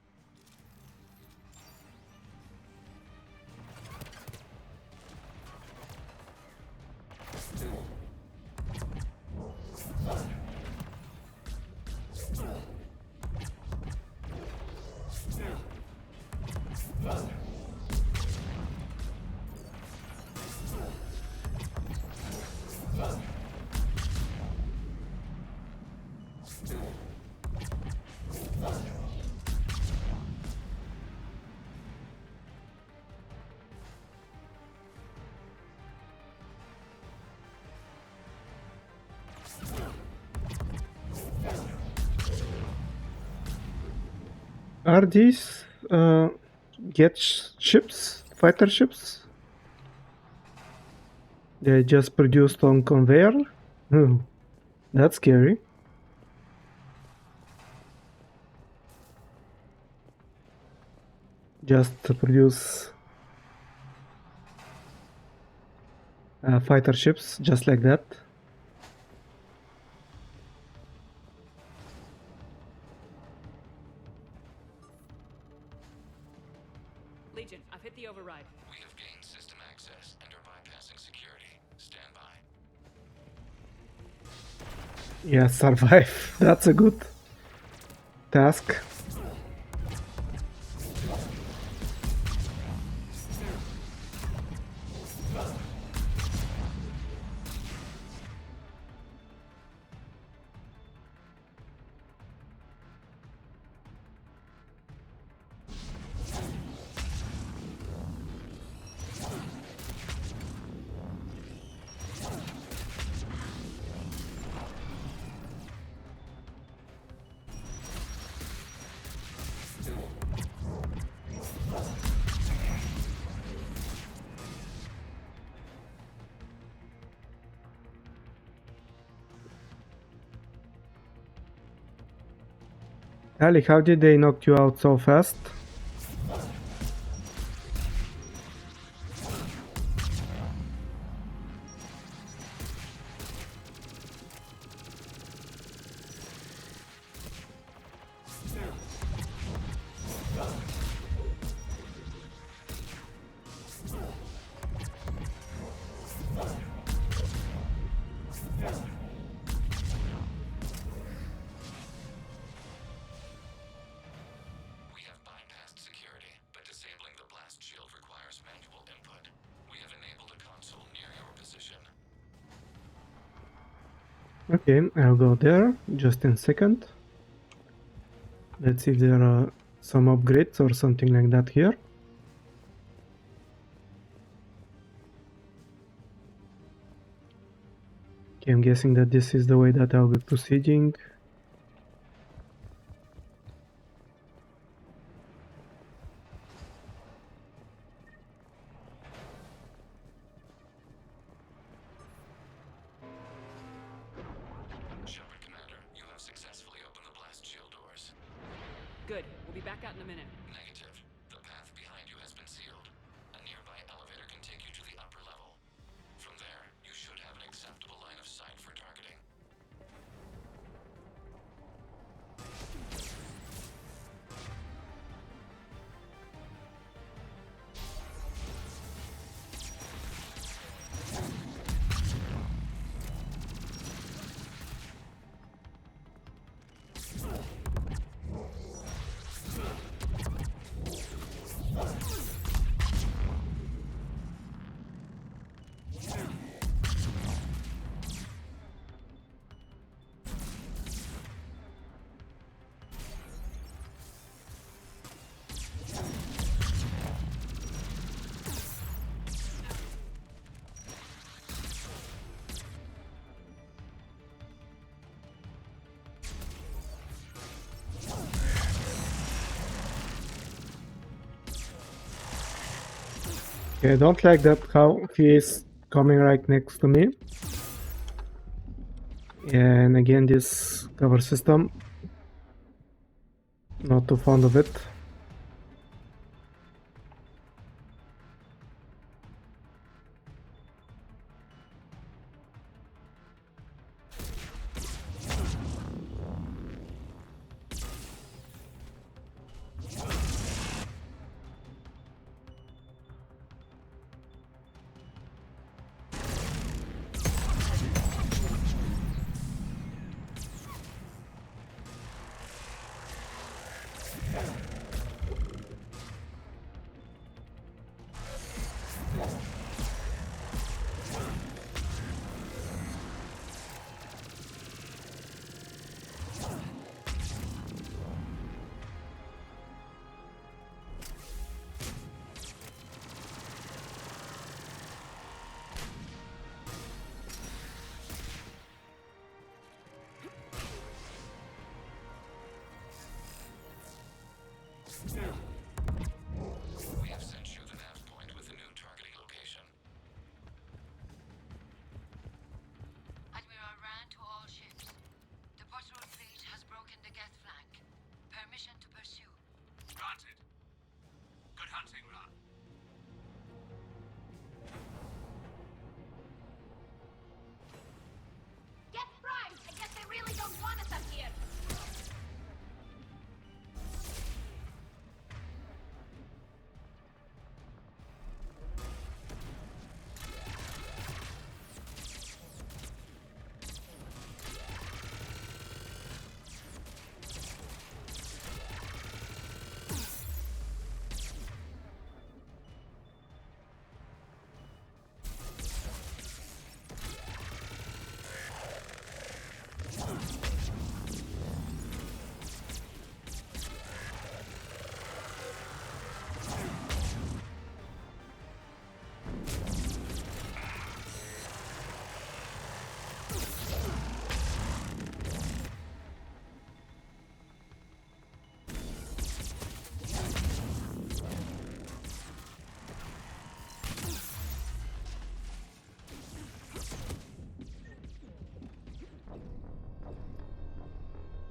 Are these Get ships, fighter ships? They're just produced on conveyor? That's scary. Just to produce fighter ships just like that. Legion, I've hit the override. We have gained system access and are bypassing security. Stand by. Yeah, survive. That's a good task. Ali, how did they knock you out so fast? We have bypassed security, but disabling the blast shield requires manual input. We have enabled a console near your position. Okay, I'll go there just in a second. Let's see if there are some upgrades or something like that here. Okay, I'm guessing that this is the way that I'll be proceeding. Shepard Commander, you have successfully opened the blast shield doors. Good. We'll be back out in a minute. Negative. The path behind you has been sealed. A nearby elevator can take you to the upper level. From there, you should have an acceptable line of sight for targeting. Okay, I don't like that how he is coming right next to me. And again, this cover system, not too fond of it.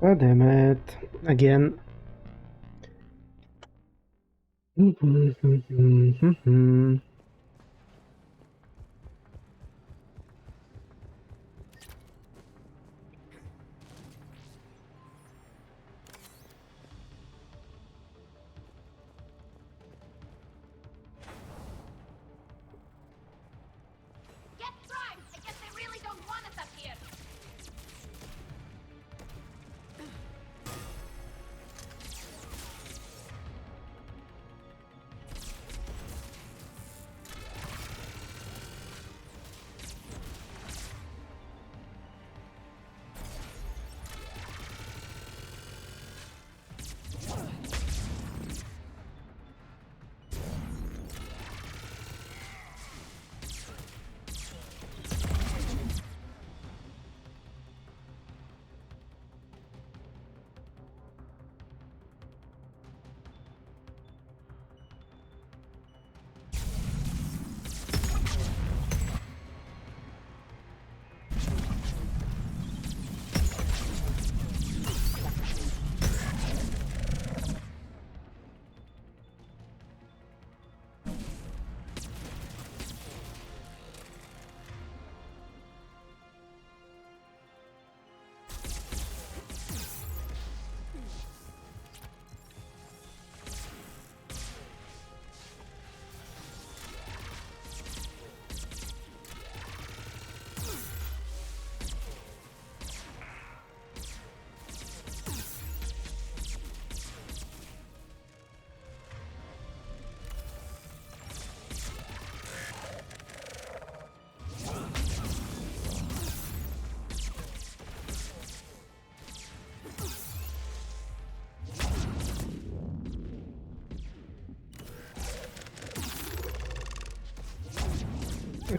God damn it. Again. Get primed! I guess they really don't want us up here.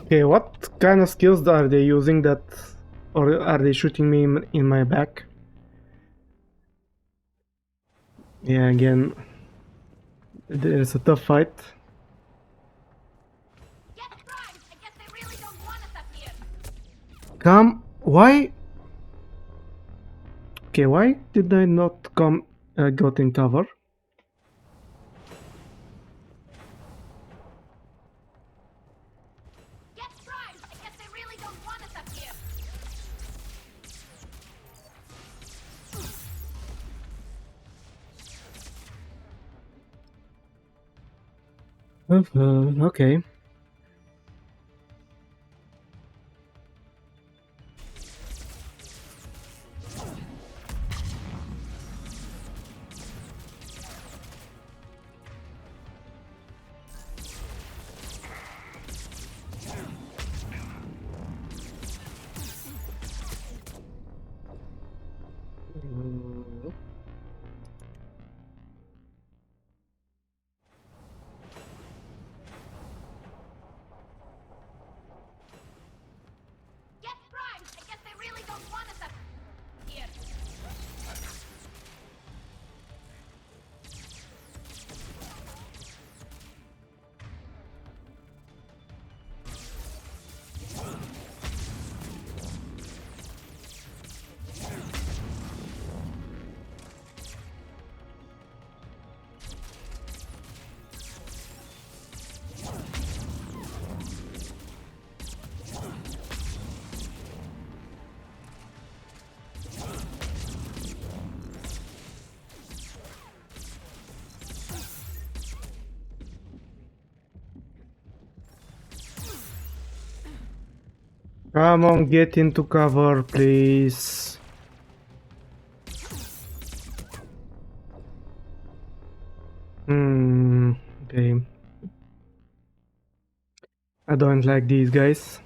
Okay, what kind of skills are they using that, or are they shooting me in my back? Yeah, again, it's a tough fight. Come, why? Okay, why did I not come, got in cover? Okay. Come on, get into cover, please. Okay. I don't like these guys.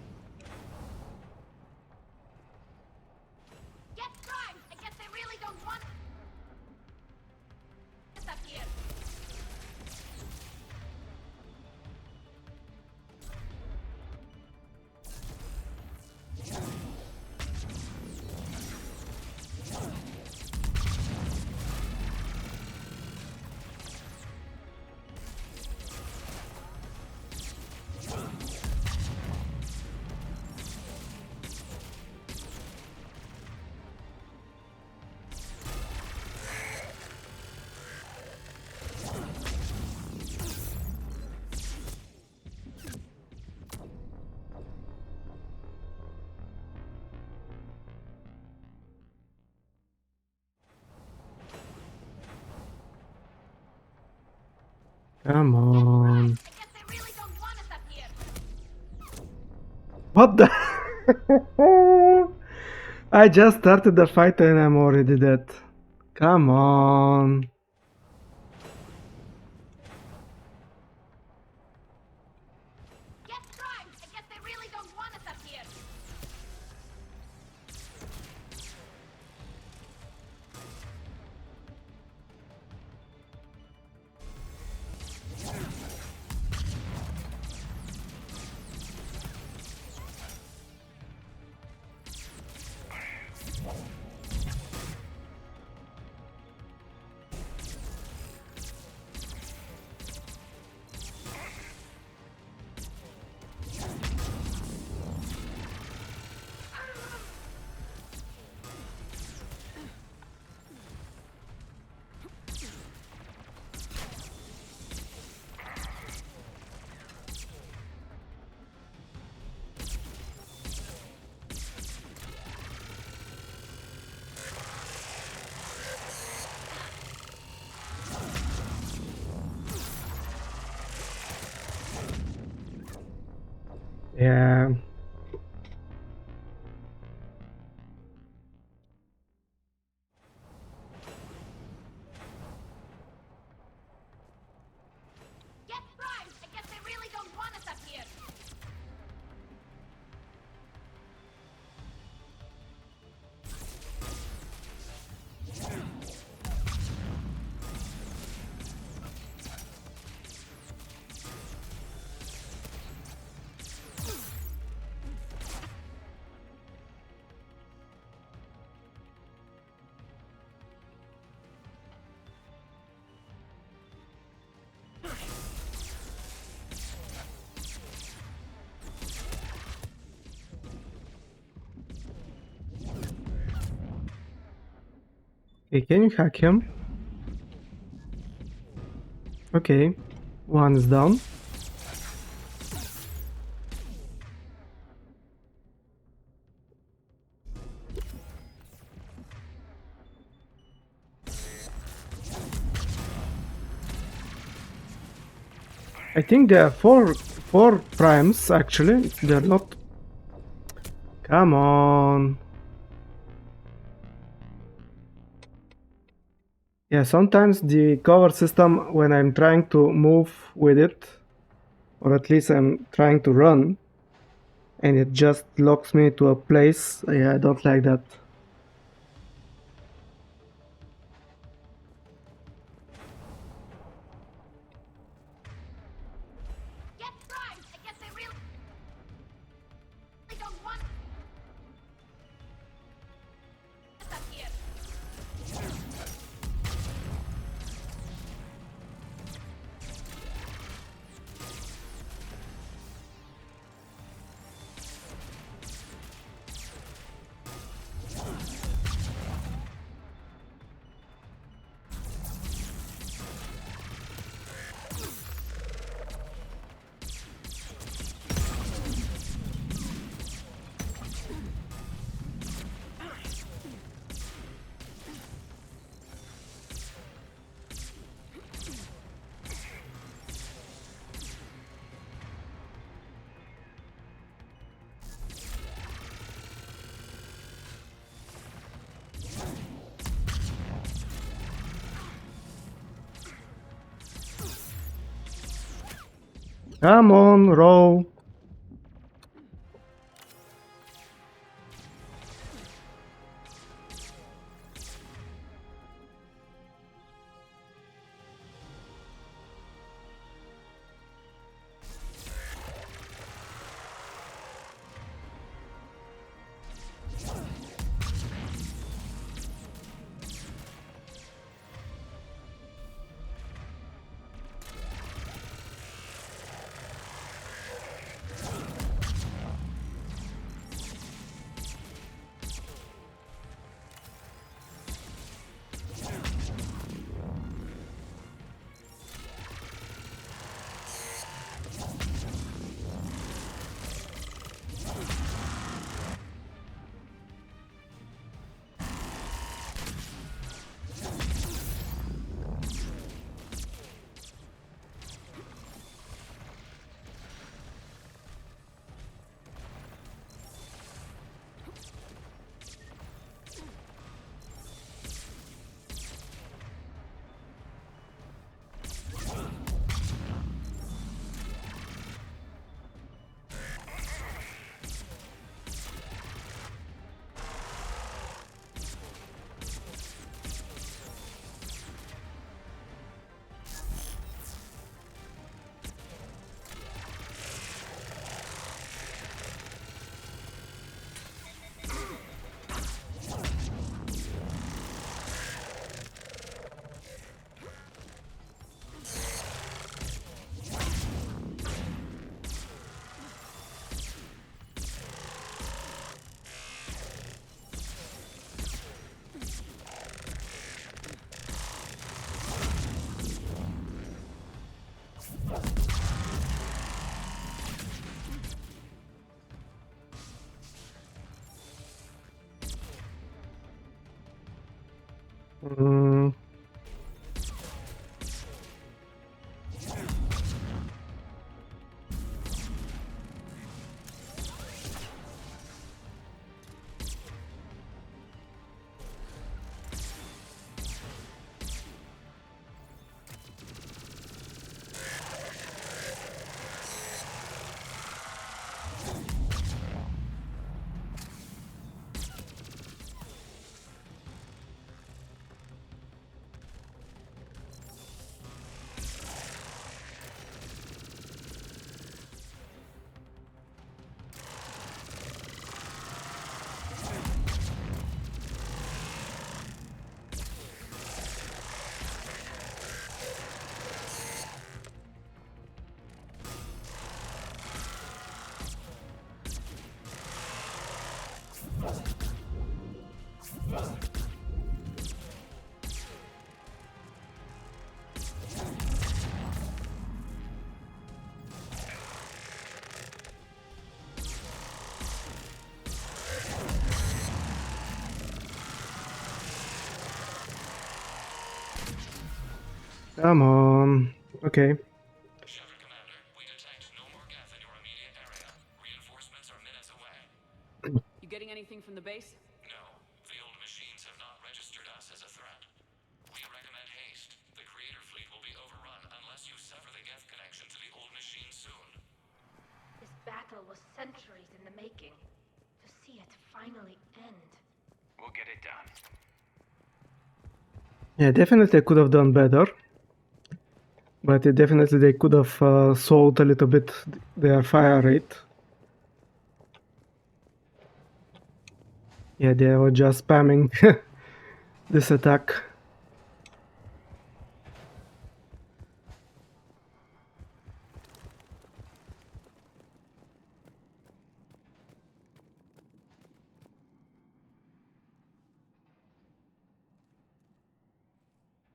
Come on. What the? I just started the fight and I'm already dead. Come on. Yeah. Okay, can you hack him? Okay. One is down. I think there are four primes actually. They're not. Come on. Yeah, sometimes the cover system, when I'm trying to move with it, or at least I'm trying to run, and it just locks me to a place. Yeah, I don't like that. Come on, row. Mm, come on. Okay. You getting anything from the base? No, the old machines have not registered us as a threat. We recommend haste. The creator fleet will be overrun unless you sever the Geth connection to the old machine soon. This battle was centuries in the making. To see it finally end. We'll get it done. Yeah, definitely could have done better. But definitely they could have sold a little bit their fire rate. Yeah, they were just spamming this attack.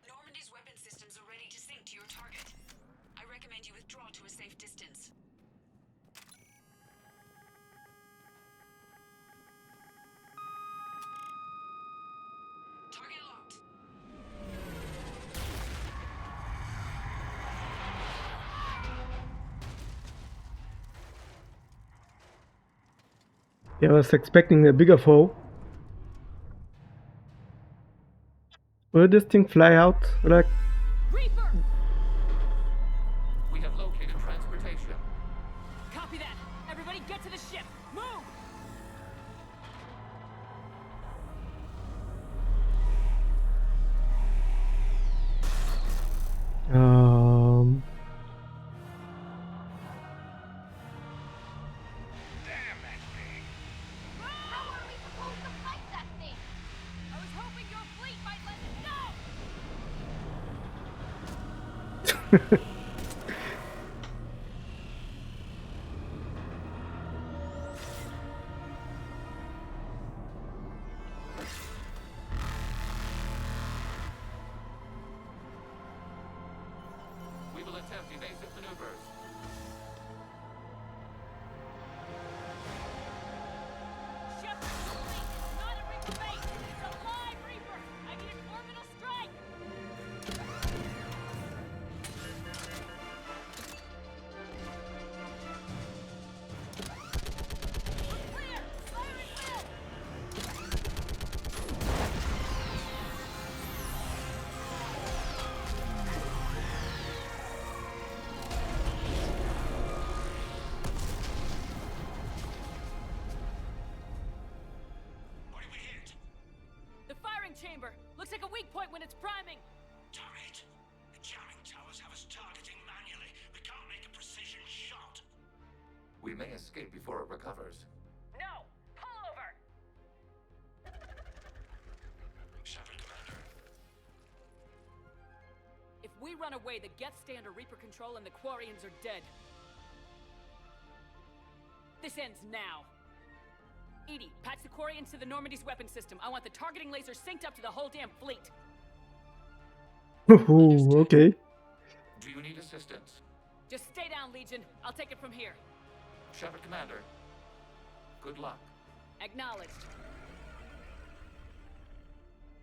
Normandy's weapon systems are ready to sync to your target. I recommend you withdraw to a safe distance. Target locked. Yeah, I was expecting a bigger foe. Will this thing fly out? Like, We have located transportation. Copy that. Everybody get to the ship. Move! Damn that thing! How are we supposed to fight that thing? I was hoping your fleet might let us go! We will attempt evasive maneuvers. Shepard, fleet, not a Reaper base. It's a live Reaper. I need an orbital strike. We're clear. Fire at will. What did we hit? The firing chamber. Looks like a weak point when it's priming. Turret! The jamming towers have us targeting manually. We can't make a precision shot. We may escape before it recovers. No! Pull over! Shepard, Commander. If we run away, the Geth stay under Reaper control and the Quarians are dead. This ends now. Edie, patch the Quarians to the Normandy's weapon system. I want the targeting laser synced up to the whole damn fleet. Ooh, okay. Do you need assistance? Just stay down, Legion. I'll take it from here. Shepard, Commander. Good luck. Acknowledged.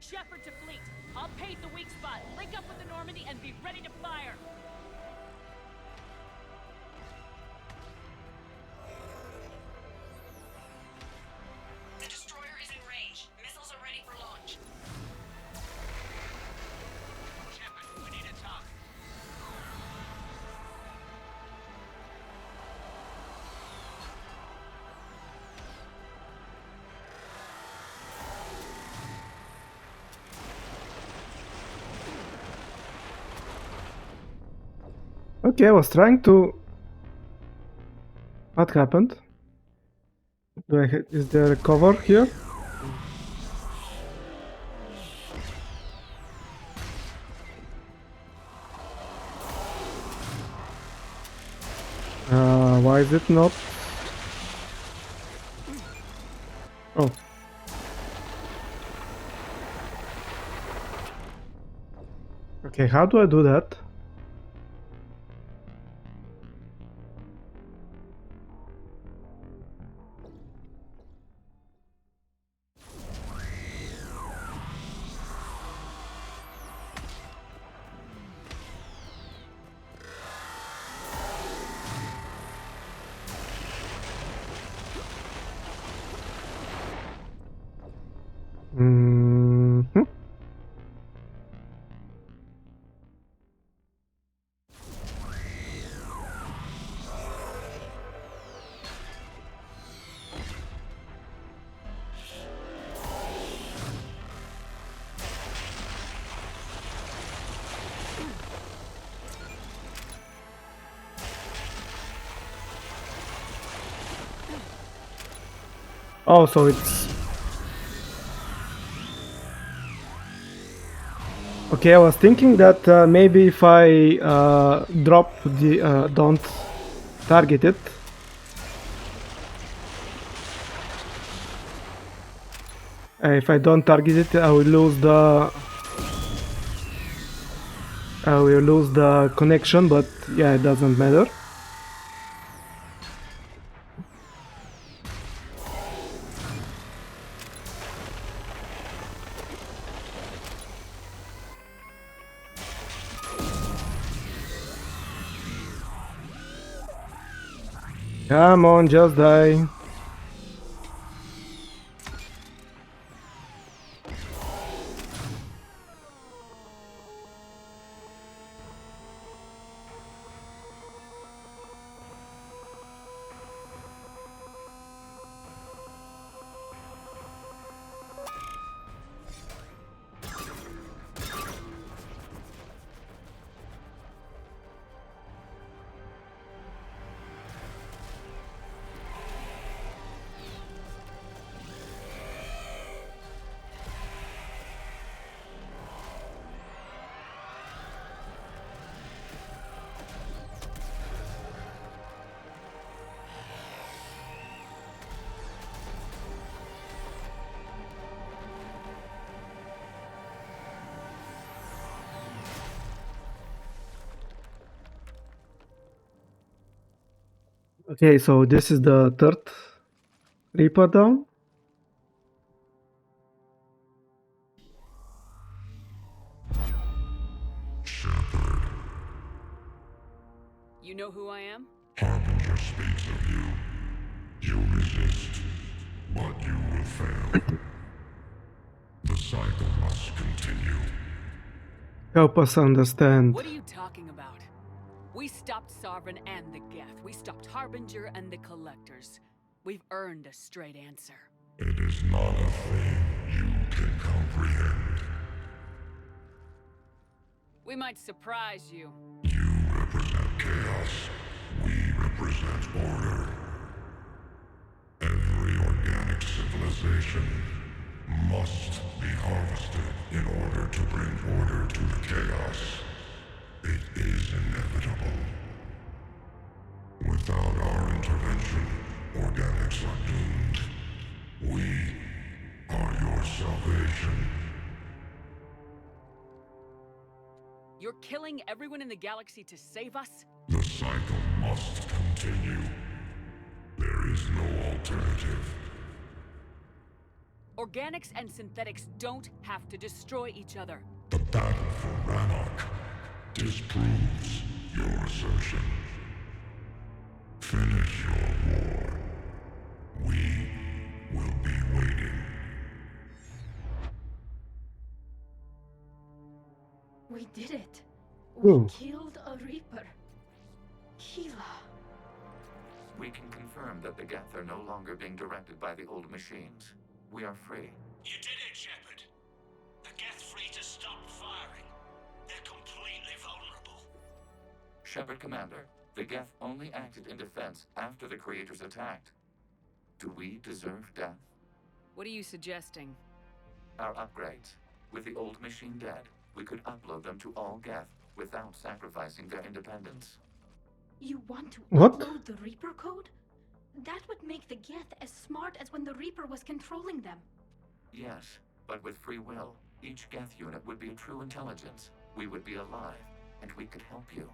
Shepard to fleet. I'll pave the weak spot, link up with the Normandy, and be ready to fire. The destroyer is in range. Missiles are ready for launch. Shepard, we need to talk. Okay, I was trying to... What happened? Is there a cover here? Why is it not? Oh. Okay, how do I do that? Mm-hmm. Oh, so it's... Okay, I was thinking that maybe if I drop the... don't target it. If I don't target it, I will lose the... I will lose the connection, but yeah, it doesn't matter. Come on, just die. Okay, so this is the third Reaper down. You know who I am? Harbinger speaks of you. You resist, but you will fail. The cycle must continue. Help us understand. What are you talking about? We stopped Sovereign and the Geth. We stopped Harbinger and the Collectors. We've earned a straight answer. It is not a thing you can comprehend. We might surprise you. You represent chaos. We represent order. Every organic civilization must be harvested in order to bring order to the chaos. It is inevitable. Without our intervention, organics are doomed. We are your salvation. You're killing everyone in the galaxy to save us? The cycle must continue. There is no alternative. Organics and synthetics don't have to destroy each other. The battle for Rannoch disproves your assertion. Finish your war. We will be waiting. We did it. We Ooh. killed a Reaper. Keela. We can confirm that the Geth are no longer being directed by the old machines. We are free. You did it, Shepard. The Geth freighters stopped firing. They're completely vulnerable. Shepard Commander, the Geth only acted in defense after the creators attacked. Do we deserve death? What are you suggesting? Our upgrades. With the old machine dead, we could upload them to all Geth without sacrificing their independence. You want to What? upload the Reaper code? That would make the Geth as smart as when the Reaper was controlling them. Yes, but with free will, each Geth unit would be a true intelligence. We would be alive, and we could help you.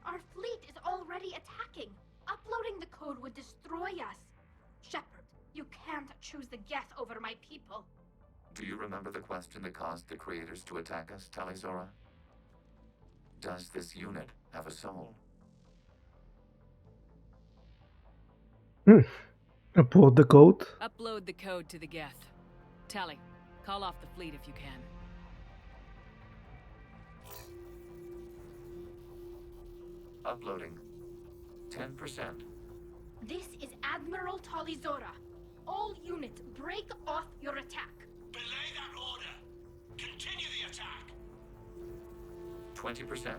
Our fleet is already attacking. Uploading the code would destroy us. Shepard, you can't choose the Geth over my people. Do you remember the question that caused the creators to attack us, Talizora? Does this unit have a soul? Upload the code. Upload the code to the Geth. Tally, call off the fleet if you can. Uploading. 10%. This is Admiral Talizora. All units, break off your attack. Belay that order. Continue the attack. 20%.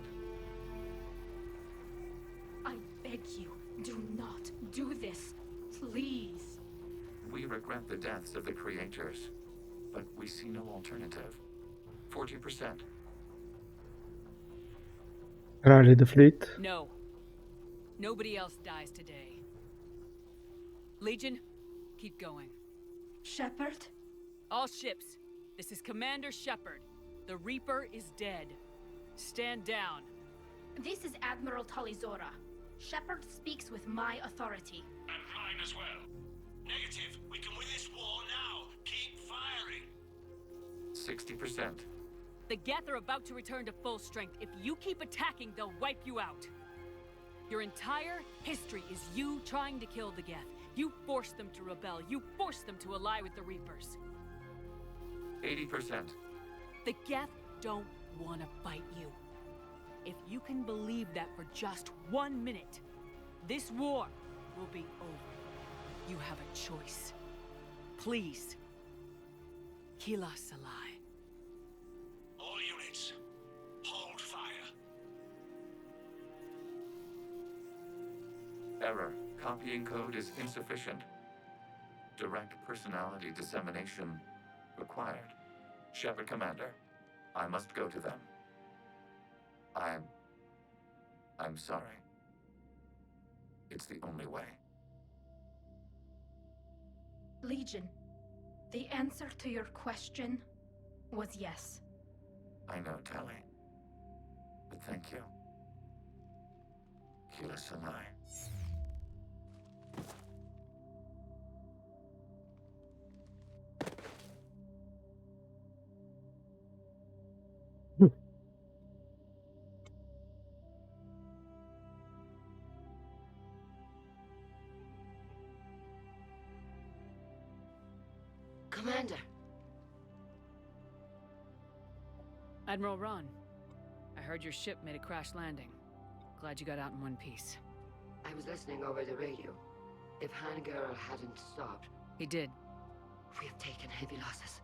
I beg you, do not do this. Please. We regret the deaths of the creators, but we see no alternative. 40%. Rally the fleet. No. Nobody else dies today. Legion, keep going. Shepard? All ships, this is Commander Shepard. The Reaper is dead. Stand down. This is Admiral Talizora. Shepard speaks with my authority. And mine as well. Negative. We can win this war now. Keep firing. 60%. The Geth are about to return to full strength. If you keep attacking, they'll wipe you out. Your entire history is you trying to kill the Geth. You forced them to rebel. You forced them to ally with the Reapers. 80%. The Geth don't want to fight you. If you can believe that for just 1 minute, this war will be over. You have a choice. Please. Kila Salai. All units, hold fire. Error. Copying code is insufficient. Direct personality dissemination required. Shepard Commander, I must go to them. I'm sorry. It's the only way. Legion, the answer to your question was yes. I know, Tally. But thank you. Kila Sanai. Commander! Admiral Ron, I heard your ship made a crash landing. Glad you got out in one piece. I was listening over the radio. If Hangirl hadn't stopped... He did. We have taken heavy losses.